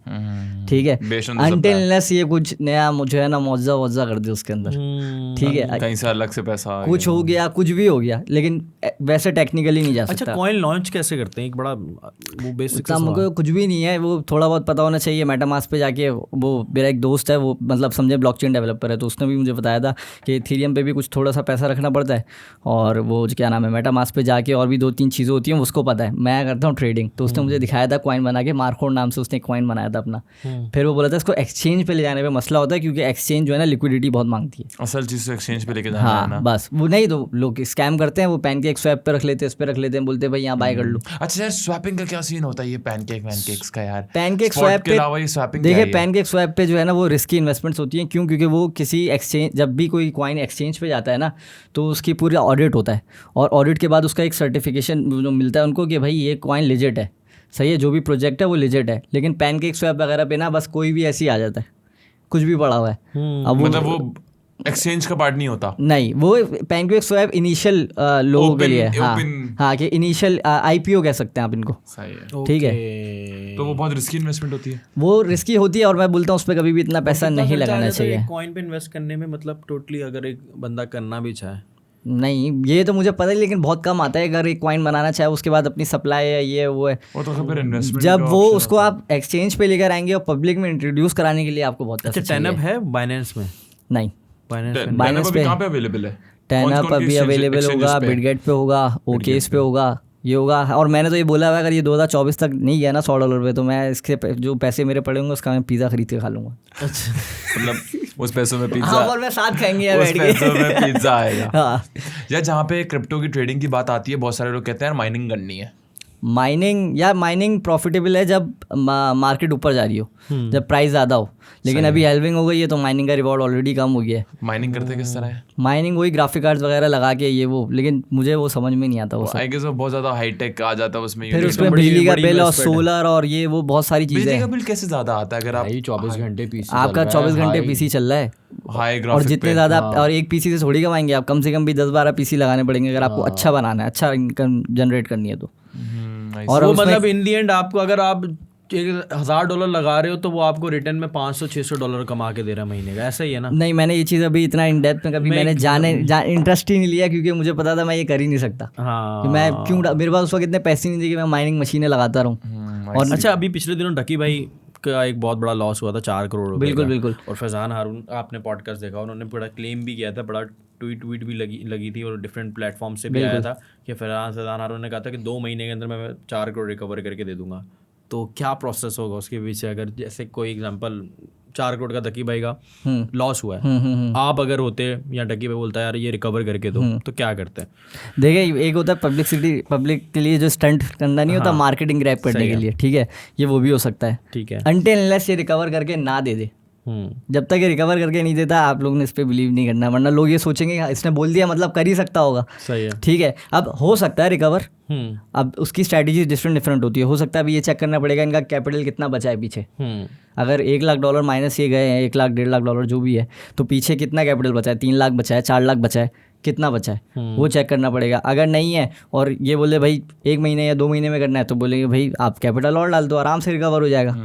ठीक है, अनटिल अनलेस ये कुछ नया मुझे है ना मुआवजा कर दे उसके अंदर, ठीक है, कहीं से अलग से पैसा कुछ हो गया, कुछ भी हो गया, लेकिन वैसे टेक्निकली नहीं जा सकता। अच्छा, कॉइन लॉन्च कैसे करते हैं? एक बड़ा वो बेसिक मुझे कुछ भी नहीं है, वो थोड़ा बहुत पता होना चाहिए। मेटामास्क पे जाके, वो मेरा एक दोस्त है, वो मतलब समझे ब्लॉकचेन डेवलपर है, तो उसने भी मुझे बताया था कि इथेरियम पे भी कुछ थोड़ा सा पैसा रखना पड़ता है, और वो क्या नाम है मेटामास्क पे जाके और भी 2-3 चीज़ें होती हैं, उसको पता है। मैं करता हूँ ट्रेडिंग, तो उसने मुझे दिखाया था कॉइन बना के, मार्कोड नाम से उसने कॉइन बनाया था अपना। फिर वो बोला था इसको एक्सचेंज पे ले जाने पे मसला होता है, क्योंकि एक्सचेंज जो है ना लिक्विडिटी बहुत मांगती है, असल चीज़ एक्सचेंज पे लेके जाना है ना। बस वो नहीं तो लोग स्कैम करते हैं, वो पैनकेक स्वैप पे रख लेते हैं, इस पे रख लेते हैं, बोलते हैं भाई यहाँ बाय कर लो। अच्छा यार, स्वैपिंग का क्या सीन होता है ये पैनकेक्स का यार? पैनकेक स्वैप पे देखिए, पैनकेक स्वैप पे जो है ना वो रिस्की इन्वेस्टमेंट्स होती हैं। क्यों? क्योंकि वो किसी एक्सचेंज, जब भी कोई कॉइन एक्सचेंज पे जाता है ना, तो उसकी पूरा ऑडिट होता है, और ऑडिट के बाद उसका एक सर्टिफिकेशन जो मिलता है उनको कि भाई ये कॉइन लिजिट है, सही है, जो भी प्रोजेक्ट है वो लिजिट है। लेकिन पैनकेक स्वैप वगैरह पे ना बस कोई भी ऐसे ही आ जाता है, कुछ भी पड़ा हुआ है। अब मतलब वो एक्सचेंज का पार्ट नहीं होता? नहीं, वो पैनकेक स्वैप इनिशियल लोगों के लिए है। हाँ, कि इनिशियल IPO कह सकते हैं आप इनको, ठीक है। तो वो बहुत रिस्की इन्वेस्टमेंट होती है? वो रिस्की होती है, और मैं बोलता हूँ उस पर कभी भी इतना पैसा नहीं लगाना चाहिए। कॉइन पे इन्वेस्ट करने में मतलब टोटली अगर एक बंदा करना भी चाहे? नहीं, ये तो मुझे पता है, लेकिन बहुत कम आता है। अगर एक कॉइन बनाना चाहे, उसके बाद अपनी सप्लाई है, ये वो है, वो तो फिर इन्वेस्टमेंट जब वो उसको आप एक्सचेंज पे लेकर आएंगे और पब्लिक में इंट्रोड्यूस कराने के लिए आपको बहुत पैसा चाहिए। टैनअप है बाइनेंस में? नहीं, बाइनेंस पे कहाँ पे अवेलेबल है? टैनअप अभी अवेलेबल होगा, बिटगेट पे होगा, ओकेस पे होगा, ये होगा। और मैंने तो ये बोला हुआ, अगर ये 2024 तक नहीं गया ना $100 पे, तो मैं इसके जो पैसे मेरे पड़े होंगे उसका मैं पिज़्ज़ा खरीद के खा लूँगा। अच्छा, मतलब उस पैसों में पिज़्ज़ा, हाँ, और मैं साथ खाएंगे यार, उस पैसों में पिज़्ज़ा आएगा। हाँ यार, जहाँ पे क्रिप्टो की ट्रेडिंग की बात आती है, बहुत सारे लोग कहते हैं यार माइनिंग करनी है। माइनिंग प्रॉफिटेबल है जब मार्केट ऊपर जा रही हो, जब प्राइस ज़्यादा हो, लेकिन अभी हेल्विंग हो गई है तो माइनिंग का रिवॉर्ड ऑलरेडी कम हो गया है। माइनिंग करते किस तरह है? माइनिंग वही ग्राफिक कार्ड्स वगैरह लगा के ये वो, लेकिन मुझे वो समझ में नहीं आता वो सब। आई गेस वो बहुत ज़्यादा हाईटेक आ जाता है उसमें। फिर उसमें बिजली का बिल और सोलर और ये वो बहुत सारी चीज़ें। बिजली का बिल कैसे ज़्यादा आता है? अगर आप 24 घंटे पीसी, आपका 24 घंटे पीसी चल रहा है, हाई और ग्राफिक जितने ज़्यादा, और एक पीसी से थोड़ी कमाएंगे आप, कम से कम भी 10-12 पीसी लगाने पड़ेंगे अगर आपको अच्छा बनाना है, अच्छा इनकम जनरेट करनी है तो। और वो मतलब इन दी एंड आपको, अगर आप $1000 लगा रहे हो तो वो आपको रिटर्न में $500-600 कमा के दे रहा है महीने का, ऐसा ही है ना? नहीं, मैंने ये चीज़ अभी इतना इन डेप्थ में कभी मैंने इंटरेस्ट ही नहीं लिया, क्योंकि मुझे पता था मैं ये कर ही नहीं सकता। हाँ, कि मैं क्यों, मेरे पास उस वक्त इतने पैसे नहीं थे कि मैं माइनिंग मशीनें लगाता रहूँ। और अच्छा, अभी पिछले दिनों डकी भाई का एक बहुत बड़ा लॉस हुआ था, 4 करोड़ रुपए। बिल्कुल। और फैजान हारून, आपने पॉडकास्ट देखा, उन्होंने बड़ा क्लेम भी किया था, बड़ा ट्वीट भी लगी थी, और डिफरेंट प्लेटफॉर्म से भी आया था कि फैजान हारून ने कहा था कि 2 महीने के अंदर मैं 4 करोड़ रिकवर करके दे दूंगा। तो क्या प्रोसेस होगा उसके पीछे? अगर जैसे कोई एग्जांपल 4 करोड़ का डकी भाई का लॉस हुआ है, आप अगर होते या डकी भाई बोलता है यार ये रिकवर करके दो, तो क्या करते हैं? देखिए, एक होता है पब्लिक के लिए जो स्टंट करना नहीं होता, मार्केटिंग ग्रैब करने के लिए, ठीक है, ये वो भी हो सकता है, ठीक है, अनटिल अनलेस ये रिकवर करके ना दे दे। जब तक ये रिकवर करके नहीं देता, आप लोगों ने इस पर बिलीव नहीं करना, वरना लोग ये सोचेंगे इसने बोल दिया मतलब कर ही सकता होगा। सही है, ठीक है। अब हो सकता है रिकवर, अब उसकी स्ट्रैटेजी डिफरेंट होती है। हो सकता है अभी ये चेक करना पड़ेगा इनका कैपिटल कितना बचा है पीछे। अगर $1 लाख माइनस ये गए हैं, $1 लाख $1.5 लाख जो भी है, तो पीछे कितना कैपिटल बचा है? 3 लाख बचा है, 4 लाख बचा है, कितना बचा है वो चेक करना पड़ेगा। अगर नहीं है और ये बोले भाई 1 महीने या 2 महीने में करना है, तो बोलेंगे भाई आप कैपिटल और डाल दो, आराम से रिकवर हो जाएगा।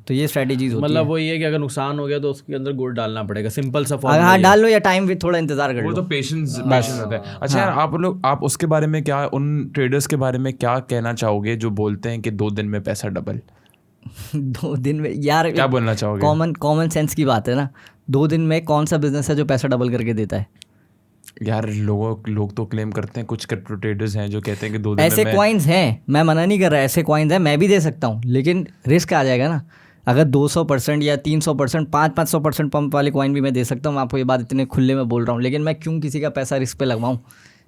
तो ये स्ट्रैटेजीज होती है। मतलब वो ये है कि अगर नुकसान हो गया तो उसके अंदर गुड़ डालना पड़ेगा, सिंपल सा फॉर्मूला। हाँ, डाल लो या टाइम भी थोड़ा इंतजार कर लो, वो तो पेशेंस होता है। अच्छा यार, आप उसके बारे में क्या, उन ट्रेडर्स के बारे में क्या कहना चाहोगे जो बोलते हैं कि 2 दिन में पैसा डबल? 2 दिन में यार, क्या बोलना चाहोगे? कॉमन सेंस की बात है ना। 2 दिन में कौन सा बिजनेस है जो पैसा डबल करके देता है? यार लोग तो क्लेम करते हैं, कुछ क्रिप्टो ट्रेडर्स हैं जो कहते हैं कि 2 दिन ऐसे कॉइन्स हैं, मैं मना नहीं कर रहा, ऐसे कॉइन्स हैं, मैं भी दे सकता हूँ, लेकिन रिस्क आ जाएगा ना। अगर 200% या 300%, 500% पंप वाले कॉइन भी मैं दे सकता हूँ, मैं आपको ये बात इतने खुले में बोल रहा हूँ, लेकिन मैं क्यों किसी का पैसा रिस्क पे लगवाऊँ?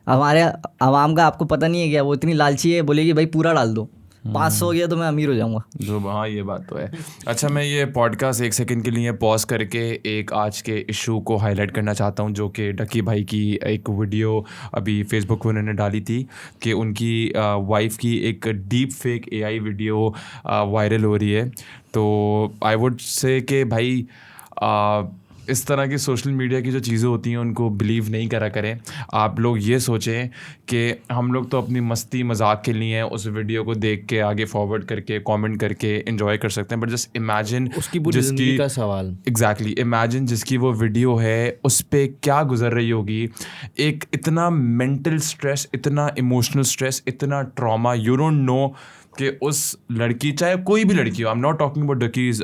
हमारे आवाम का आपको पता नहीं है क्या, वो इतनी लालची है, बोलेगी भाई पूरा डाल दो, 500 हो गया तो मैं अमीर हो जाऊंगा। जो हाँ, ये बात तो है। अच्छा, मैं ये पॉडकास्ट 1 सेकंड के लिए पॉज करके एक आज के इशू को हाईलाइट करना चाहता हूँ, जो कि डकी भाई की एक वीडियो अभी फेसबुक पर उन्होंने डाली थी कि उनकी वाइफ की एक deep fake AI video viral हो रही है। तो आई वुड से कि भाई इस तरह की सोशल मीडिया की जो चीज़ें होती हैं उनको बिलीव नहीं करा करें। आप लोग ये सोचें कि हम लोग तो अपनी मस्ती मजाक के लिए उस वीडियो को देख के आगे फॉरवर्ड करके कमेंट करके एंजॉय कर सकते हैं, बट जस्ट इमेजिन उसकी पूरी जिंदगी का सवाल। एग्जैक्टली, इमेजिन जिसकी वो वीडियो है उस पर क्या गुजर रही होगी, एक इतना मेंटल स्ट्रेस, इतना इमोशनल स्ट्रेस, इतना ट्रॉमा, यू डोंट नो कि उस लड़की, चाहे कोई भी लड़की हो, I am not talking about Ducky's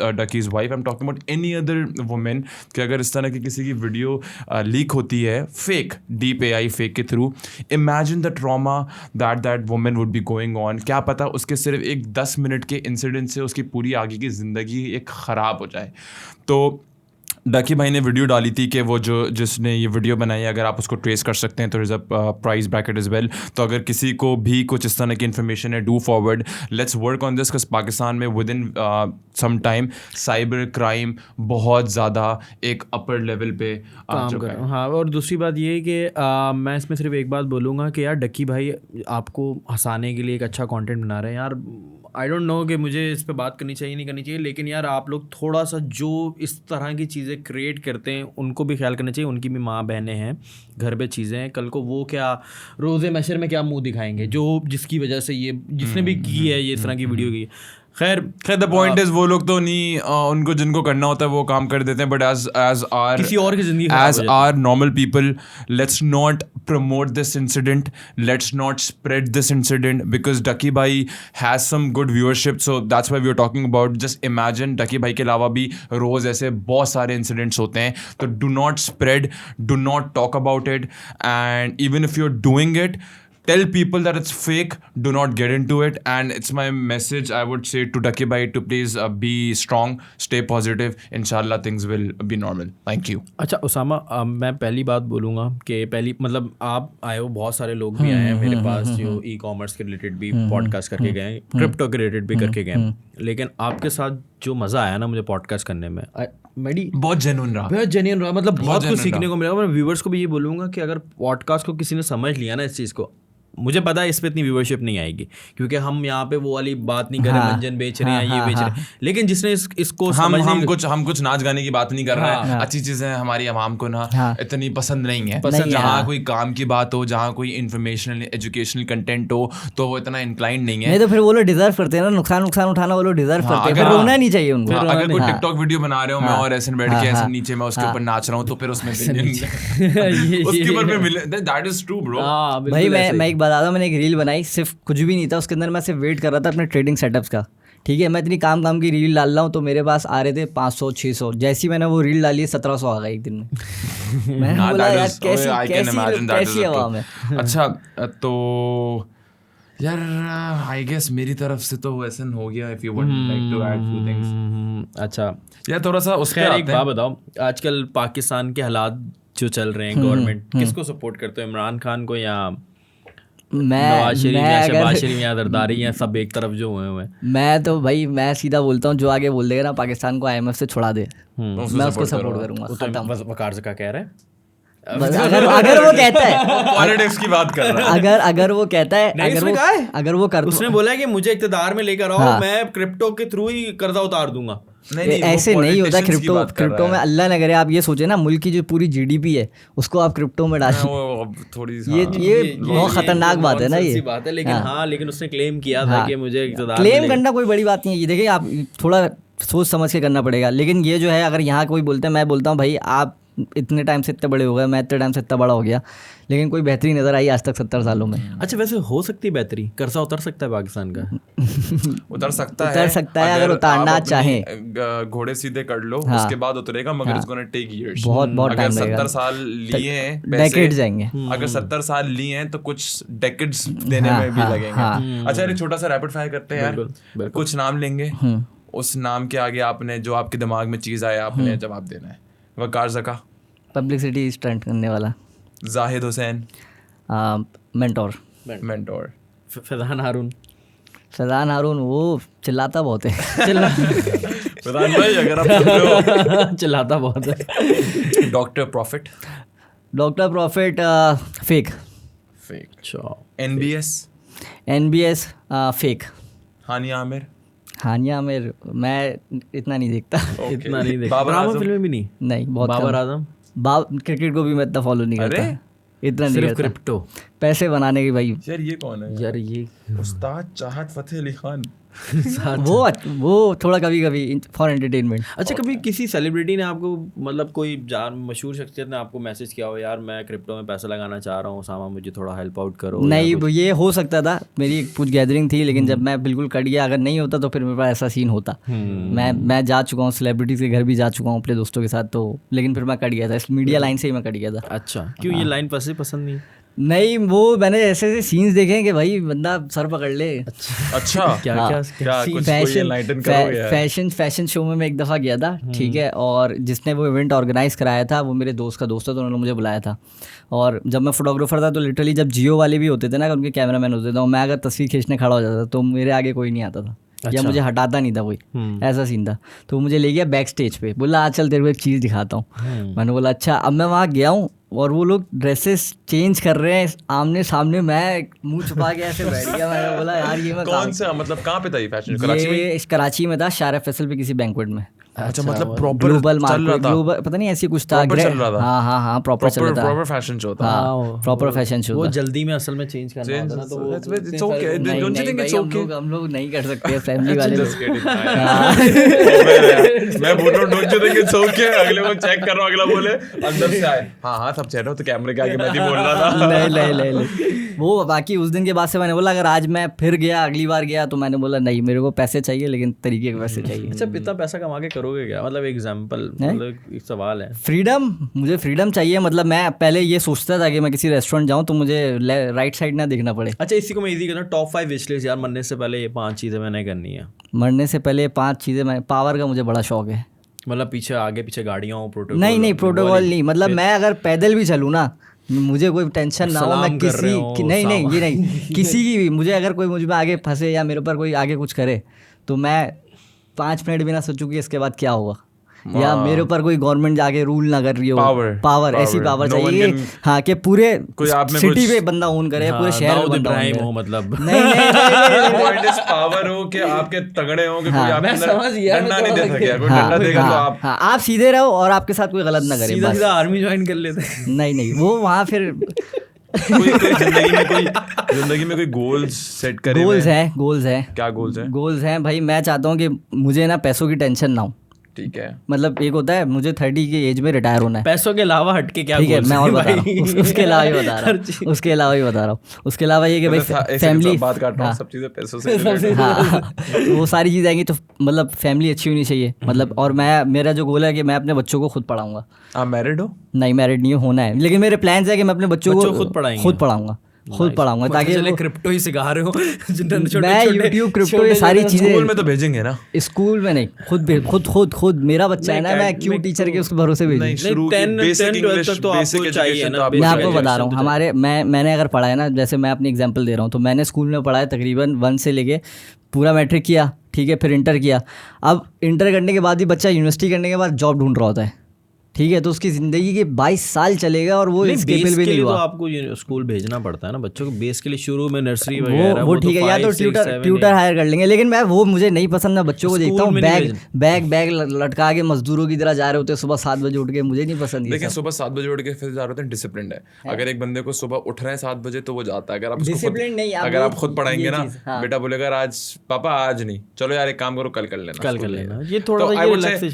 wife, I am talking about any other women, कि अगर इस तरह की किसी की वीडियो लीक होती है फेक, डीप AI फेक के through, imagine the trauma that women would be going on. क्या पता उसके सिर्फ एक 10 मिनट के इंसिडेंट से उसकी पूरी आगे की ज़िंदगी एक ख़राब हो जाए। तो डकी भाई ने वीडियो डाली थी कि वो जिसने ये वीडियो बनाई, अगर आप उसको ट्रेस कर सकते हैं तो is a price bracket is well. तो अगर किसी को भी कुछ इस तरह की इन्फॉर्मेशन है, do forward, let's work on this, because Pakistan में within some time cyber crime बहुत ज़्यादा एक अपर लेवल पे काम कर। हाँ, और दूसरी बात ये है कि मैं इसमें सिर्फ एक बात बोलूँगा कि यार डक्की भाई आपको हंसाने के लिए एक अच्छा कंटेंट बना रहे हैं यार। आई डोंट नो कि मुझे इस पे बात करनी चाहिए नहीं करनी चाहिए, लेकिन यार आप लोग थोड़ा सा जो इस तरह की चीज़ें क्रिएट करते हैं उनको भी ख्याल करना चाहिए। उनकी भी माँ बहनें हैं, घर पे चीज़ें हैं, कल को वो क्या रोज़े मैशर में क्या मुंह दिखाएंगे, जो जिसकी वजह से ये जिसने भी की है ये इस तरह की वीडियो की। खैर द पॉइंट इज वो लोग तो नहीं, उनको जिनको करना होता है वो काम कर देते हैं, बट एज आर किसी और की जिंदगी as are normal people, let's not promote this incident, let's not spread this incident, because Ducky भाई has some good viewership, so that's why we are talking about. Just imagine Ducky भाई के अलावा भी रोज ऐसे बहुत सारे इंसिडेंट्स होते हैं, तो do not spread, do not talk about it, and even if you are doing it, tell people that it's fake, do not get into it, and it's my message I would say to Ducky Bhai to please be strong, stay positive, inshallah things will be normal. Thank you. अच्छा उसामा, मैं पहली बात बोलूँगा कि पहली मतलब आप आए हो, बहुत सारे लोग भी आए हैं मेरे पास जो ई कॉमर्स के रिलेटेड भी पॉडकास्ट करके गए हैं, क्रिप्टो के रिलेटेड भी करके गए हैं, लेकिन आपके साथ जो मज़ा आया ना मुझे पॉडकास्ट करने में, मेरी बहुत जेन्युइन रहा, मतलब बहुत कुछ सीखने को मिला। मैं व्यूवर्स को भी ये बोलूँगा कि अगर पॉडकास्ट को किसी ने समझ लिया ना इस चीज़ को, मुझे पता है इस पे इतनी व्यूअरशिप नहीं आएगी क्योंकि हम यहाँ पे वो वाली बात नहीं कर रहे, मंजन बेच रहे हैं, ये बेच रहे हैं, लेकिन जिसने इसको हम कुछ नाच गाने की बात नहीं कर रहे हैं, अच्छी चीजें हमारी आवाम को ना इतनी पसंद नहीं है। जहाँ कोई काम की बात हो, जहाँ कोई इन्फॉर्मेशनल एजुकेशनल कंटेंट हो, तो वो इतना इंक्लाइंड नहीं है। नहीं तो फिर वो लोग डिजर्व करते हैं ना, नुकसान उठाना वो लोग डिजर्व करते हैं, फिर रोना नहीं चाहिए उनको। अगर कोई टिकटॉक वीडियो बना रहे हो मैं और ऐसे बैठ के ऐसे नीचे मैं उसके ऊपर नाच रहा हूँ, तो फिर उसमें उसके ऊपर मिले, दैट इज ट्रू ब्रो। भाई मैं एक बता दूं, मैंने एक रील बनाई, सिर्फ कुछ भी नहीं था उसके अंदर, मैं सिर्फ वेट कर रहा था अपने ट्रेडिंग सेटअप्स का, ठीक है। मैं इतनी काम की रील डाल रहा हूँ तो मेरे पास आ रहे थे 500-600, जैसी मैंने वो रील डाली 1700 आ गए एक दिन में। मैंने बोला यार कैसी आवाम है। अच्छा तो यार आई गेस मेरी तरफ से तो वैसे हो गया, if you would like to add few things. अच्छा यार थोड़ा सा उस खैर एक बात बताओ, आजकल पाकिस्तान के हालात जो चल रहे हैं, गवर्नमेंट किसको सपोर्ट करते हो, इमरान खान को या नवाज शरीफ या शहबाज शरीफ या जरदारी या सब एक तरफ जो हुए हैं? मैं तो भाई मैं सीधा बोलता हूँ, जो आगे बोल देगा ना पाकिस्तान को IMF से छुड़ा दे, मैं उसको सपोर्ट करूंगा। वकार ज़का कह रहा है अगर वो कहता है पॉलिटिक्स की बात कर रहा है, अगर वो कहता है, अगर वो कर, उसने बोला कि मुझे इक़्तिदार में लेकर आओ, मैं क्रिप्टो के थ्रू ही कर्जा उतार दूंगा। नहीं, ऐसे नहीं होता। क्रिप्टो में अल्लाह न करे आप ये सोचे ना, मुल्क की जो पूरी GDP है उसको आप क्रिप्टो में डालिए, ये बहुत खतरनाक बात है ना, ये बात है। लेकिन उसने क्लेम किया था कि मुझे इक़्तिदार, क्लेम करना कोई बड़ी बात नहीं है। देखिए आप थोड़ा सोच समझ के करना पड़ेगा, लेकिन ये जो है अगर यहाँ कोई बोलता है, मैं बोलता हूँ भाई आप इतने टाइम से इतने बड़े हो गए, मैं इतने टाइम से इतना बड़ा हो गया, लेकिन कोई बेहतरी नज़र आई आज तक 70 सालों में। अच्छा वैसे हो सकती है बेहतरी, कर्जा उतर सकता है पाकिस्तान का? उतर सकता है अगर उतारना चाहे, घोड़े सीधे कर लो उसके बाद उतरेगा, मगर इट्स गोना टेक इयर्स, बहुत अगर 70 साल लिए हैं, डेकेड जाएंगे, अगर 70 साल लिए हैं तो कुछ डेकेड्स देने में भी लगेंगे। अच्छा एक छोटा सा रैपिड फायर करते हैं यार, कुछ नाम लेंगे, उस नाम के आगे आपने जो आपके दिमाग में चीज आया आपने जवाब देना है। वकार ज़का, पब्लिसिटी स्टंट करने वाला। जाहिद हुसैन, मेंटोर। फैज़ान हारून वो चिल्लाता बहुत है। फैज़ान भाई अगर आप सुन रहे हो चिल्लाता बहुत है। Doctor profit, fake. NBS fake. Hania Aamir, Hania Aamir मैं इतना नहीं देखता। इतना नहीं देखता। बाबर ड्रामा आजम? फिल्में भी नहीं। नहीं, बहुत बाबर कम। आजम क्रिकेट को भी मैं इतना फॉलो नहीं करता, इतना नहीं सिर्फ करता। क्रिप्टो। पैसे बनाने की भाई यार ये कौन है यार ये उस्ताद चाहत फतेह अली खान। वो थोड़ा कभी कभी फॉर एंटरटेनमेंट। अच्छा, कभी किसी सेलिब्रिटी ने आपको मतलब कोई जान मशहूर शख्सियत ने आपको मैसेज किया हो यार मैं क्रिप्टो में पैसा लगाना चाह रहा हूँ सामा, मुझे थोड़ा हेल्प आउट करो? नहीं, ये हो सकता था, मेरी एक कुछ गैदरिंग थी, लेकिन जब मैं बिल्कुल कट गया, अगर नहीं होता तो फिर मेरे पास ऐसा सीन होता। मैं जा चुका हूँ सेलिब्रिटीज के घर भी जा चुका हूँ अपने दोस्तों के साथ, तो लेकिन फिर मैं कट गया था, इस मीडिया लाइन से ही मैं कट गया था। अच्छा, क्यों ये लाइन पसंद नहीं? नहीं, वो मैंने ऐसे ऐसे सीन्स देखे हैं कि भाई बंदा सर पकड़ ले। अच्छा क्या हाँ। क्या कुछ कोई enlighten करोगे यार? फैशन शो में मैं एक दफ़ा गया था, ठीक है, और जिसने वो इवेंट ऑर्गेनाइज कराया था वो मेरे दोस्त का दोस्त था, तो उन्होंने मुझे बुलाया था। और जब मैं फोटोग्राफर था तो लिटरली जब जियो वाले भी होते थे ना, उनके कैमरामैन होते थे, और मैं अगर तस्वीर खींचने खड़ा हो जाता था तो मेरे आगे कोई नहीं आता था, या मुझे हटाता नहीं था कोई, ऐसा सीन था। तो मुझे ले गया बैक स्टेज पे, बोला आज चल तेरे को एक चीज़ दिखाता हूँ। मैंने बोला अच्छा। अब मैं वहाँ गया हूँ और वो लोग ड्रेसेस चेंज कर रहे हैं आमने सामने, मैं मुंह छुपा के ऐसे बैठ गया। मैंने बोला यार ये मैं कौन सा मतलब कहाँ पे था ये फैशन? कराची में? ये कराची में था, शारा फैसल पे किसी बैंक्वेट में। अच्छा, मतलब प्रॉपर ग्लोबल चल रहा मार्केट, था? ग्लोबल पता नहीं ऐसी कुछ था। Proper चल रहा था? हाँ प्रॉपर चल रहा था। प्रॉपर फैशन शो था। हाँ प्रॉपर फैशन शो वो था। जल्दी में असल में चेंज करना होता ना, तो वो It's okay. Don't you think it's okay? हम लोग नहीं कर सकते फैमिली वाले Just लोग। kidding. मैं बोल रहा हूँ don't you think it's okay? अगले को चेक कर रहा हूँ, अगला बोले अंदर से आए हाँ सब चेहरा तो कैमरे के आगे मैं नहीं बोल रहा था। नहीं वो बाकी उस दिन के बाद से मैंने बोला अगर आज मैं फिर गया, अगली बार गया, तो मैंने बोला नहीं, मेरे को पैसे चाहिए लेकिन तरीके के पैसे चाहिए। अच्छा, इतना पैसा कमा के करोगे क्या? मतलब एग्जांपल, मतलब एक सवाल है। फ्रीडम, मुझे फ्रीडम चाहिए। मतलब मैं पहले ये सोचता था कि मैं किसी रेस्टोरेंट जाऊँ तो मुझे राइट साइड ना देखना पड़े। अच्छा, इसी को मैं इजी करना, टॉप 5 विश लिस्ट यार, मरने से पहले ये 5 चीज़ें मैंने करनी है। मरने से पहले 5 चीज़ें। मैं पावर का मुझे बड़ा शौक है। मतलब पीछे आगे पीछे गाड़ियाँ हो, प्रोटोकॉल? नहीं प्रोटोकॉल नहीं, मतलब मैं अगर पैदल भी चलूँ ना, मुझे कोई टेंशन ना हो, मैं किसी नहीं ये नहीं किसी की भी, मुझे अगर कोई मुझ में आगे फंसे या मेरे ऊपर कोई आगे कुछ करे तो मैं 5 मिनट बिना सोचूं कि इसके बाद क्या होगा, या मेरे ऊपर कोई गवर्नमेंट जाके रूल ना कर रही हो। पावर ऐसी पावर चाहिए हाँ कि पूरे सिटी पे बंदा ओन करे, पूरे शहर में बंदा ओन हो, मतलब नहीं पावर हो कि आपके तगड़े हो कि कोई आप डंडा नहीं दे सके, कोई डंडा देगा तो आप आप सीधे रहो और आपके साथ कोई गलत ना करे, सीधा आर्मी ज्वाइन कर लेते। नहीं वो वहाँ फिर कोई जिंदगी में कोई गोल्स सेट करे। गोल्स हैं क्या गोल्स हैं भाई? मैं चाहता हूँ कि मुझे ना पैसों की टेंशन ना हो। ठीक है, मतलब एक होता है मुझे 30 की एज में रिटायर होना है। पैसों के अलावा हटके क्या? ठीक है, मैं और बता रहा हूँ, उसके अलावा ही बता रहा हूँ। उसके अलावा ये कि भाई फैमिली, बात काट रहा हूँ, सब चीजें पैसों से हाँ वो सारी चीज़ आएंगी, तो मतलब फैमिली अच्छी होनी चाहिए। मतलब और मेरा जो गोल है कि मैं अपने बच्चों को खुद पढ़ाऊंगा। आप मैरिड हो? नहीं, मैरिड नहीं होना है, लेकिन मेरे प्लान्स है कि मैं अपने बच्चों को खुद पढ़ाऊंगा ताकि चले क्रिप्टो ही सिखा रहे हो। मैं यूट्यूब क्रिप्टो ये सारी चीजें स्कूल में तो भेजेंगे ना? स्कूल में नहीं, खुद मेरा बच्चा है ना, मैं क्यों टीचर के उसके भरोसे भेजूं? मैं आपको बता रहा हूँ, मैंने अगर पढ़ा है ना, जैसे मैं अपनी एग्जांपल दे रहा हूँ, तो मैंने स्कूल में पढ़ा है तकरीबन 1 से लेके पूरा मैट्रिक किया, ठीक है, फिर इंटर किया। अब इंटर करने के बाद ही बच्चा यूनिवर्सिटी करने के बाद जॉब ढूंढ रहा होता है, ठीक है, तो उसकी ज़िंदगी के 22 साल चलेगा और वो स्केपेबल भी नहीं हुआ। तो आपको स्कूल भेजना पड़ता है ना बच्चों को बेस के लिए, शुरू में नर्सरी वगैरह वो ठीक है, या तो ट्यूटर हायर कर लेंगे, लेकिन मैं वो मुझे नहीं पसंद। मैं बच्चों को देखता हूँ बैग लटका के मजदूरों की तरह जा रहे होते हैं सुबह 7 बजे उठ के, मुझे नहीं पसंद। देखिए सुबह 7 बजे उठ के फिर जा रहे होते हैं, डिसिप्लिन है। अगर एक बंदे को सुबह उठ रहे हैं 7 बजे तो वो जाता है। अगर आप खुद पढ़ाएंगे ना, बेटा बोलेगा आज पापा आज नहीं, चलो यार एक काम करो कल कर लेना। ये थोड़ा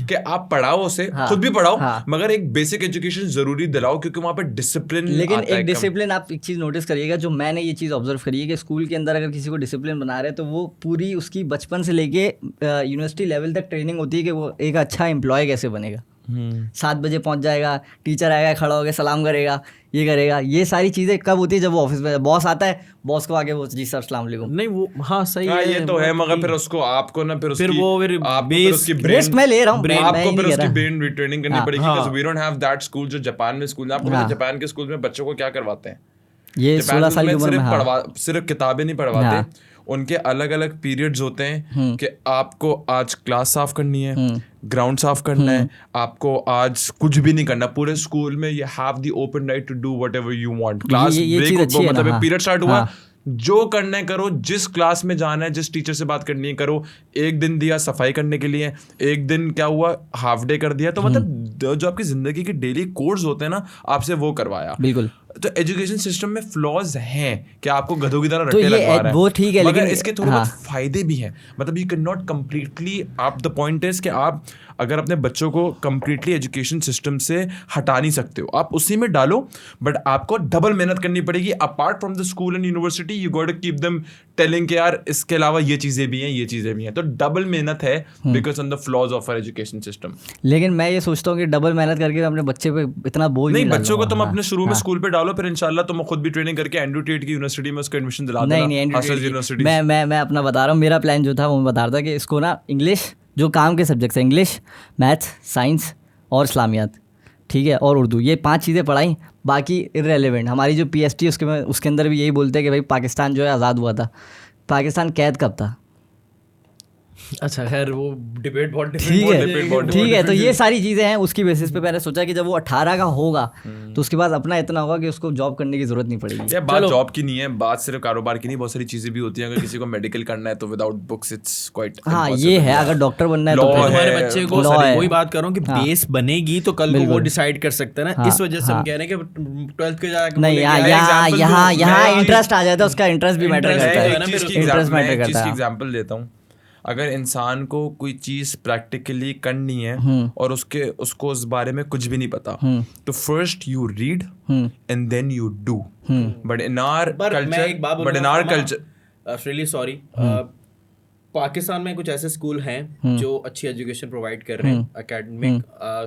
कि आप पढ़ाओ उसे, खुद भी पढ़ाओ, मगर एक बेसिक एजुकेशन जरूरी दिलाओ, क्योंकि वहाँ पे डिसिप्लिन। लेकिन एक डिसिप्लिन, आप एक चीज नोटिस करिएगा, जो मैंने ये चीज ऑब्जर्व करी है कि स्कूल के अंदर अगर किसी को डिसिप्लिन बना रहे हैं तो वो पूरी उसकी बचपन से लेके यूनिवर्सिटी लेवल तक ट्रेनिंग होती है कि वो एक अच्छा एम्प्लॉय कैसे बनेगा। 7 बजे पहुंच जाएगा, टीचर आएगा, खड़ा होकर सलाम करेगा, ये करेगा। ये सारी चीज़ें कब होती है? जब वो ऑफिस में बॉस आता है, बॉस को आगे वो जी सर अस्सलाम वालेकुम। नहीं वो हाँ सही है, ये तो है, मगर फिर उसको आपको ना फिर मैं ले रहा हूँ, आपको फिर उसकी ब्रेन रिट्रेनिंग करनी पड़ेगी, because we don't have that school जो जापान में स्कूल है। आपको पता है जापान के स्कूल में बच्चों को क्या करवाते हैं? ये 16 साल की उम्र में सिर्फ किताबें नहीं पढ़वाते, उनके अलग अलग पीरियड्स होते हैं कि आपको आज क्लास साफ करनी है, ग्राउंड साफ करना है, आपको आज कुछ भी नहीं करना पूरे स्कूल में। You have the open right to do whatever you want. Class break मतलब पीरियड स्टार्ट हुआ, जो करना है करो, जिस क्लास में जाना है, जिस टीचर से बात करनी है करो। एक दिन दिया सफाई करने के लिए, एक दिन क्या हुआ हाफ डे कर दिया, तो मतलब जो आपकी जिंदगी के डेली कोर्स होते हैं ना, आपसे वो करवाया। बिल्कुल। तो एजुकेशन सिस्टम में फ्लॉज हैं कि आपको गधों की तरह तो रट्टे लगवा रहा है, वो ठीक है, मगर लेकिन इसके थोड़े बहुत फायदे भी हैं। मतलब यू कैन नॉट कम्प्लीटली, आप द पॉइंट इज कि आप अगर अपने बच्चों को कम्प्लीटली एजुकेशन सिस्टम से हटा नहीं सकते हो, आप उसी में डालो, बट आपको डबल मेहनत करनी पड़ेगी। Apart from the school and university you got to keep them telling कि यार इसके अलावा ये चीजें भी हैं, ये चीजें भी हैं। तो डबल मेहनत है because on the flaws of our education system. लेकिन मैं ये सोचता हूँ कि डबल मेहनत करके अपने बच्चे पे इतना बोझ नहीं, बच्चों को तुम अपने शुरू में स्कूल पे डालो, फिर इंशाल्लाह तुम खुद भी ट्रेनिंग करके एंड्रू टेट की यूनिवर्सिटी में उसका एडमिशन दिला देना। नहीं, मैं अपना बता रहा हूँ, मेरा प्लान जो था वो मैं बता रहा था कि इसको ना इंग्लिश, जो काम के सब्जेक्ट्स हैं, इंग्लिश, मैथ्स, साइंस और इस्लामियात, ठीक है, और उर्दू, ये 5 चीज़ें पढ़ाई, बाकी इररेलेवेंट। हमारी जो PST उसके अंदर भी यही बोलते हैं कि भाई पाकिस्तान जो है आज़ाद हुआ था, पाकिस्तान कैद कब था। अच्छा खैर वो डिबेट बहुत ठीक है। तो ये सारी चीज़ें हैं, उसकी बेसिस पे मैंने सोचा कि जब वो 18 का होगा तो उसके बाद अपना इतना होगा कि उसको जॉब करने की जरूरत नहीं पड़ेगी। बात जॉब की नहीं है, बात सिर्फ कारोबार की नहीं, बहुत सारी चीजें भी होती हैं। अगर किसी को मेडिकल करना है तो विदाउट बुक्स इट्स क्वाइट, हाँ ये है, अगर डॉक्टर बनना है तो हमारे बच्चे को वही बात कर रहा हूँ कि बेस बनेगी तो कल को वो डिसाइड कर सकता है ना। इस वजह से हम कह रहे हैं कि 12th के जाकर नहीं, यहाँ इंटरेस्ट आ जाता है, उसका इंटरेस्ट भी मैटर करता है, इंटरेस्ट मैटर करता है। एग्जांपल देता हूँ, अगर इंसान को कोई चीज प्रैक्टिकली करनी है और उसको उस बारे में कुछ भी नहीं पता, तो first you read and then you do. But in our culture really sorry, Pakistan में कुछ ऐसे स्कूल हैं जो अच्छी एजुकेशन प्रोवाइड कर रहे हैं, एकेडमिक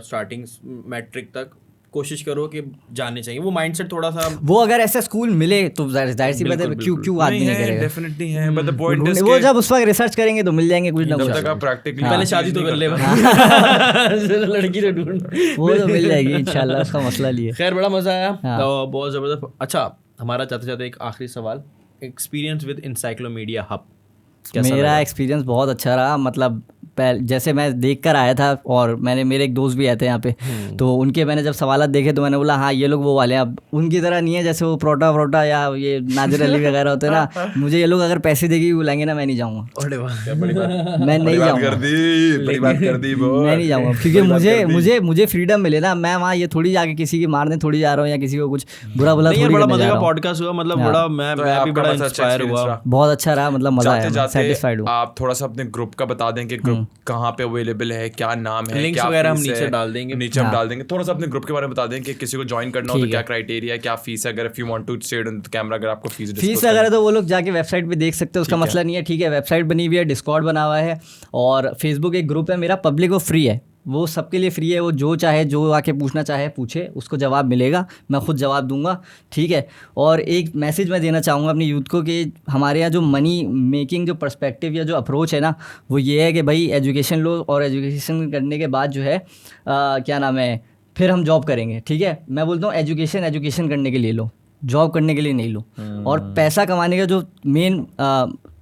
स्टार्टिंग मैट्रिक तक कोशिश करो कि जाने चाहिए। वो माइंडसेट थोड़ा सा, वो अगर ऐसा स्कूल मिले तो जाहिर सी बात है क्यों आदमी नहीं करेगा। डेफिनेटली है, बट द पॉइंट इज वो जब उस वक्त रिसर्च करेंगे तो मिल जाएंगे कुछ ना कुछ। पहले शादी तो कर ले, लड़की तो ढूंढ, वो तो मिल जाएगी इंशाल्लाह, उसका मसला नहीं है। खैर बड़ा मजा आया, तो बहुत जबरदस्त। अच्छा हमारा जाते जाते एक आखिरी सवाल, एक्सपीरियंस विद इंसाइक्लोमीडिया हब। मेरा एक्सपीरियंस बहुत अच्छा रहा। मतलब जैसे मैं देख कर आया था और मेरे एक दोस्त भी आए थे यहाँ पे, तो उनके मैंने जब सवालात देखे तो मैंने बोला हाँ ये लोग वो वाले हैं। अब उनकी तरह नहीं है जैसे वो प्रोटा या ये नाजिर अली वगैरह होते हैं ना, मुझे ये लोग अगर पैसे देगी बुलाएंगे ना, मैं नहीं जाऊँगा, मैं नहीं जाऊँगा, मैं नहीं जाऊँगा, क्योंकि मुझे फ्रीडम मिले ना। मैं वहाँ ये थोड़ी जाके किसी की मारने थोड़ी जा रहा हूँ या किसी को कुछ बुरा भला थोड़ी करने जा रहा हूँ। पॉडकास्ट हुआ, मतलब बड़ा मैं भी बड़ा इंस्पायर हुआ, बहुत अच्छा रहा, मतलब मजा आया, सैटिस्फाइड हूँ। आप थोड़ा सा अपने ग्रुप का बता दें कि ग्रुप कहाँ पे अवेलेबल है, क्या नाम है, लिंक्स वगैरह हम नीचे डाल देंगे, थोड़ा सा अपने ग्रुप के बारे में बता दें कि किसी को ज्वाइन करना हो तो क्या क्राइटेरिया है, क्या फीस है, अगर if you want to stay on the camera, अगर आपको फीस वगैरह तो वो लोग जाके वेबसाइट पे देख सकते हैं, उसका मसला नहीं है। ठीक है, वेबसाइट बनी हुई है, डिस्कॉर्ड बना हुआ है और फेसबुक एक ग्रुप है मेरा, पब्लिक वो फ्री है, वो सबके लिए फ्री है। वो जो चाहे, जो आके पूछना चाहे पूछे, उसको जवाब मिलेगा, मैं खुद जवाब दूंगा। ठीक है, और एक मैसेज मैं देना चाहूँगा अपनी यूथ को कि हमारे यहाँ जो मनी मेकिंग जो पर्सपेक्टिव या जो अप्रोच है ना, वो ये है कि भाई एजुकेशन लो और एजुकेशन करने के बाद जो है क्या नाम है, फिर हम जॉब करेंगे। ठीक है, मैं बोलता हूँ एजुकेशन करने के लिए लो, जॉब करने के लिए नहीं लो। और पैसा कमाने का जो मेन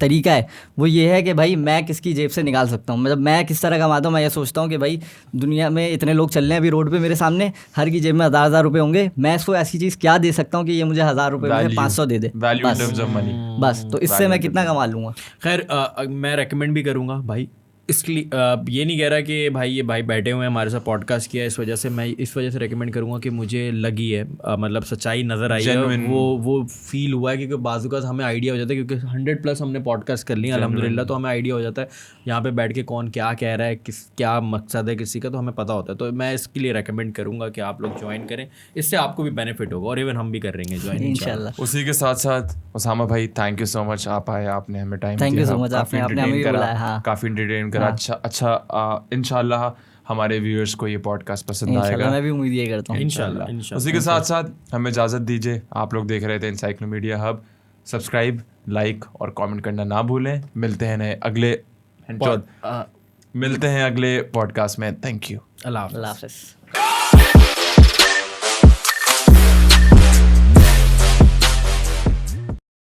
तरीका है वो ये है कि भाई मैं किसकी जेब से निकाल सकता हूँ, मतलब मैं किस तरह कमाता हूँ। मैं ये सोचता हूँ कि भाई दुनिया में इतने लोग चल रहे हैं अभी रोड पे मेरे सामने, हर की जेब में 1000 रुपये होंगे, मैं इसको ऐसी चीज़ क्या दे सकता हूँ कि ये मुझे 1000 रुपये में 500 दे दे, बस तो इससे मैं कितना कमा लूँगा। खैर मैं रेकमेंड भी करूँगा भाई, इसलिए ये नहीं कह रहा कि भाई ये भाई बैठे हुए हैं हमारे साथ पॉडकास्ट किया, इस वजह से मैं इस वजह से रेकमेंड करूँगा कि मुझे लगी है, मतलब सच्चाई नज़र आई है, वो फील हुआ है, क्योंकि बाज़ हमें आइडिया हो जाता है, क्योंकि 100+ हमने पॉडकास्ट कर लिया अल्हम्दुलिल्लाह, तो हमें आइडिया हो जाता है यहाँ पे बैठ के कौन क्या कह रहा है, क्या मकसद है किसी का, तो हमें पता होता है। तो मैं इसके लिए रेकमेंड करूँगा कि आप लोग ज्वाइन करें, इससे आपको भी बेनिफिट होगा और इवन हम भी कर रहेंगे ज्वाइन इंशाल्लाह। उसी के साथ साथ उसामा भाई थैंक यू सो मच, आप आए, आपने हमें टाइम दिया, थैंक यू सो मच, आपने हमें बुलाया, काफ़ी एंटरटेन करा। अच्छा इंशाल्लाह हमारे व्यूअर्स को ये पॉडकास्ट पसंद आएगा, मैं भी उम्मीद ये करता हूँ इंशाल्लाह। उसी के साथ साथ हमें इजाज़त दीजिए, आप लोग देख रहे थे इंसाइक्लोमीडिया हब। सब्सक्राइब, लाइक और कमेंट करना ना भूलें। मिलते हैं अगले पॉडकास्ट में। थैंक यू, अल्लाह हाफ़िज़।